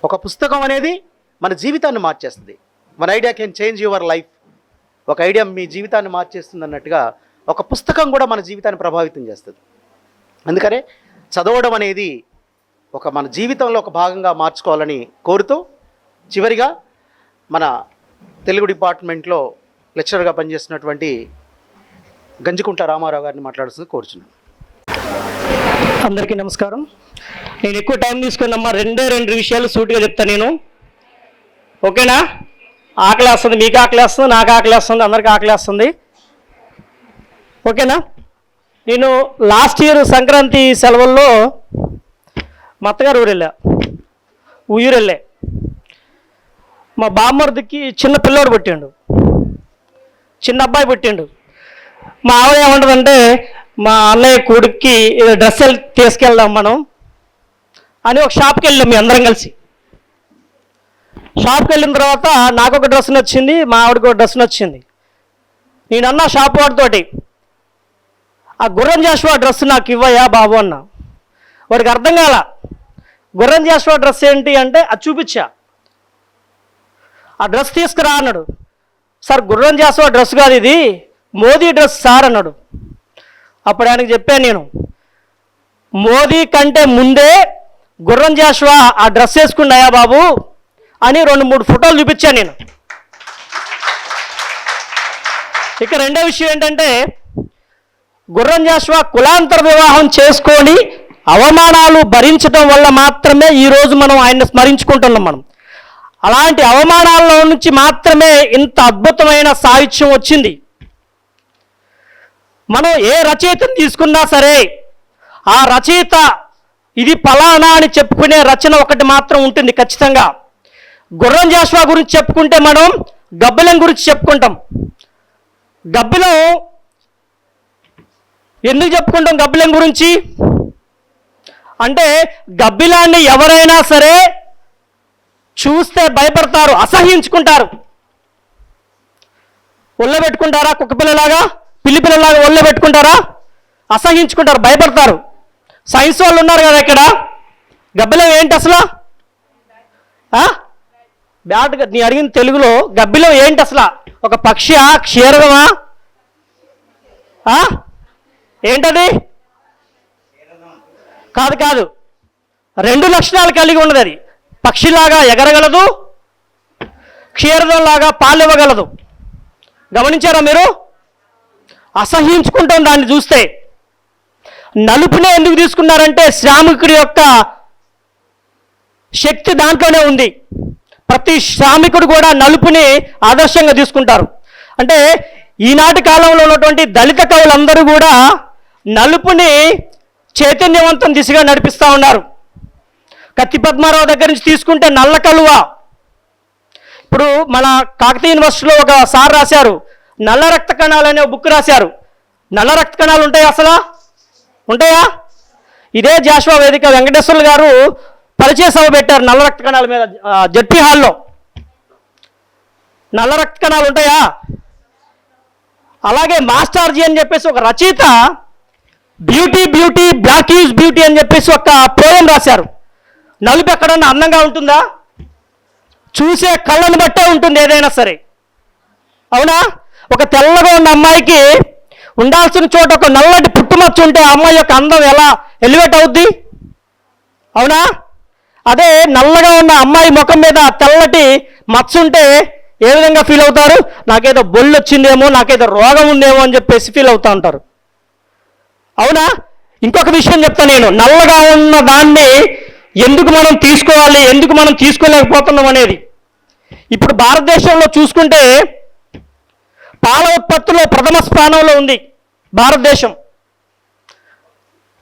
ఒక పుస్తకం అనేది మన జీవితాన్ని మార్చేస్తుంది. One idea can change your life. ఒక ఐడియా మీ జీవితాన్ని మార్చేస్తుంది అన్నట్టుగా ఒక పుస్తకం కూడా మన జీవితాన్ని ప్రభావితం చేస్తుంది. అందుకనే చదవడం అనేది మన జీవితంలో ఒక భాగంగా మార్చుకోవాలని కోరుతూ, చివరిగా మన తెలుగు డిపార్ట్మెంట్లో లెక్చరర్గా పనిచేస్తున్నటువంటి గంజికుంట రామారావు గారిని మాట్లాడుతుంది కోరుచున్నాను. అందరికీ నమస్కారం. నేను ఎక్కువ టైం తీసుకున్నమ్మా, రెండు విషయాలు సూటిగా చెప్తాను నేను. ఓకేనా? ఆకలి వస్తుంది, మీకు ఆకలి వస్తుంది, నాకు ఆకలి వస్తుంది, అందరికీ ఆకలి వస్తుంది. ఓకేనా? నేను లాస్ట్ ఇయర్ సంక్రాంతి సెలవుల్లో మా అత్తగారు ఊరు వెళ్ళా. మా బామ్మర్దికి చిన్న పిల్లోడు పుట్టిండు, చిన్న అబ్బాయి పుట్టిండు. మా ఆవిడ ఏమంటుందంటే, మా అన్నయ్య కొడుక్కి డ్రెస్ తీసుకెళ్దాం మనం అని ఒక షాప్కి వెళ్ళాం మీ అందరం కలిసి. షాప్కి వెళ్ళిన తర్వాత నాకు ఒక డ్రెస్ నచ్చింది, మా ఆవిడకి ఒక డ్రెస్ నచ్చింది. నేను అన్నా షాప్ వాడితోటి, ఆ గుర్రం జాషువా డ్రెస్ నాకు ఇవ్వయా బాబు అన్న. వాడికి అర్థం కాల. గుర్రం జాషువా డ్రెస్ ఏంటి అంటే అది చూపించా. ఆ డ్రెస్ తీసుకురా అన్నాడు. సార్ గుర్రం జాషువా డ్రెస్ కాదు ఇది, మోదీ డ్రెస్ సార్ అన్నాడు. అప్పుడు ఆయనకు చెప్పాను నేను, మోదీ కంటే ముందే గుర్రం జాషువా ఆ డ్రెస్ వేసుకున్నాయా బాబు అని 2-3 ఫోటోలు చూపించాను నేను. ఇక రెండో విషయం ఏంటంటే, గుర్రం జాషువా కులాంతర వివాహం చేసుకొని అవమానాలు భరించడం వల్ల మాత్రమే ఈరోజు మనం ఆయన్ని స్మరించుకుంటున్నాం. మనం అలాంటి అవమానాల్లో నుంచి మాత్రమే ఇంత అద్భుతమైన సాహిత్యం వచ్చింది. మనం ఏ రచయితను తీసుకున్నా సరే ఆ రచయిత ఇది ఫలానా అని చెప్పుకునే రచన ఒకటి మాత్రం ఉంటుంది ఖచ్చితంగా. గుర్రం జాషువా గురించి చెప్పుకుంటే మనం గబ్బిలం గురించి చెప్పుకుంటాం. గబ్బిలం ఎందుకు చెప్పుకుంటాం? గబ్బిలం గురించి అంటే గబ్బిలాన్ని ఎవరైనా సరే చూస్తే భయపడతారు, అసహ్యించుకుంటారు. ఒళ్ళో పెట్టుకుంటారా? కుక్క పిల్లలాగా, పిల్లి పిల్లలాగా ఒళ్ళో పెట్టుకుంటారా? అసహ్యించుకుంటారు, భయపడతారు. సైన్స్ వాళ్ళు ఉన్నారు కదా ఇక్కడ. గబ్బిలం ఏంటి అసలు? బ్యాట్గా నీ అడిగిన తెలుగులో గబ్బిలం ఏంటి అసలు? ఒక పక్షియా, క్షీరదమా, ఏంటది? కాదు కాదు, 2 లక్షణాలు కలిగి ఉన్నది. అది పక్షిలాగా ఎగరగలదు, క్షీరదంలాగా పాలివ్వగలదు. గమనించారా మీరు? అసహ్యించుకుంటాం దాన్ని చూస్తే. నలుపునే ఎందుకు తీసుకున్నారంటే శ్రామికుడి యొక్క శక్తి దాంట్లోనే ఉంది. ప్రతి శ్రామికుడు కూడా నలుపుని ఆదర్శంగా తీసుకుంటారు. అంటే ఈనాటి కాలంలో ఉన్నటువంటి దళిత కవులందరూ కూడా నలుపుని చైతన్యవంతం దిశగా నడిపిస్తూ ఉన్నారు. కత్తి పద్మారావు దగ్గర నుంచి తీసుకుంటే నల్ల కలువ. ఇప్పుడు మన కాకతీయ యూనివర్సిటీలో ఒక సార్ రాశారు, నల్ల రక్త కణాలు అనే బుక్ రాశారు. నల్ల రక్త కణాలు ఉంటాయా అసలు? ఉంటాయా? ఇదే జాషువా వేదిక వెంకటేశ్వర్లు గారు పరిచయ సభ పెట్టారు నల్ల రక్త కణాల మీద జడ్పీ హాల్లో. నల్ల రక్త కణాలు ఉంటాయా? అలాగే మాస్టర్జీ అని చెప్పేసి ఒక రచయిత beauty beauty black is beauty అని చెప్పేసి ఒక పోయం రాశారు. నలుపు ఎక్కడన్నా అందంగా ఉంటుందా? చూసే కళ్ళను బట్టే ఉంటుంది ఏదైనా సరే. అవునా? ఒక తెల్లగా ఉన్న అమ్మాయికి ఉండాల్సిన చోట ఒక నల్లటి పుట్టుమచ్చ ఉంటే ఆ అమ్మాయి యొక్క అందం ఎలా ఎలివేట్ అవుద్ది? అవునా? అదే నల్లగా ఉన్న అమ్మాయి ముఖం మీద తెల్లటి మచ్చ ఉంటే ఏ విధంగా ఫీల్ అవుతారు? నాకేదో బొల్లు వచ్చిందేమో, నాకేదో రోగం ఉందేమో అని చెప్పేసి ఫీల్ అవుతూ ఉంటారు. అవునా? ఇంకొక విషయం చెప్తాను నేను, నల్లగా ఉన్న దాన్ని ఎందుకు మనం తీసుకోవాలి, ఎందుకు మనం తీసుకోలేకపోతున్నాం అనేది. ఇప్పుడు భారతదేశంలో చూసుకుంటే పాల ఉత్పత్తిలో ప్రథమ స్థానంలో ఉంది భారతదేశం.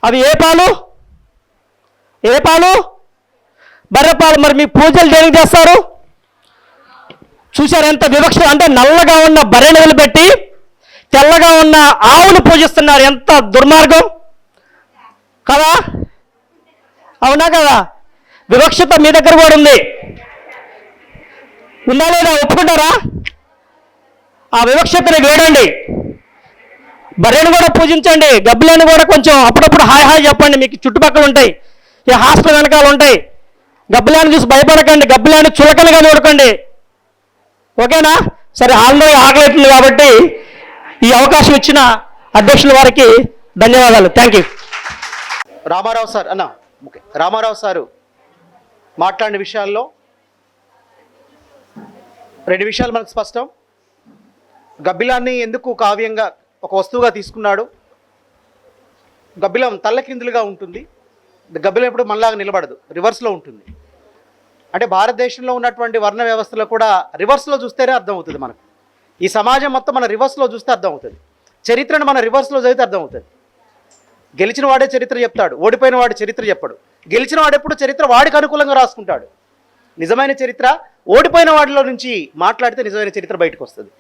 అవి ఏ పాలు? ఏ పాలు? బర్రెపాలు. మరి మీ పూజలు దేనికి చేస్తారు? చూశారు ఎంత వివక్ష? అంటే నల్లగా ఉన్న బర్రెను వదిలిపెట్టి తెల్లగా ఉన్న ఆవును పూజిస్తున్నారు. ఎంత దుర్మార్గం కదా? అవునా కదా? వివక్షత మీ దగ్గర కూడా ఉంది. ఉందా లేదా? ఒప్పుకుంటారా? ఆ వివక్షతని వేడండి. బర్రెను కూడా పూజించండి, గబ్బిలాన్ని కూడా కొంచెం అప్పుడప్పుడు హాయ్ హాయ్ చెప్పండి. మీకు చుట్టుపక్కల ఉంటాయి, ఈ హాస్టల్ వెనకాల ఉంటాయి. గబ్బిలాన్ని చూసి భయపడకండి, గబ్బిలాన్ని చులకనగా చూడకండి. ఓకేనా? సరే, హాల్లో ఆకలి అవుతుంది కాబట్టి ఈ అవకాశం ఇచ్చిన అధ్యక్షుల వారికి ధన్యవాదాలు. Thank you. రామారావు సార్ అన్న, ఓకే, రామారావు సారు మాట్లాడిన విషయాల్లో 2 విషయాలు మనకు స్పష్టం. గబ్బిలాన్ని ఎందుకు కావ్యంగా ఒక వస్తువుగా తీసుకున్నాడు? గబ్బిలం తల్లకిందులుగా ఉంటుంది, గబ్బిలం ఎప్పుడు మనలాగా నిలబడదు, రివర్స్లో ఉంటుంది. అంటే భారతదేశంలో ఉన్నటువంటి వర్ణ వ్యవస్థలో కూడా రివర్స్లో చూస్తేనే అర్థమవుతుంది మనకు. ఈ సమాజం మొత్తం మన రివర్స్లో చూస్తే అర్థమవుతుంది. చరిత్రను మన రివర్స్లో చదివితే అర్థమవుతుంది. గెలిచిన వాడే చరిత్ర చెప్తాడు, ఓడిపోయిన వాడు చరిత్ర చెప్పడు. గెలిచిన వాడు ఎప్పుడు చరిత్ర వాడికి అనుకూలంగా రాసుకుంటాడు. నిజమైన చరిత్ర ఓడిపోయిన వాడిలో నుంచి మాట్లాడితే నిజమైన చరిత్ర బయటకు వస్తుంది.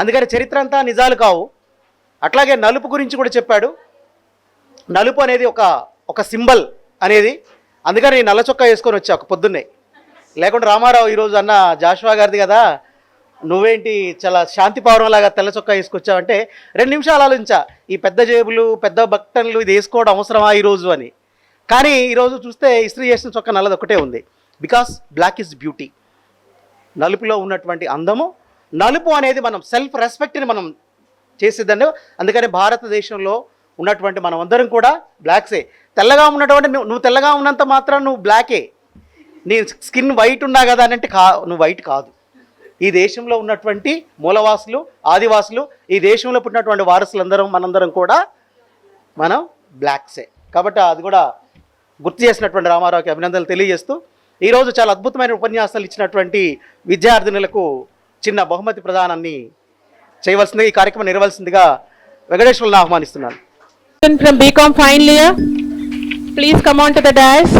అందుకని చరిత్ర అంతా నిజాలు కావు. అట్లాగే నలుపు గురించి కూడా చెప్పాడు. నలుపు అనేది ఒక సింబల్ అనేది. అందుకని నేను నల్ల చొక్కా వేసుకొని వచ్చా ఒక పొద్దున్నే. లేకుంటే రామారావు ఈరోజు అన్న జాషువా గారిది కదా, నువ్వేంటి చాలా శాంతి పౌరంలాగా తెల్ల చొక్కా వేసుకొచ్చావంటే 2 నిమిషాలు ఆలోచించా, ఈ పెద్ద జేబులు పెద్ద బట్టన్లు ఇది వేసుకోవడం అవసరమా ఈరోజు అని. కానీ ఈరోజు చూస్తే ఇస్త్రీ చేసిన చొక్కా నల్లది ఒకటే ఉంది. Because black is beauty. నలుపులో ఉన్నటువంటి అందము, నలుపు అనేది మనం సెల్ఫ్ రెస్పెక్ట్ని మనం చేసేదండి. అందుకని భారతదేశంలో ఉన్నటువంటి మనం అందరం కూడా బ్లాక్సే. తెల్లగా ఉన్నటువంటి నువ్వు తెల్లగా ఉన్నంత మాత్రం నువ్వు బ్లాకే. నీ స్కిన్ వైట్ ఉన్నా కదా అని అంటే నువ్వు వైట్ కాదు. ఈ దేశంలో ఉన్నటువంటి మూలవాసులు, ఆదివాసులు, ఈ దేశంలో పుట్టినటువంటి వారసులందరం మనందరం కూడా మనం బ్లాక్సే. కాబట్టి అది కూడా గుర్తు చేసినటువంటి రామారావుకి అభినందనలు తెలియజేస్తూ, ఈరోజు చాలా అద్భుతమైన ఉపన్యాసాలు ఇచ్చినటువంటి విద్యార్థినులకు చిన్న బహుమతి ప్రదానాన్ని చేయవలసిందిగా, ఈ కార్యక్రమం నిర్వహించవలసిందిగా వెంకటేశ్వర్లను ఆహ్వానిస్తున్నాను. From BCom final year, please come on to the dais.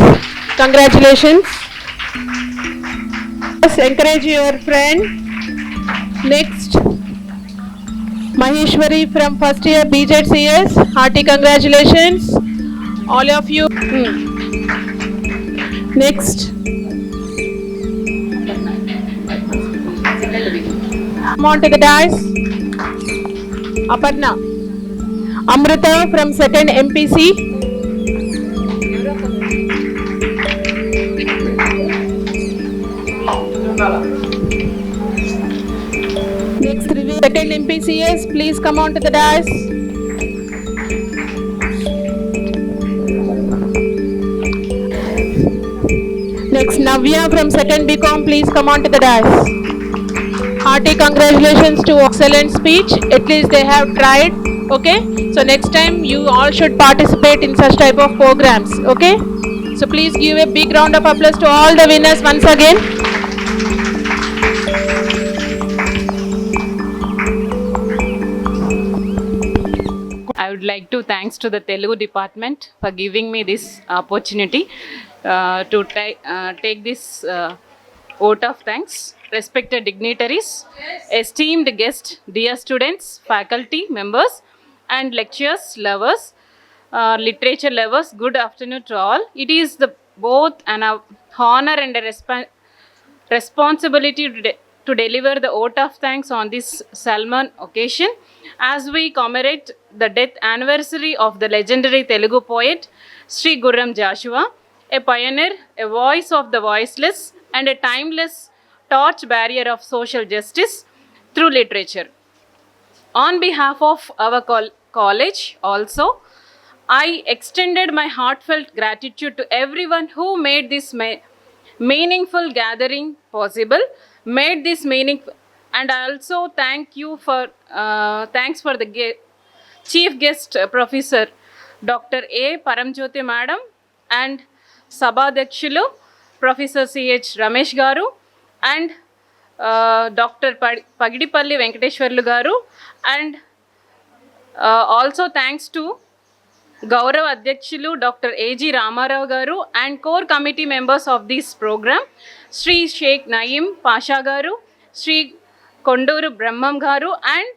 Congratulations. Just encourage your friend. Next, Maheshwari from first year BJCS. Hearty congratulations, all of you. Next, come on to the dais. Aparna. Amrita from second MPC. Next review, second MPCS, please come on to the dais. Next Navya from second BCom, please come on to the dais. Hearty congratulations to excellent speech. At least they have tried. Okay, so next time you all should participate in such type of programs. Okay, so please give a big round of applause to all the winners once again. I would like to thanks to the Telugu department for giving me this opportunity to take this vote of thanks. Respected dignitaries, esteemed guests, dear students, faculty members and lecturers, lovers, literature lovers, good afternoon to all. It is both an honor and a responsibility to deliver the vote of thanks on this Salman occasion as we commemorate the death anniversary of the legendary Telugu poet Sri Gurram Joshua, a pioneer, a voice of the voiceless and a timeless torch barrier of social justice through literature. On behalf of our college also, I extended my heartfelt gratitude to everyone who made this meaningful gathering possible, and I also thanks for the chief guest Professor Dr. A. Paramjyoti Madam and Sabhadhyakshulu Professor C.H. Ramesh Garu and Dr. Pagidipalli Venkateshwarlu Garu, and also thanks to Gaurav Adhyakshulu Dr. A.G. Ramarao Garu and core committee members of this program, Sri Sheikh Naim Pasha Garu, Sri Konduru Brahmam Garu and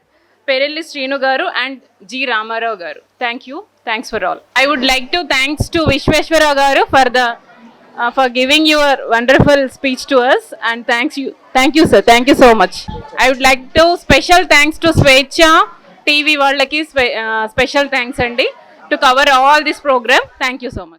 Perelli Srinu Garu and G. Ramarao Garu. Thank you. Thanks for all. I would like to thanks to Vishweshwara Garu for giving your wonderful speech to us, and thank you sir, thank you so much. I would like to special thanks to Swecha TV వాళ్ళకి special thanks అండి to cover all this program. Thank you so much.